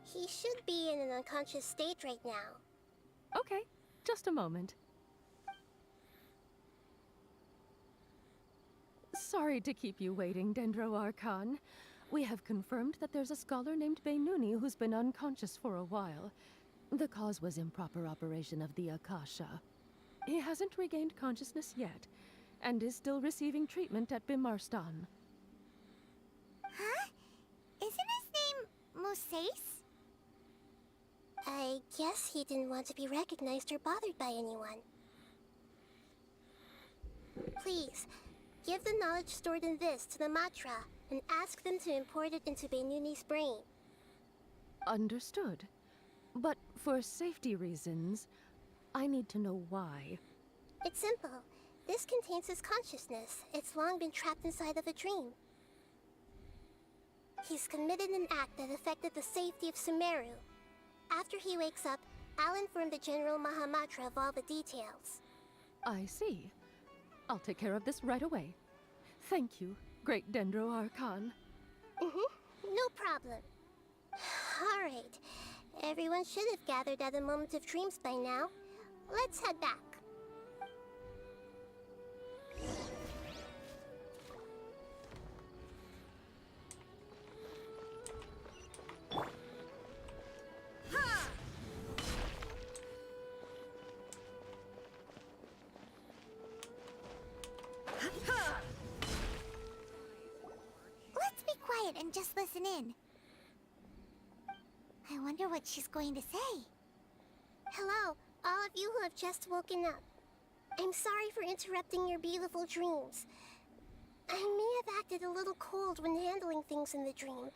He should be in an unconscious state right now. Okay, just a moment. Sorry to keep you waiting, Dendro Archon. We have confirmed that there's a scholar named Beinuni who's been unconscious for a while. The cause was improper operation of the Akasha. He hasn't regained consciousness yet, and is still receiving treatment at Bimarstan. Huh? Isn't his name Moses? I guess he didn't want to be recognized or bothered by anyone. Please, give the knowledge stored in this to the Matra, and ask them to import it into Beinuni's brain. Understood. But for safety reasons, I need to know why. It's simple. This contains his consciousness. It's long been trapped inside of a dream. He's committed an act that affected the safety of Sumeru. After he wakes up, I'll inform the General Mahamatra of all the details. I see. I'll take care of this right away. Thank you, great Dendro Archon. No problem. Alright. Everyone should have gathered at a moment of dreams by now. Let's head back. Let's be quiet and just listen in. I wonder what she's going to say. Hello, all of you who have just woken up. I'm sorry for interrupting your beautiful dreams. I may have acted a little cold when handling things in the dream.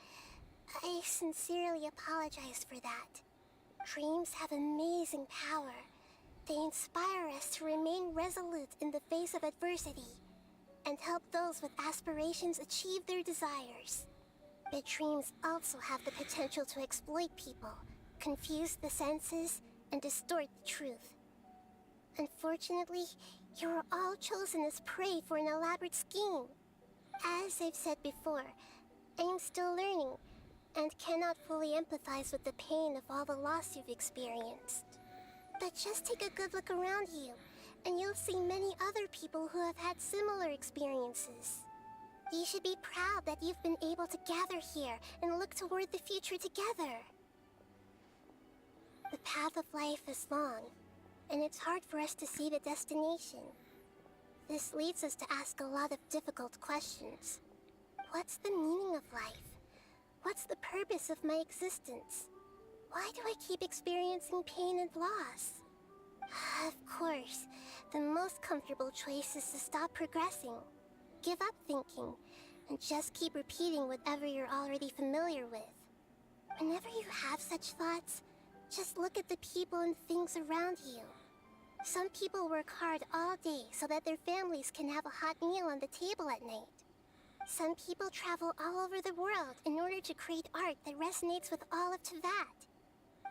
I sincerely apologize for that. Dreams have amazing power. They inspire us to remain resolute in the face of adversity and help those with aspirations achieve their desires. But dreams also have the potential to exploit people, confuse the senses, and distort the truth. Unfortunately, you are all chosen as prey for an elaborate scheme. As I've said before, I am still learning, and cannot fully empathize with the pain of all the loss you've experienced. But just take a good look around you, and you'll see many other people who have had similar experiences. You should be proud that you've been able to gather here and look toward the future together. The path of life is long, and it's hard for us to see the destination. This leads us to ask a lot of difficult questions. What's the meaning of life? What's the purpose of my existence? Why do I keep experiencing pain and loss? Of course, the most comfortable choice is to stop progressing. Give up thinking, and just keep repeating whatever you're already familiar with. Whenever you have such thoughts, just look at the people and things around you. Some people work hard all day so that their families can have a hot meal on the table at night. Some people travel all over the world in order to create art that resonates with all of Teyvat.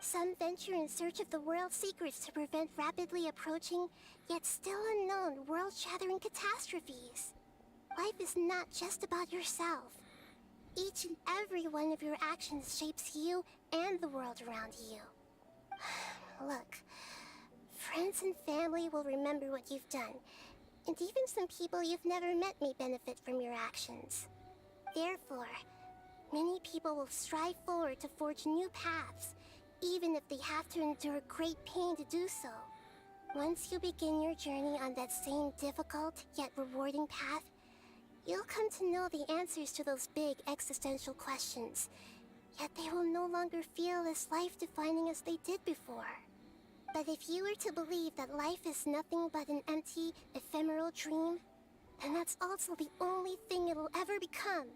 Some venture in search of the world's secrets to prevent rapidly approaching, yet still unknown, world-shattering catastrophes. Life is not just about yourself. Each and every one of your actions shapes you and the world around you. Look, friends and family will remember what you've done, and even some people you've never met may benefit from your actions. Therefore, many people will strive forward to forge new paths, even if they have to endure great pain to do so. Once you begin your journey on that same difficult yet rewarding path, you'll come to know the answers to those big existential questions, yet they will no longer feel as life-defining as they did before. But if you were to believe that life is nothing but an empty, ephemeral dream, then that's also the only thing it'll ever become.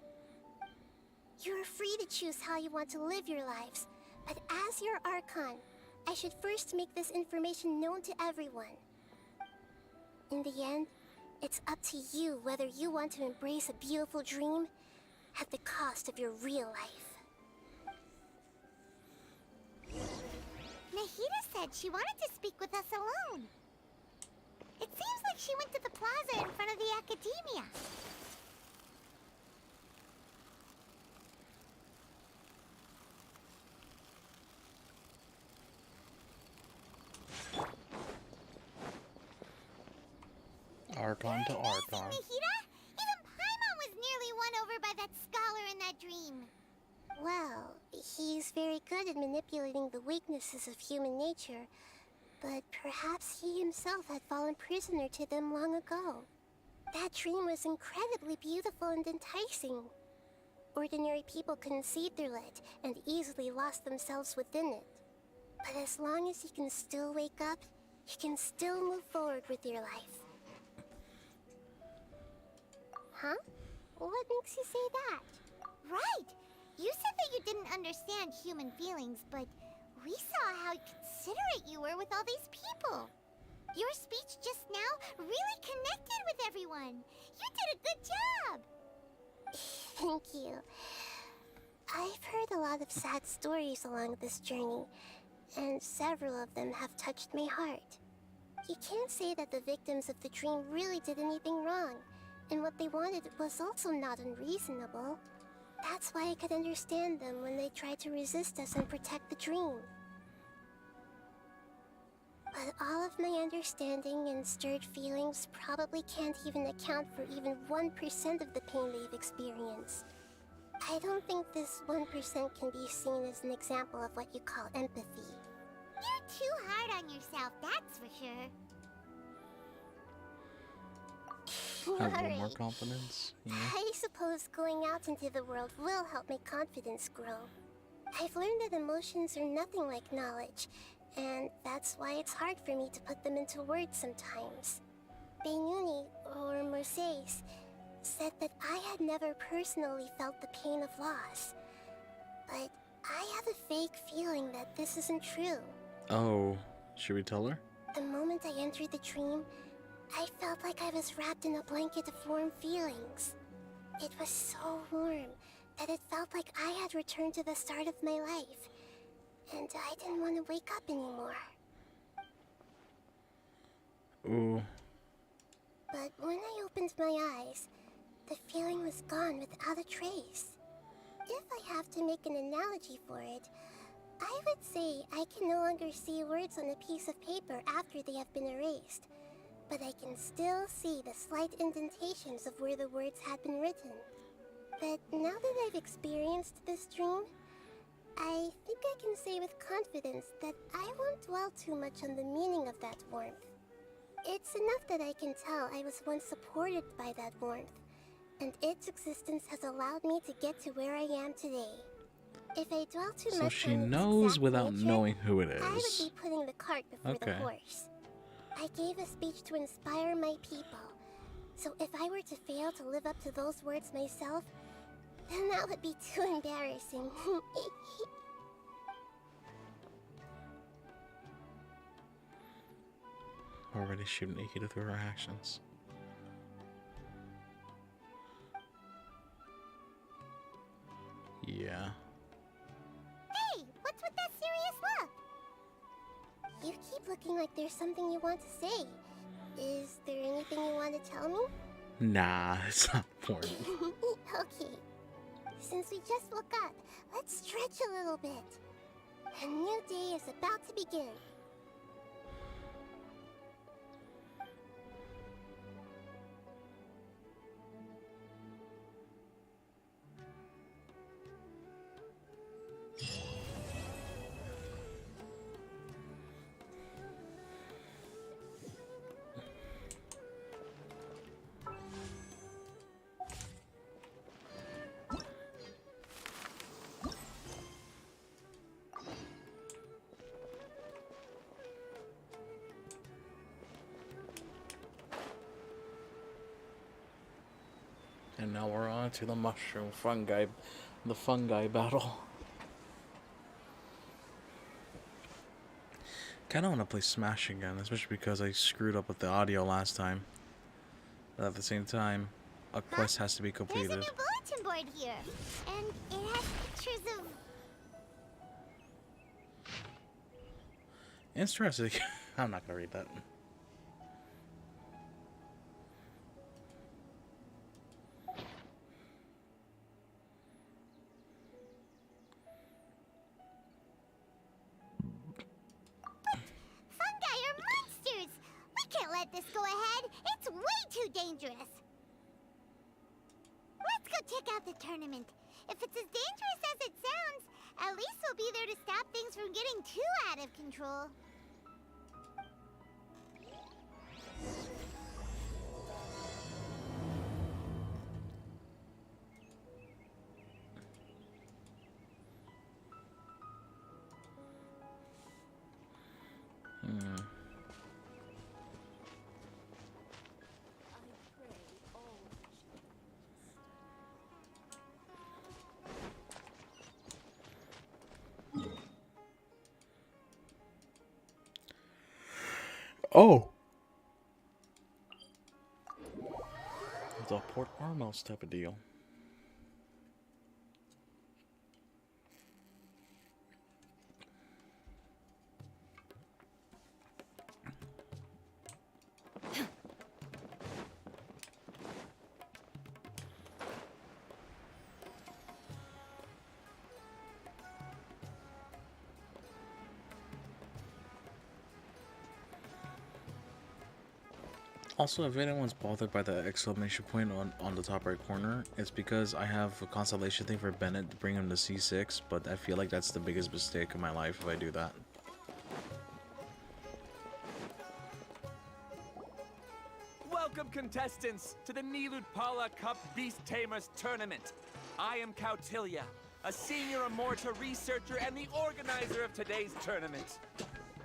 You're free to choose how you want to live your lives, but as your Archon, I should first make this information known to everyone. In the end, it's up to you whether you want to embrace a beautiful dream at the cost of your real life. Nahida said she wanted to speak with us alone. It seems like she went to the plaza in front of the academia. Archon to Archon. Nahida? Even Paimon was nearly won over by that scholar in that dream. Well, he's very good at manipulating the weaknesses of human nature, but perhaps he himself had fallen prisoner to them long ago. That dream was incredibly beautiful and enticing. Ordinary people couldn't see through it and easily lost themselves within it. But as long as you can still wake up, you can still move forward with your life. Huh? What makes you say that? Right! You said that you didn't understand human feelings, but we saw how considerate you were with all these people. Your speech just now really connected with everyone. You did a good job! Thank you. I've heard a lot of sad stories along this journey, and several of them have touched my heart. You can't say that the victims of the dream really did anything wrong, and what they wanted was also not unreasonable. That's why I could understand them when they tried to resist us and protect the dream. But all of my understanding and stirred feelings probably can't even account for even 1% of the pain they've experienced. I don't think this 1% can be seen as an example of what you call empathy. You're too hard on yourself, that's for sure. Have a little more Alright. confidence. Yeah. I suppose going out into the world will help my confidence grow. I've learned that emotions are nothing like knowledge, and that's why it's hard for me to put them into words sometimes. Beinuni, or Mercedes, said that I had never personally felt the pain of loss. But I have a vague feeling that this isn't true. Oh, should we tell her? The moment I entered the dream, I felt like I was wrapped in a blanket of warm feelings. It was so warm that it felt like I had returned to the start of my life, and I didn't want to wake up anymore. Ooh. But when I opened my eyes, the feeling was gone without a trace. If I have to make an analogy for it, I would say I can no longer see words on a piece of paper after they have been erased, but I can still see the slight indentations of where the words had been written. But now that I've experienced this dream, I think I can say with confidence that I won't dwell too much on the meaning of that warmth. It's enough that I can tell I was once supported by that warmth, and its existence has allowed me to get to where I am today. If I dwell too So much she on its knows exact without nature, knowing who it I would is. be putting the cart before the Okay. horse. I gave a speech to inspire my people, So if I were to fail to live up to those words myself, then that would be too embarrassing. Already shooting NAHIDA through her actions. Yeah. Hey, what's with that serious look? You keep looking like there's something you want to say. Is there anything you want to tell me? Nah, it's not important. Okay. Since we just woke up, let's stretch a little bit. A new day is about to begin. And now we're on to the mushroom the fungi battle. Kinda wanna play Smash again, especially because I screwed up with the audio last time. But at the same time, a quest has to be completed. There's a new bulletin board here, and it has pictures of... Interesting. I'm not gonna read that. Fungi are monsters! We can't let this go ahead. It's way too dangerous. Let's go check out the tournament. If it's as dangerous as it sounds, at least we'll be there to stop things from getting too out of control. Oh! The Port Armos type of deal. Also, if anyone's bothered by the exclamation point on the top right corner, it's because I have a constellation thing for Bennett to bring him to C6, but I feel like that's the biggest mistake of my life if I do that. Welcome, contestants, to the NAHIDA Cup Beast Tamers Tournament. I am Cautilia, a senior Immorta researcher and the organizer of today's tournament.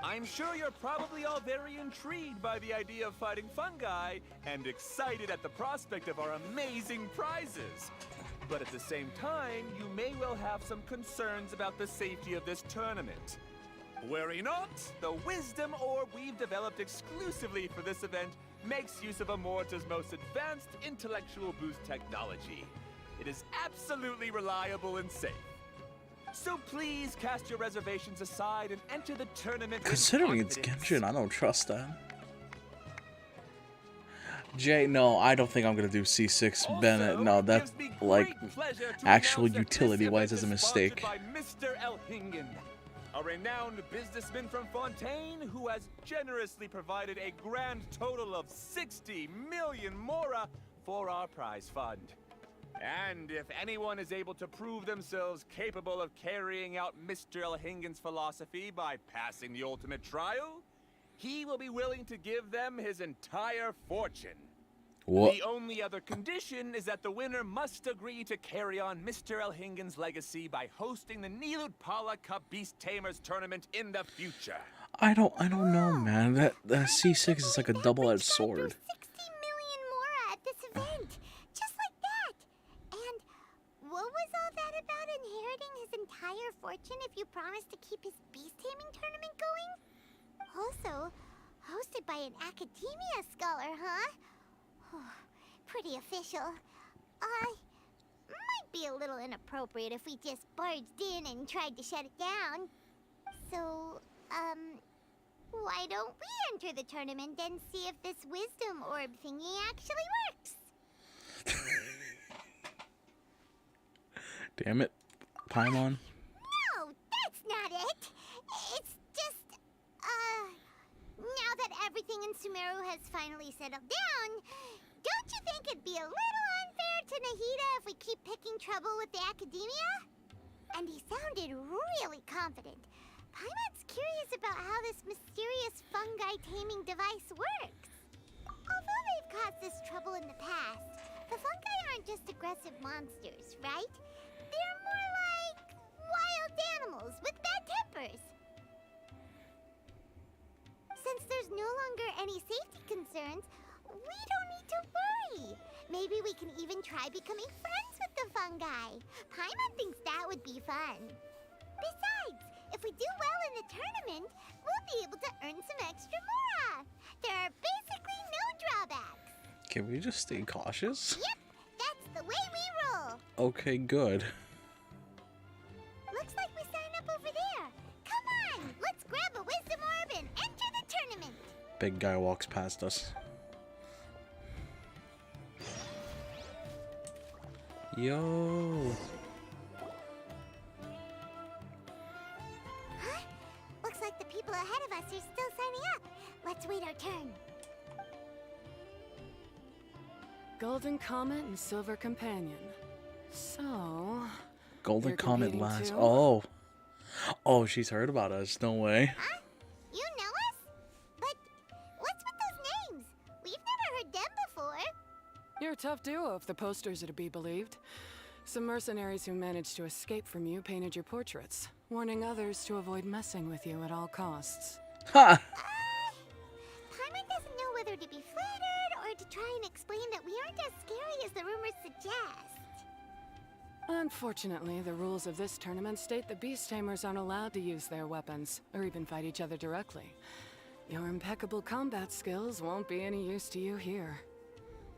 I'm sure you're probably all very intrigued by the idea of fighting fungi and excited at the prospect of our amazing prizes. But at the same time, you may well have some concerns about the safety of this tournament. Worry not, the wisdom orb we've developed exclusively for this event makes use of Immorta's most advanced intellectual boost technology. It is absolutely reliable and safe. So please cast your reservations aside and enter the tournament. Considering it's Genshin, I don't trust that. Jay, no, I don't think I'm gonna do C6 Also, Bennett. No, that's like pleasure to actual announce that this utility-wise event as a is mistake. sponsored by Mr. Elhingen, a renowned businessman from Fontaine who has generously provided a grand total of 60 million mora for our prize fund. And if anyone is able to prove themselves capable of carrying out Mr. Elhingen's philosophy by passing the ultimate trial, he will be willing to give them his entire fortune. What? The only other condition is that the winner must agree to carry on Mr. Elhingen's legacy by hosting the NAHIDA Cup Beast Tamers tournament in the future. I don't know, man. That C6 is like a double-edged sword. 60 million mora at fortune if you promise to keep his beast taming tournament going? Also, hosted by an academia scholar, huh? Pretty official. Might be a little inappropriate if we just barged in and tried to shut it down. So, why don't we enter the tournament and see if this wisdom orb thingy actually works? Damn it, Paimon. No, that's not it. It's just, now that everything in Sumeru has finally settled down, don't you think it'd be a little unfair to Nahida if we keep picking trouble with the academia? And he sounded really confident. Paimon's curious about how this mysterious fungi taming device works. Although they've caused this trouble in the past, the fungi aren't just aggressive monsters, right? They're more like wild animals with bad tempers. Since there's no longer any safety concerns, we don't need to worry. Maybe we can even try becoming friends with the fungi. Paimon thinks that would be fun. Besides, if we do well in the tournament, we'll be able to earn some extra mora. There are basically no drawbacks. Can we just stay cautious? Yep, that's the way we roll. Okay, good. Looks like we sign up over there. Come on, let's grab a wisdom orb and enter the tournament. Big guy walks past us. Yo. Huh? Looks like the people ahead of us are still signing up. Let's wait our turn. Golden Comet and Silver Companion. So... Golden you're Comet competing last. too? Oh. Oh, she's heard about us. No way. Huh? You know us? But what's with those names? We've never heard them before. You're a tough duo if the posters are to be believed. Some mercenaries who managed to escape from you painted your portraits, warning others to avoid messing with you at all costs. Ha! Paimon doesn't know whether to be flattered or to try and explain that we aren't as scary as the rumors suggest. Unfortunately, the rules of this tournament state that beast tamers aren't allowed to use their weapons, or even fight each other directly. Your impeccable combat skills won't be any use to you here.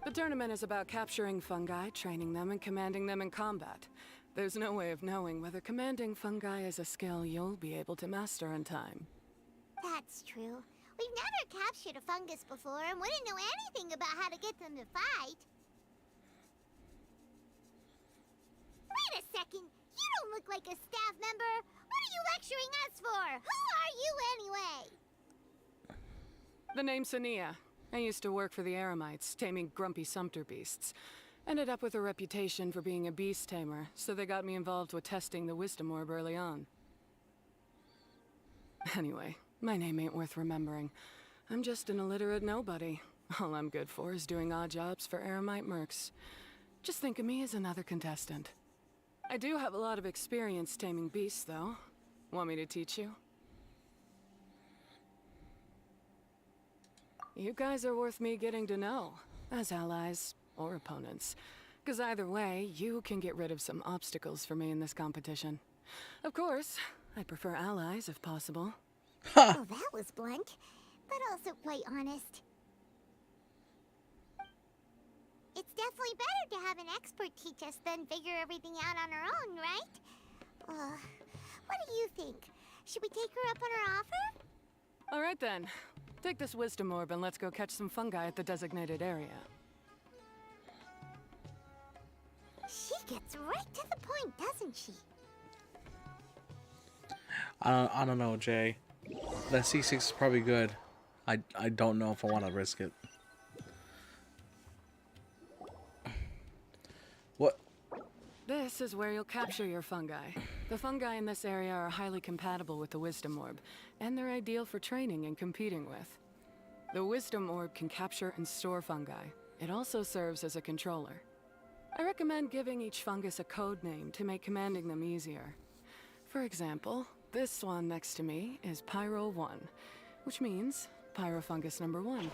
The tournament is about capturing fungi, training them, and commanding them in combat. There's no way of knowing whether commanding fungi is a skill you'll be able to master in time. That's true. We've never captured a fungus before and wouldn't know anything about how to get them to fight. Wait a second! You don't look like a staff member! What are you lecturing us for? Who are you anyway? The name's Sania. I used to work for the Eremites, taming grumpy sumpter beasts. Ended up with a reputation for being a beast tamer, so they got me involved with testing the wisdom orb early on. Anyway, my name ain't worth remembering. I'm just an illiterate nobody. All I'm good for is doing odd jobs for Eremite mercs. Just think of me as another contestant. I do have a lot of experience taming beasts, though. Want me to teach you? You guys are worth me getting to know, as allies or opponents. Because either way, you can get rid of some obstacles for me in this competition. Of course, I prefer allies if possible. Well, that was blunt, but also quite honest. It's definitely better to have an expert teach us than figure everything out on our own, right? What do you think? Should we take her up on her offer? All right then. Take this wisdom orb and let's go catch some fungi at the designated area. She gets right to the point, doesn't she? I don't know, Jay. That C6 is probably good. I don't know if I want to risk it. What? This is where you'll capture your fungi. The fungi in this area are highly compatible with the wisdom orb, and they're ideal for training and competing with. The wisdom orb can capture and store fungi. It also serves as a controller. I recommend giving each fungus a code name to make commanding them easier. For example, this one next to me is Pyro 1, which means Pyrofungus number 1. You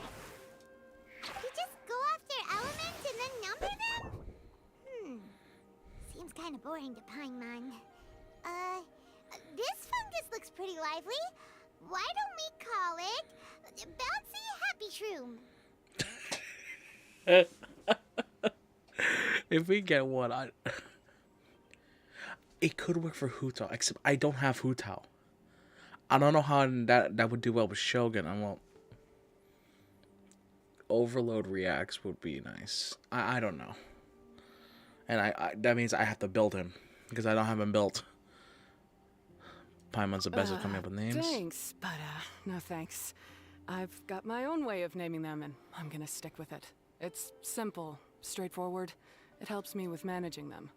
just go off their elements and then number them? Seems kind of boring to Paimon. pretty lively. Why don't we call it Bouncy Happy Shroom? If we get one, it could work for Hutao, except I don't have Hutao. I don't know how that would do well with Shogun. Overload reacts would be nice. I don't know. And I that means I have to build him because I don't have him built. Paimon's the best at coming up with names. Thanks, but no thanks. I've got my own way of naming them, and I'm gonna stick with it. It's simple, straightforward. It helps me with managing them.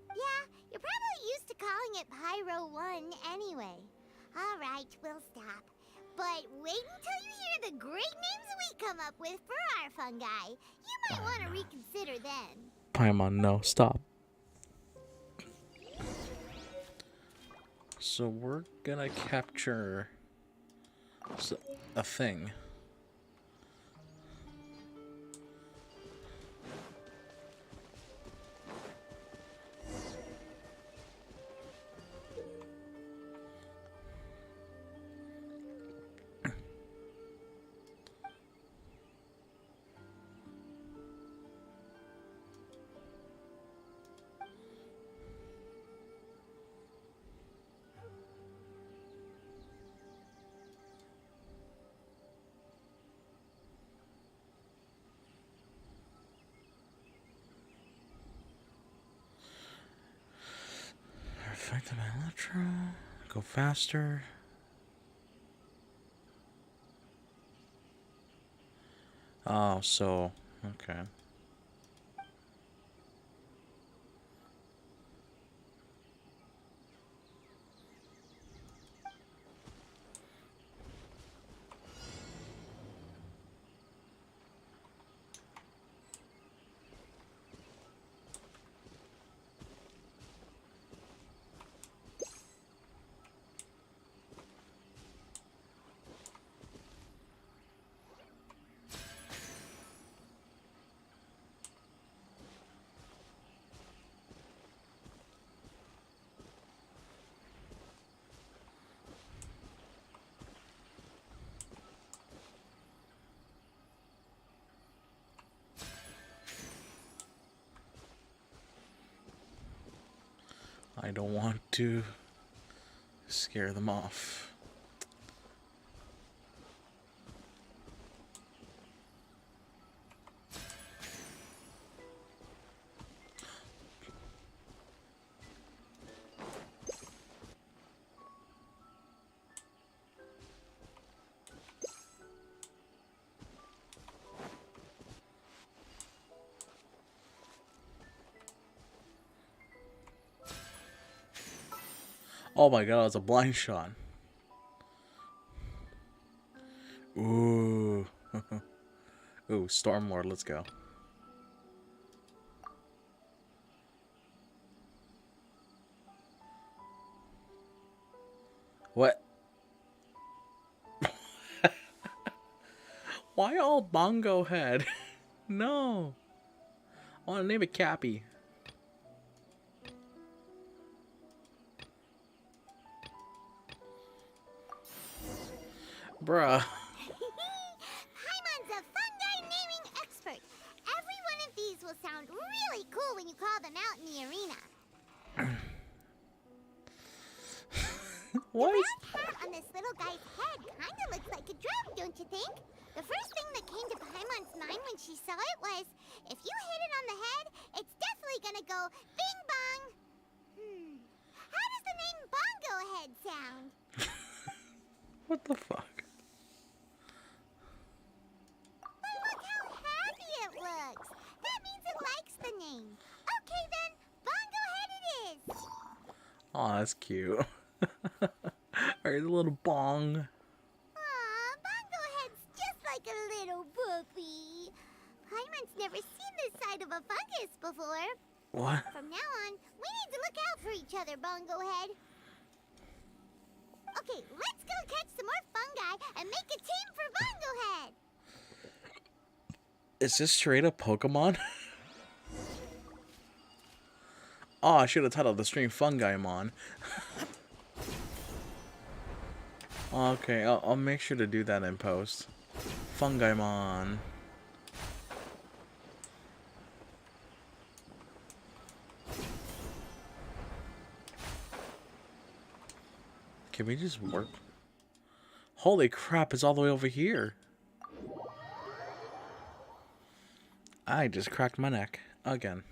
Yeah, you're probably used to calling it Pyro 1 anyway. All right, we'll stop. But wait until you hear the great names we come up with for our fungi. You might want to reconsider then. Paimon, no, stop. So we're gonna capture a thing. Effective electro. Go faster. Oh, so okay. I don't want to scare them off. Oh my god, it's a blind shot. Ooh. Ooh, Stormlord, let's go. What? Why all bongo head? No. I want to name it Cappy. Bruh. Paimon's a fungi naming expert. Every one of these will sound really cool when you call them out in the arena. What? The round hat on this little guy's head kind of looks like a drum, don't you think? The first thing that came to Paimon's mind when she saw it was, if you hit it on the head, it's definitely gonna go bing bong. How does the name Bongo Head sound? What the fuck? Look how happy it looks. That means it likes the name. Okay then, Bongo Head it is. Oh, that's cute. Alright, a little bong. Aw, Bongo Head's just like a little puppy. Paimon's never seen this side of a fungus before. What? From now on, we need to look out for each other, Bongo Head. Okay, let's go catch some more fungi and make a team for Bongo Head. Is this straight up Pokemon? Oh, I should have titled the stream Fungimon. Okay, I'll make sure to do that in post. Fungimon. Can we just warp? Holy crap, it's all the way over here. I just cracked my neck again.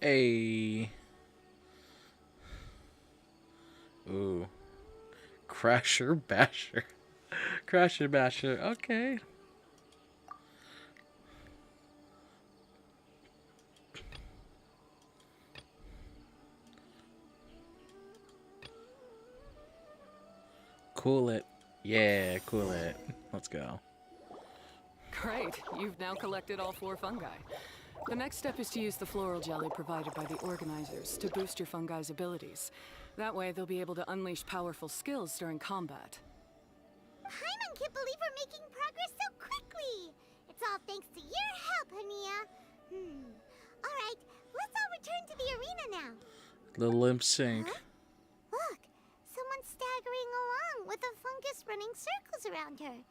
Hey. Ooh. Crasher Basher. Crasher Basher. Okay. Cool it. Yeah, cool it. Let's go. Great, you've now collected all 4 fungi. The next step is to use the floral jelly provided by the organizers to boost your fungi's abilities. That way, they'll be able to unleash powerful skills during combat. Paimon can't believe we're making progress so quickly! It's all thanks to your help, Hania. Alright, let's all return to the arena now. The limp sync. Huh? Look, someone's staggering along with a fungus running circles around her.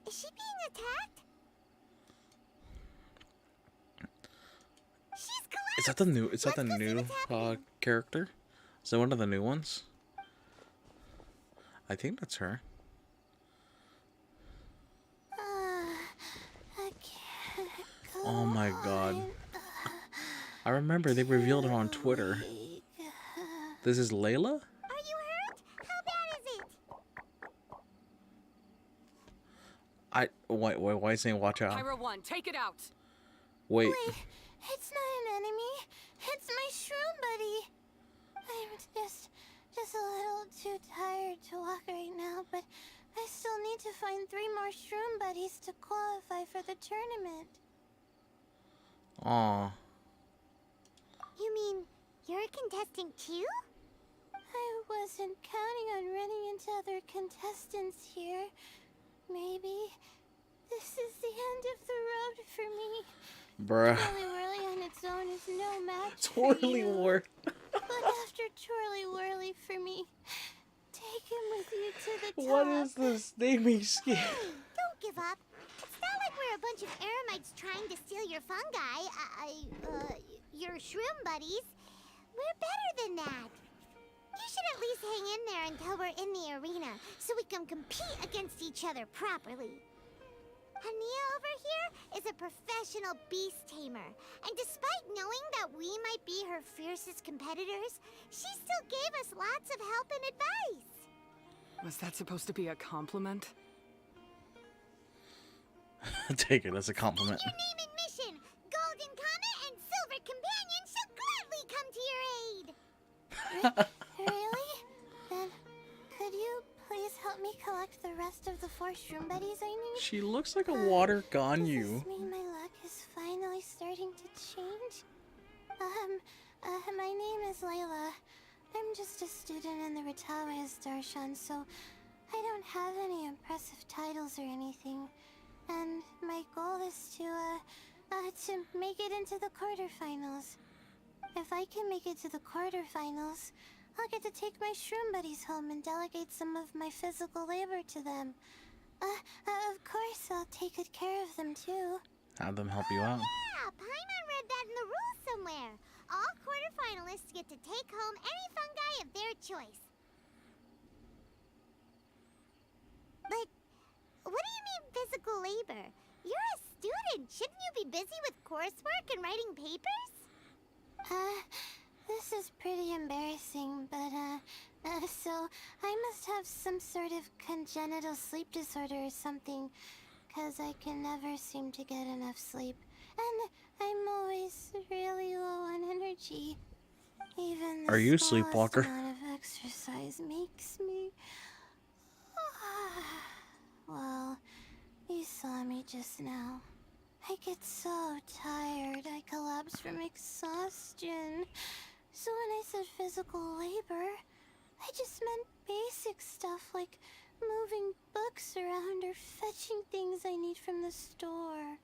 Is she being attacked? She's collapsed! Is that the new character? Is that one of the new ones? I think that's her. I can't go Oh my god. I remember they revealed her on Twitter. This is Layla? Are you hurt? How bad is it? Why are you saying watch out? Pyro 1, take it out! Wait. It's not an enemy. It's my shroom buddy. I'm just a little too tired to walk right now, but I still need to find 3 more shroom buddies to qualify for the tournament. Aw. You mean you're a contestant too? I wasn't counting on running into other contestants here. Maybe this is the end of the road for me. Bruh. Twirly Whirly on its own is no match Twirly for you. Whirly. Look after Twirly Whirly for me. Take him with you to the top. What is this naming scheme? Don't give up. It's not like we're a bunch of eremites trying to steal your fungi. Your shroom buddies. We're better than that. You should at least hang in there until we're in the arena, so we can compete against each other properly. Hania over here is a professional beast tamer, and despite knowing that we might be her fiercest competitors, she still gave us lots of help and advice. Was that supposed to be a compliment? Take it as a compliment. Your name and mission! Golden Comet and Silver Companion shall gladly come to your aid! Really? Then could you please help me collect the rest of the 4 shroom buddies I need? She looks like a water Does Ganyu. this mean my luck is finally starting to change? My name is Layla. I'm just a student in the Ritawa's Darshan, so I don't have any impressive titles or anything. And my goal is to make it into the quarterfinals. If I can make it to the quarterfinals, I'll get to take my shroom buddies home and delegate some of my physical labor to them. Of course, I'll take good care of them too. Have them help you out. Yeah, Paimon read that in the rules somewhere. All quarterfinalists get to take home any fungi of their choice. But what do you mean physical labor? You're a student. Shouldn't you be busy with coursework and writing papers? This is pretty embarrassing, but so I must have some sort of congenital sleep disorder or something, 'cause I can never seem to get enough sleep. And I'm always really low on energy. Even the Are you a smallest sleepwalker? amount of exercise makes me Well, you saw me just now. I get so tired, I collapse from exhaustion. So when I said physical labor, I just meant basic stuff like moving books around or fetching things I need from the store.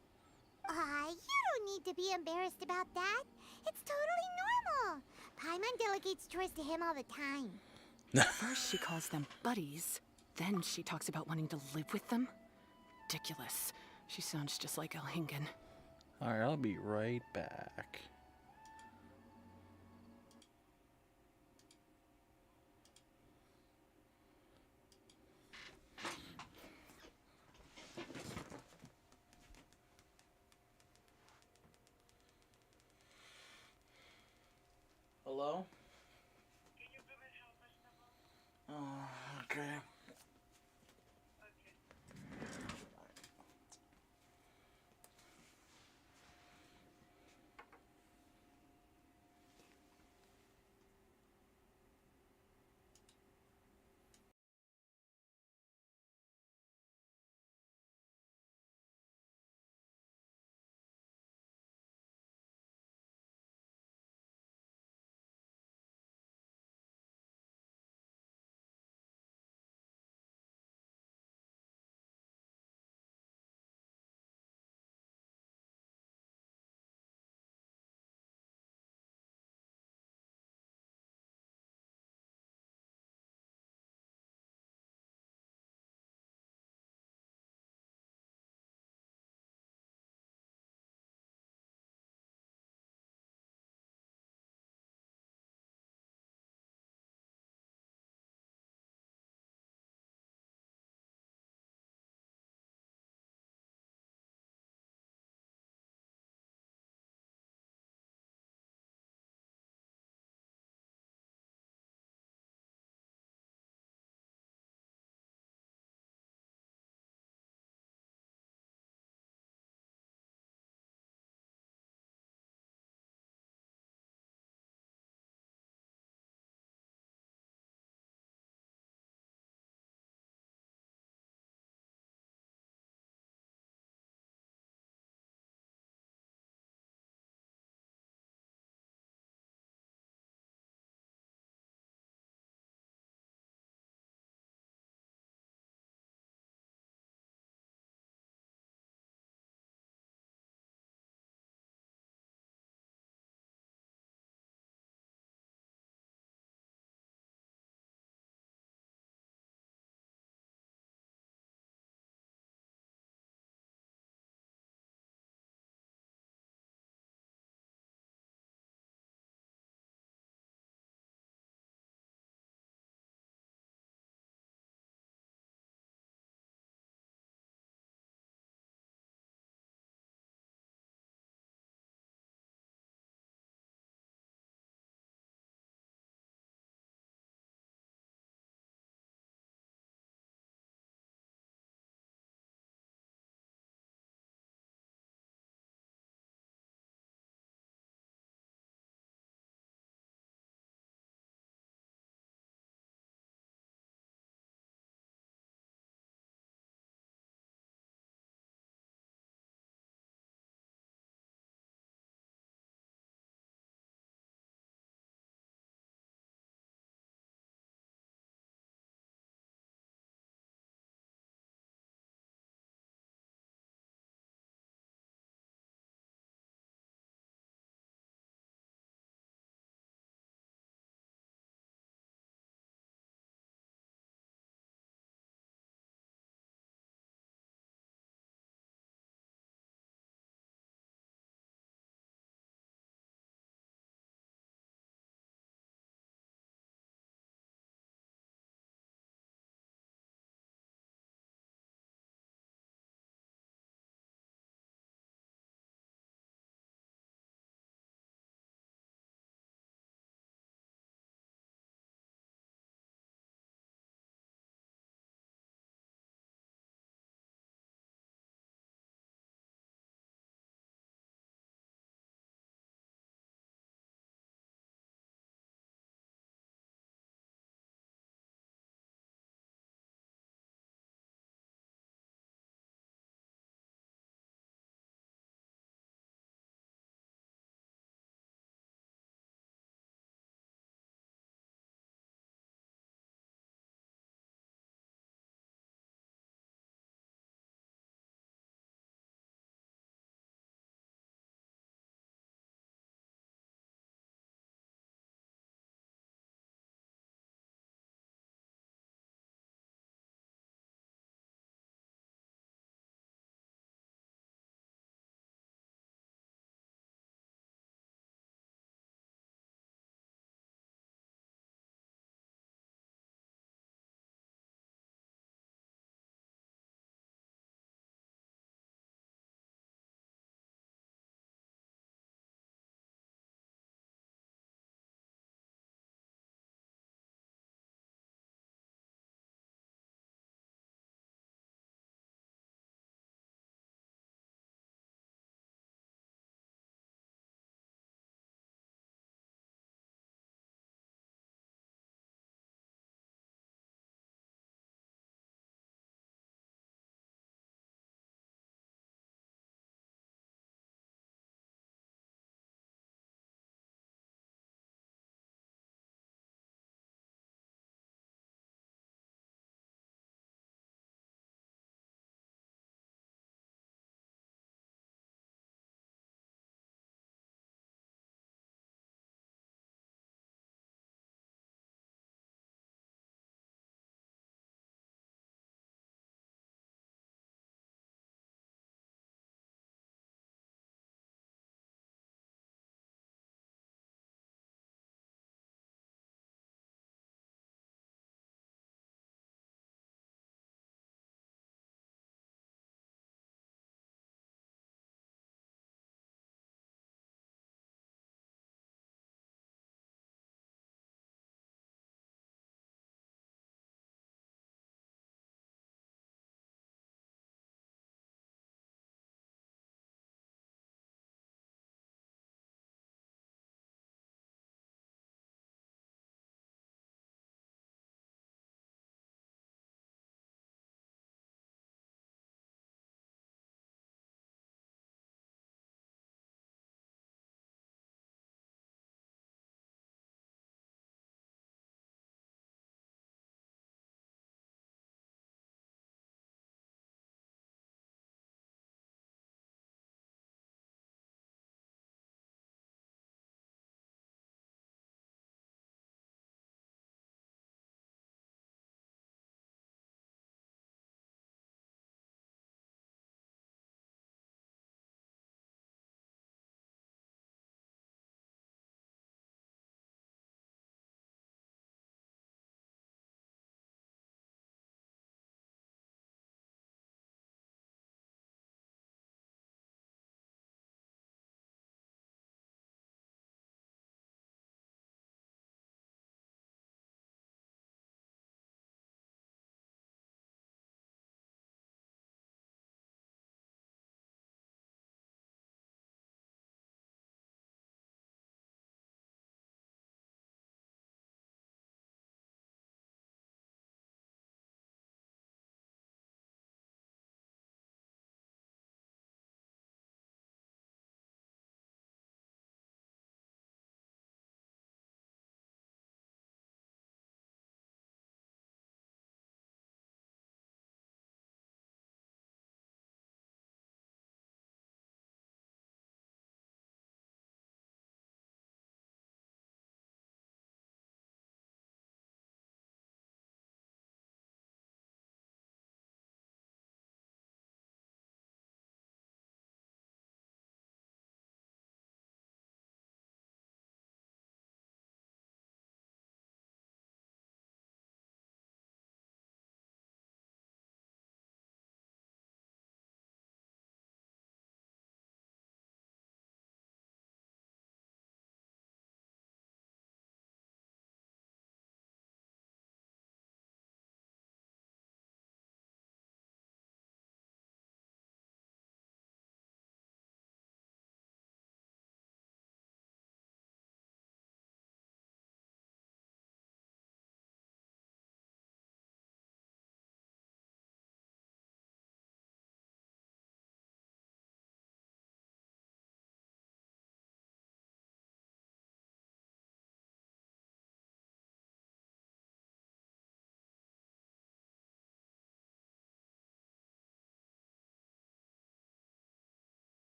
You don't need to be embarrassed about that. It's totally normal. Paimon delegates chores to him all the time. First she calls them buddies, then she talks about wanting to live with them. Ridiculous. She sounds just like Elhingen. Alright, I'll be right back. Hello? Oh, okay.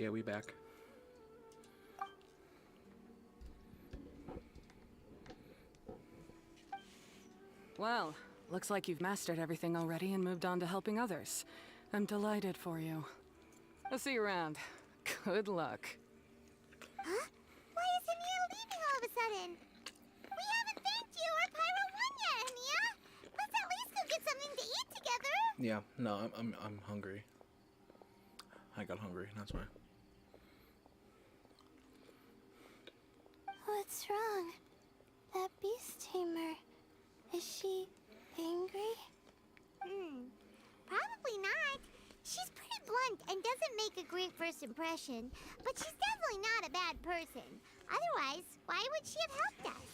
Yeah, we back. Well, looks like you've mastered everything already and moved on to helping others. I'm delighted for you. I'll see you around. Good luck. Huh? Why is Ania leaving all of a sudden? We haven't thanked you or Pyro 1 yet, Ania! Let's at least go get something to eat together! Yeah, no, I'm hungry. I got hungry, that's why. What's wrong? That beast tamer. Is she angry? Probably not. She's pretty blunt and doesn't make a great first impression, but she's definitely not a bad person. Otherwise, why would she have helped us?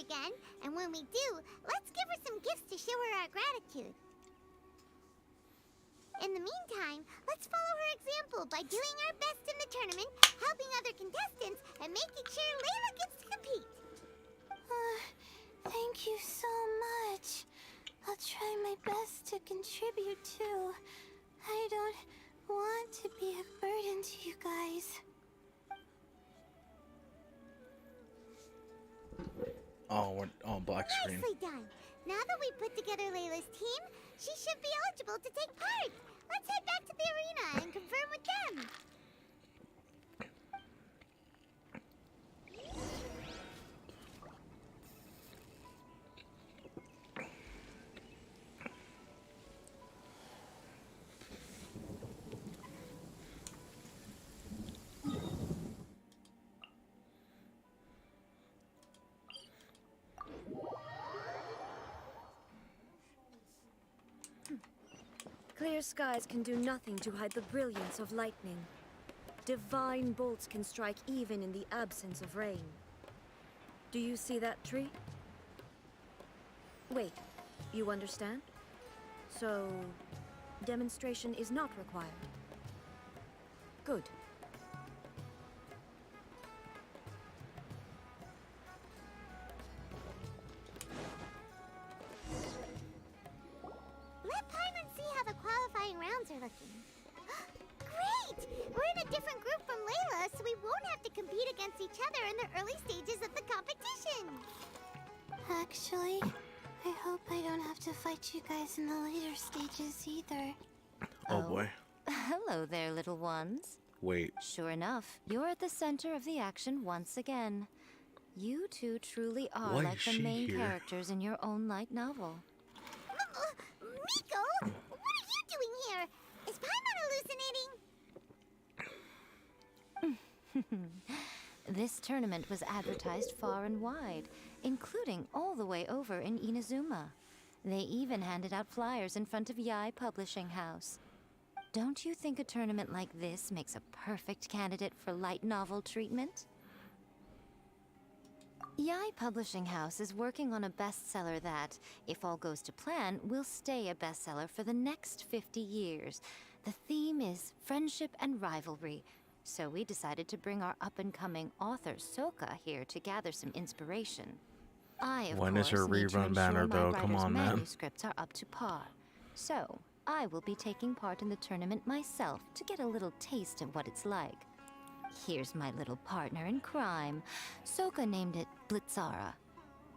again, and when we do, let's give her some gifts to show her our gratitude. In the meantime, let's follow her example by doing our best in the tournament, helping other contestants, and making sure Layla gets to compete. Thank you so much. I'll try my best to contribute too. I don't want to be a burden to you guys. Oh, black screen. Nicely done. Now that we put together Layla's team, she should be eligible to take part. Let's head back to the arena and confirm with them. Clear skies can do nothing to hide the brilliance of lightning. Divine bolts can strike even in the absence of rain. Do you see that tree? Wait, you understand? So, demonstration is not required. Good. Let Paimon see how the qualifying rounds are looking. Great! We're in a different group from Layla, so we won't have to compete against each other in the early stages of the competition. Actually, I hope I don't have to fight you guys in the later stages either. Oh boy. Hello there, little ones. Wait. Sure enough, you're at the center of the action once again. You two truly are Why like is the she main here? characters in your own light novel. Miko, what are you doing here? Is Paimon hallucinating? This tournament was advertised far and wide, including all the way over in Inazuma. They even handed out flyers in front of Yai Publishing House. Don't you think a tournament like this makes a perfect candidate for light novel treatment? Yai Publishing House is working on a bestseller that, if all goes to plan, will stay a bestseller for the next 50 years. The theme is friendship and rivalry, so we decided to bring our up-and-coming author Soka here to gather some inspiration. I, of When is course, her need to rerun ensure banner, my though? Come writers' on, man. manuscripts are up to par. So, I will be taking part in the tournament myself to get a little taste of what it's like. Here's my little partner in crime. Soka named it Blitzara.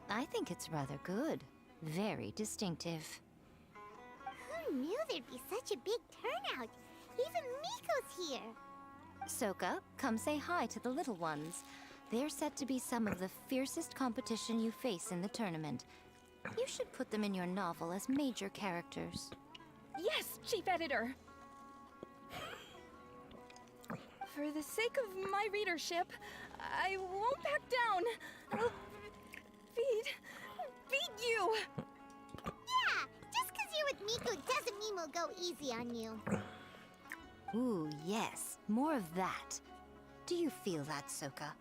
I think it's rather good. Very distinctive. Who knew there'd be such a big turnout? Even Miko's here. Soka, come say hi to the little ones. They're set to be some of the fiercest competition you face in the tournament. You should put them in your novel as major characters. Yes, Chief Editor! For the sake of my readership, I won't back down. I'll beat you! Yeah, just because you're with Miko doesn't mean we'll go easy on you. Ooh, yes. More of that. Do you feel that, Soka?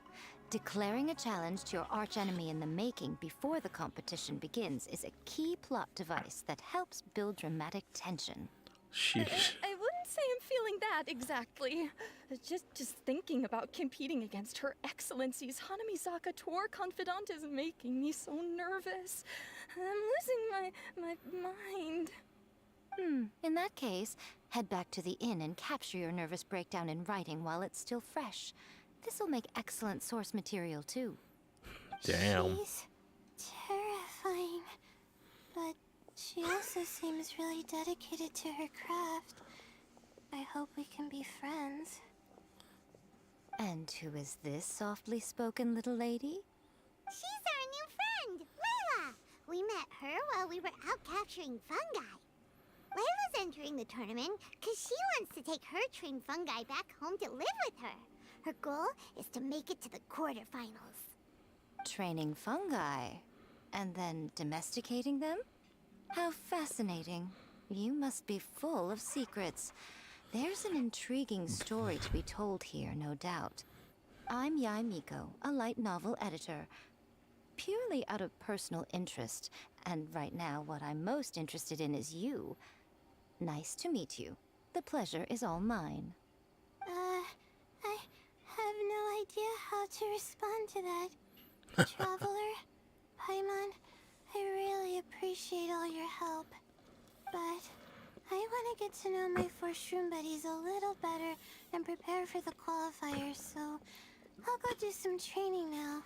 Declaring a challenge to your archenemy in the making before the competition begins is a key plot device that helps build dramatic tension. Sheesh. I wouldn't say I'm feeling that exactly. Just thinking about competing against Her Excellency's Hanamizaka tour confidant is making me so nervous. I'm losing my mind. In that case, head back to the inn and capture your nervous breakdown in writing while it's still fresh. This'll make excellent source material, too. Damn. She's terrifying, but she also seems really dedicated to her craft. I hope we can be friends. And who is this softly spoken little lady? She's our new friend, Layla. We met her while we were out capturing fungi. Layla's entering the tournament because she wants to take her trained fungi back home to live with her. Her goal is to make it to the quarterfinals. Training fungi, and then domesticating them? How fascinating. You must be full of secrets. There's an intriguing story to be told here, no doubt. I'm Yai Miko, a light novel editor. purely out of personal interest, and right now what I'm most interested in is you. Nice to meet you. The pleasure is all mine. I have no idea how to respond to that. Traveler, Paimon, I really appreciate all your help. But I want to get to know my 4 shroom buddies a little better and prepare for the qualifiers, so I'll go do some training now.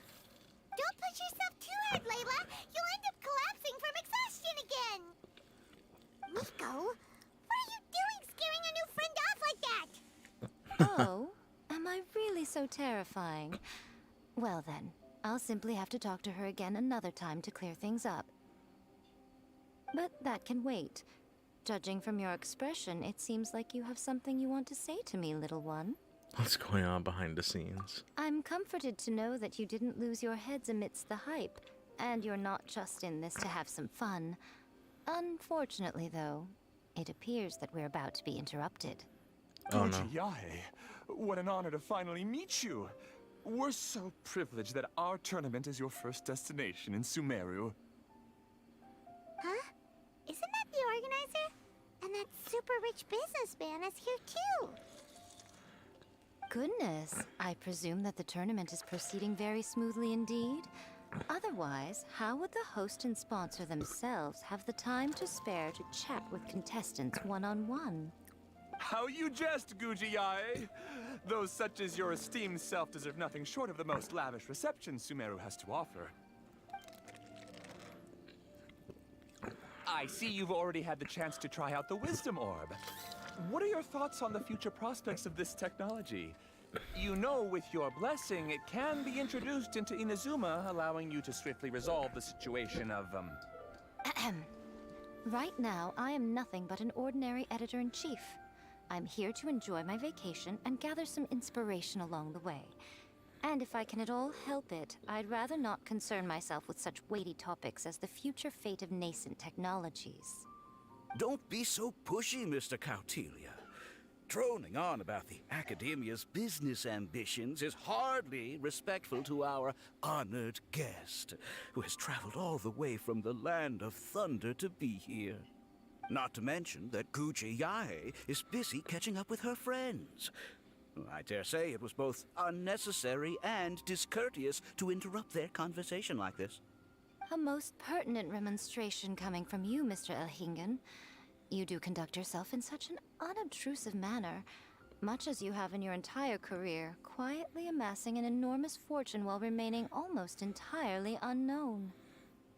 Don't push yourself too hard, Layla. You'll end up collapsing from exhaustion again. Miko, what are you doing scaring a new friend off like that? Oh, am I really so terrifying? Well then, I'll simply have to talk to her again another time to clear things up. But that can wait. Judging from your expression, it seems like you have something you want to say to me, little one. What's going on behind the scenes? I'm comforted to know that you didn't lose your heads amidst the hype, and you're not just in this to have some fun. Unfortunately, though, it appears that we're about to be interrupted. Oh no. Yae, what an honor to finally meet you. We're so privileged that our tournament is your first destination in Sumeru. Huh? Isn't that the organizer? And that super rich businessman is here too. Goodness, I presume that the tournament is proceeding very smoothly indeed. Otherwise, how would the host and sponsor themselves have the time to spare to chat with contestants one-on-one? How you jest, Gujiyae! Those such as your esteemed self deserve nothing short of the most lavish reception Sumeru has to offer. I see you've already had the chance to try out the Wisdom Orb. What are your thoughts on the future prospects of this technology? You know, with your blessing, it can be introduced into Inazuma, allowing you to swiftly resolve the situation of, Right now, I am nothing but an ordinary editor-in-chief. I'm here to enjoy my vacation and gather some inspiration along the way. And if I can at all help it, I'd rather not concern myself with such weighty topics as the future fate of nascent technologies. Don't be so pushy, Mr. Kautelia. Droning on about the Academia's business ambitions is hardly respectful to our honored guest, who has traveled all the way from the land of thunder to be here. Not to mention that Gujiyae is busy catching up with her friends. I dare say it was both unnecessary and discourteous to interrupt their conversation like this. A most pertinent remonstration coming from you, Mr. Elhingen. You do conduct yourself in such an unobtrusive manner, much as you have in your entire career, quietly amassing an enormous fortune while remaining almost entirely unknown.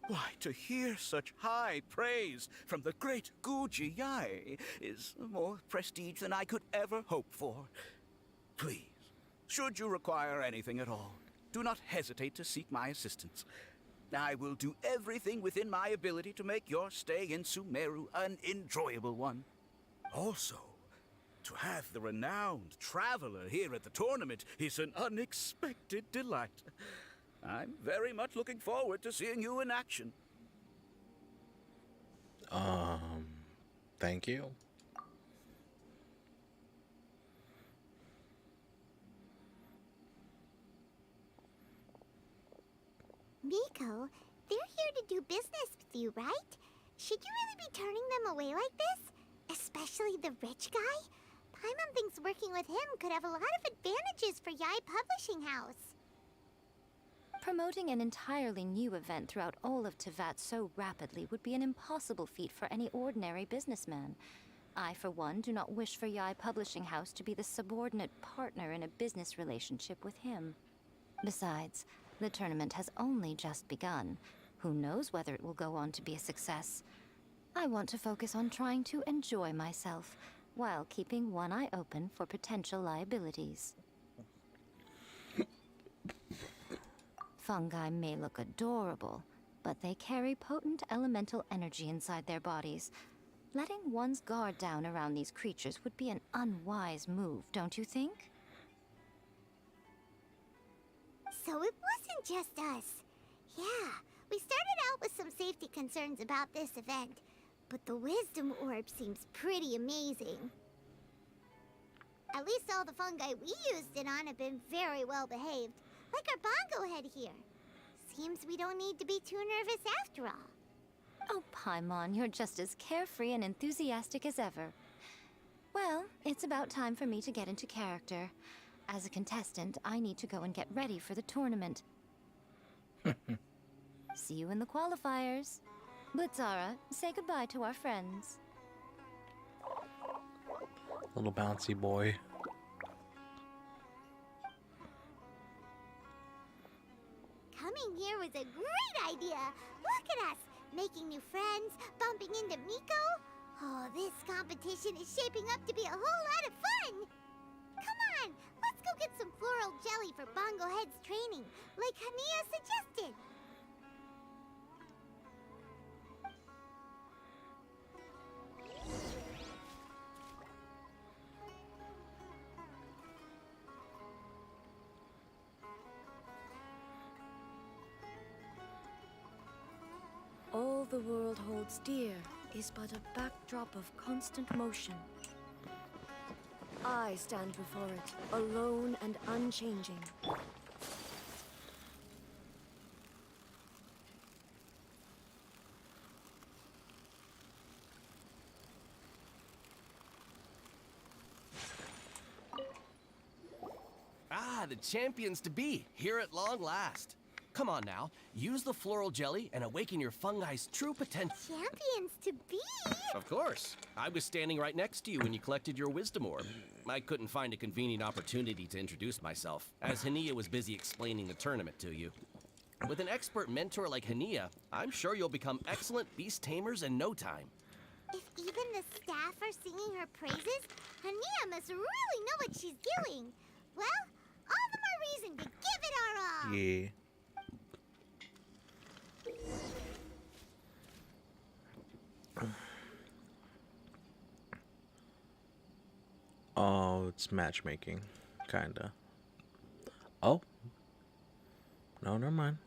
Why, to hear such high praise from the great Gujiyae is more prestige than I could ever hope for. Please, should you require anything at all, do not hesitate to seek my assistance. I will do everything within my ability to make your stay in Sumeru an enjoyable one. Also, to have the renowned traveler here at the tournament is an unexpected delight. I'm very much looking forward to seeing you in action. Thank you. Miko, they're here to do business with you, right? Should you really be turning them away like this? Especially the rich guy? Paimon thinks working with him could have a lot of advantages for Yae Publishing House. Promoting an entirely new event throughout all of Teyvat so rapidly would be an impossible feat for any ordinary businessman. I, for one, do not wish for Yae Publishing House to be the subordinate partner in a business relationship with him. Besides, the tournament has only just begun. Who knows whether it will go on to be a success? I want to focus on trying to enjoy myself, while keeping one eye open for potential liabilities. Fungi may look adorable, but they carry potent elemental energy inside their bodies. Letting one's guard down around these creatures would be an unwise move, don't you think? So it wasn't just us. Yeah, we started out with some safety concerns about this event, but the Wisdom Orb seems pretty amazing. At least all the fungi we used it on have been very well behaved, like our bongo head here. seems we don't need to be too nervous after all. Oh, Paimon, you're just as carefree and enthusiastic as ever. Well, it's about time for me to get into character. As a contestant, I need to go and get ready for the tournament. See you in the qualifiers. Blitzara, say goodbye to our friends. Little bouncy boy. Coming here was a great idea. Look at us, making new friends, bumping into Miko. Oh, this competition is shaping up to be a whole lot of fun. Come on, let's go get some floral jelly for Bongo Head's training, like Hania suggested. All the world holds dear is but a backdrop of constant motion. I stand before it, alone and unchanging. Ah, the champions to be, here at long last. Come on now, use the floral jelly and awaken your fungi's true potential. Champions to be? Of course. I was standing right next to you when you collected your wisdom orb. I couldn't find a convenient opportunity to introduce myself, as Hania was busy explaining the tournament to you. With an expert mentor like Hania, I'm sure you'll become excellent beast tamers in no time. If even the staff are singing her praises, Hania must really know what she's doing. Well, all the more reason to give it our all. Yeah. Oh, it's matchmaking. Kinda. Oh. No, never mind.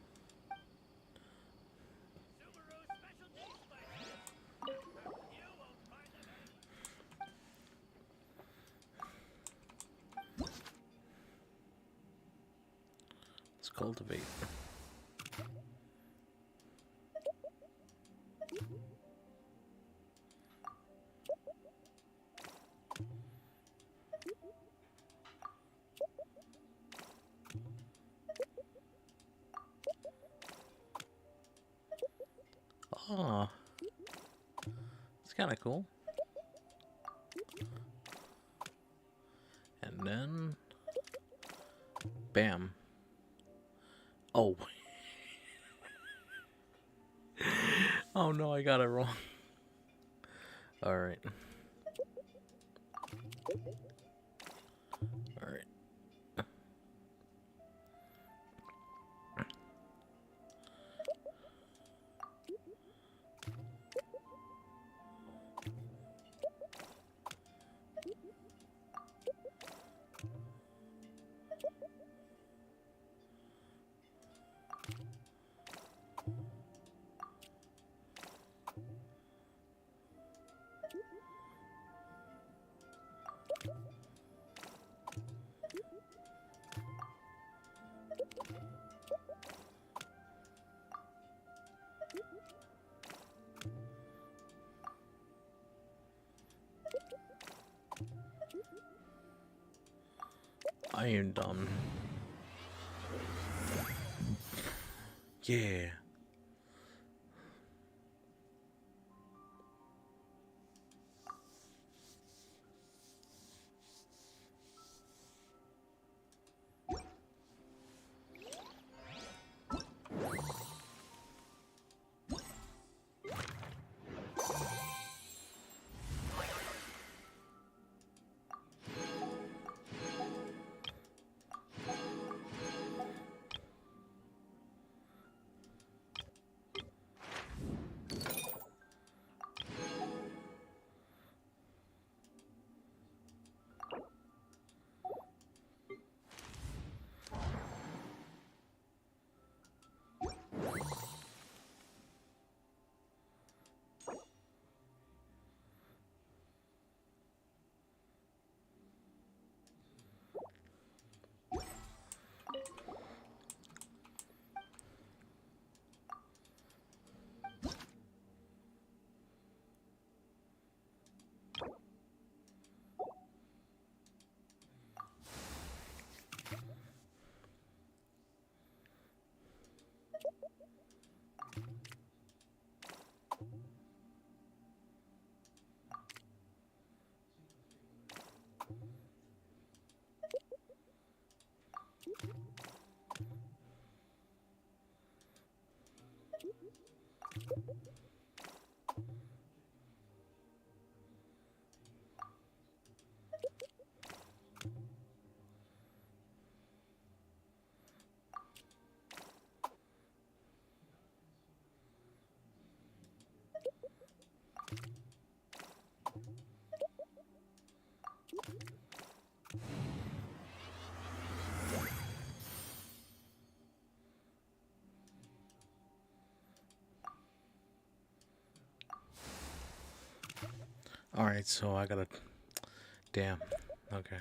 Let's cultivate. Oh, it's kind of cool. And then, bam. Oh. Oh no, I got it wrong. All right. All right. I am dumb. Yeah. Alright, so I gotta... Damn. Okay.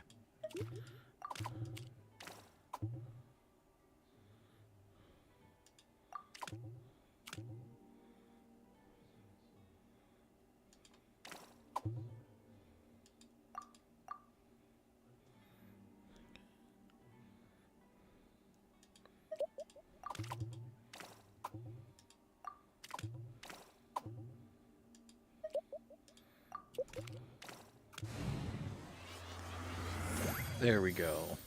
There we go.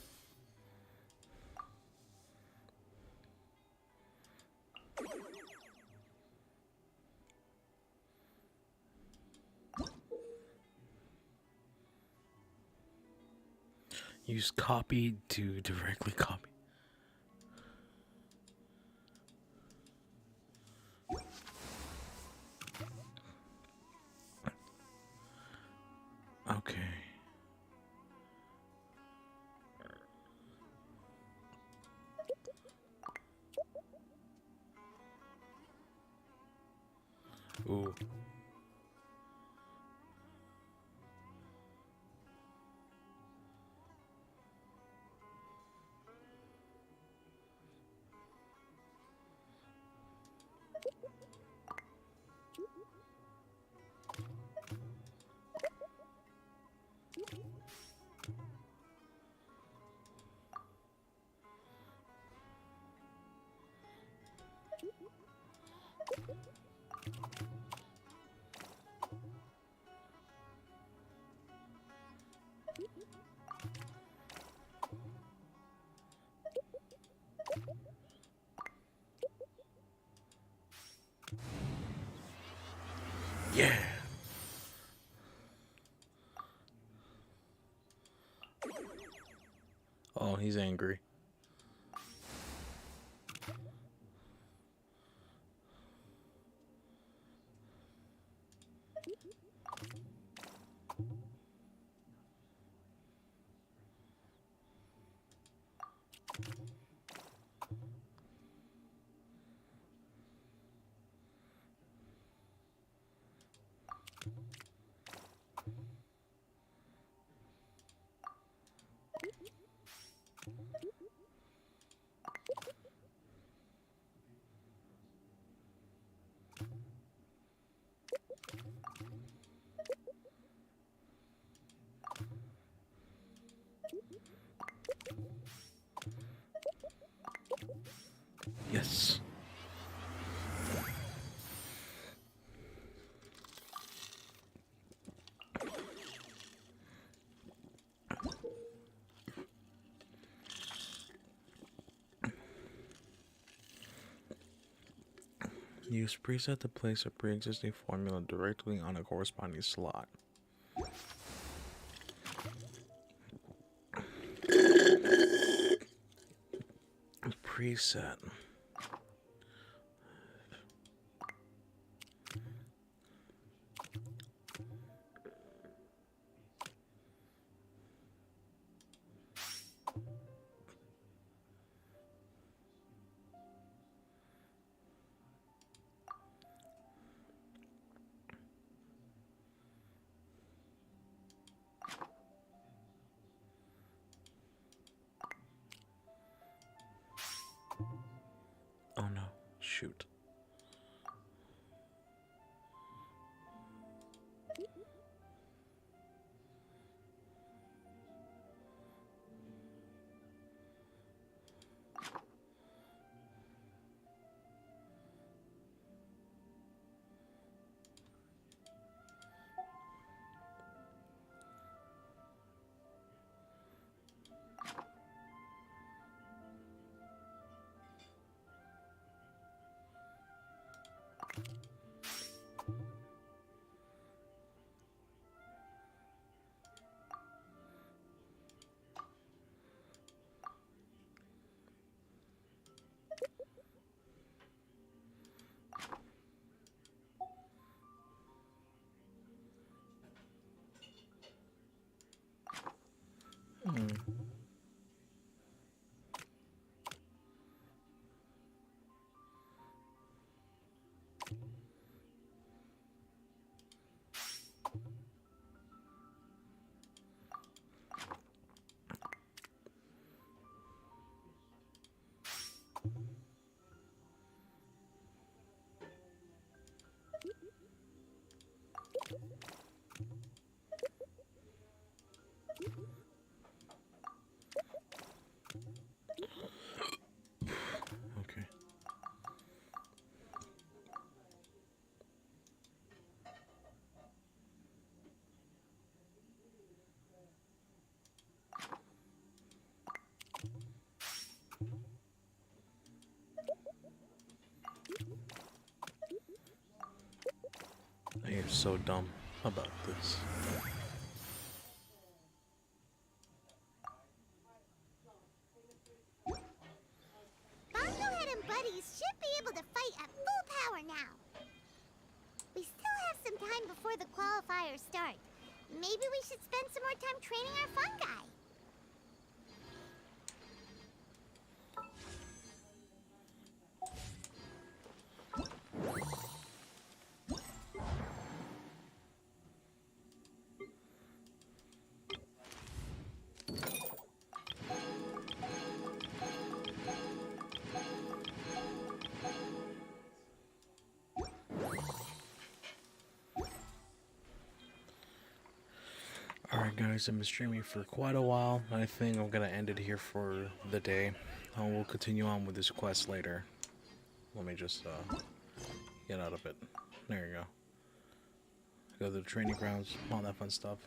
Use copy to directly copy. Okay. Ooh. Yeah. Oh, he's angry. Yes. Use preset to place a pre-existing formula directly on a corresponding slot. Preset. Oh no, shoot. so dumb about this. Bongohead and buddies should be able to fight at full power now. We still have some time before the qualifiers start. Maybe we should spend some more time training our fungi. Alright guys, I've been streaming for quite a while. I think I'm gonna end it here for the day. We'll continue on with this quest later. Let me just get out of it. There you go. Go to the training grounds, all that fun stuff.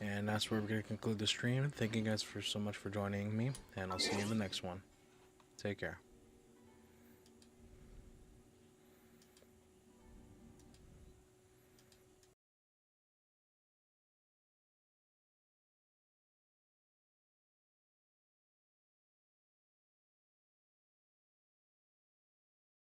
And that's where we're gonna conclude the stream. Thank you guys so much for joining me, and I'll see you in the next one. Take care.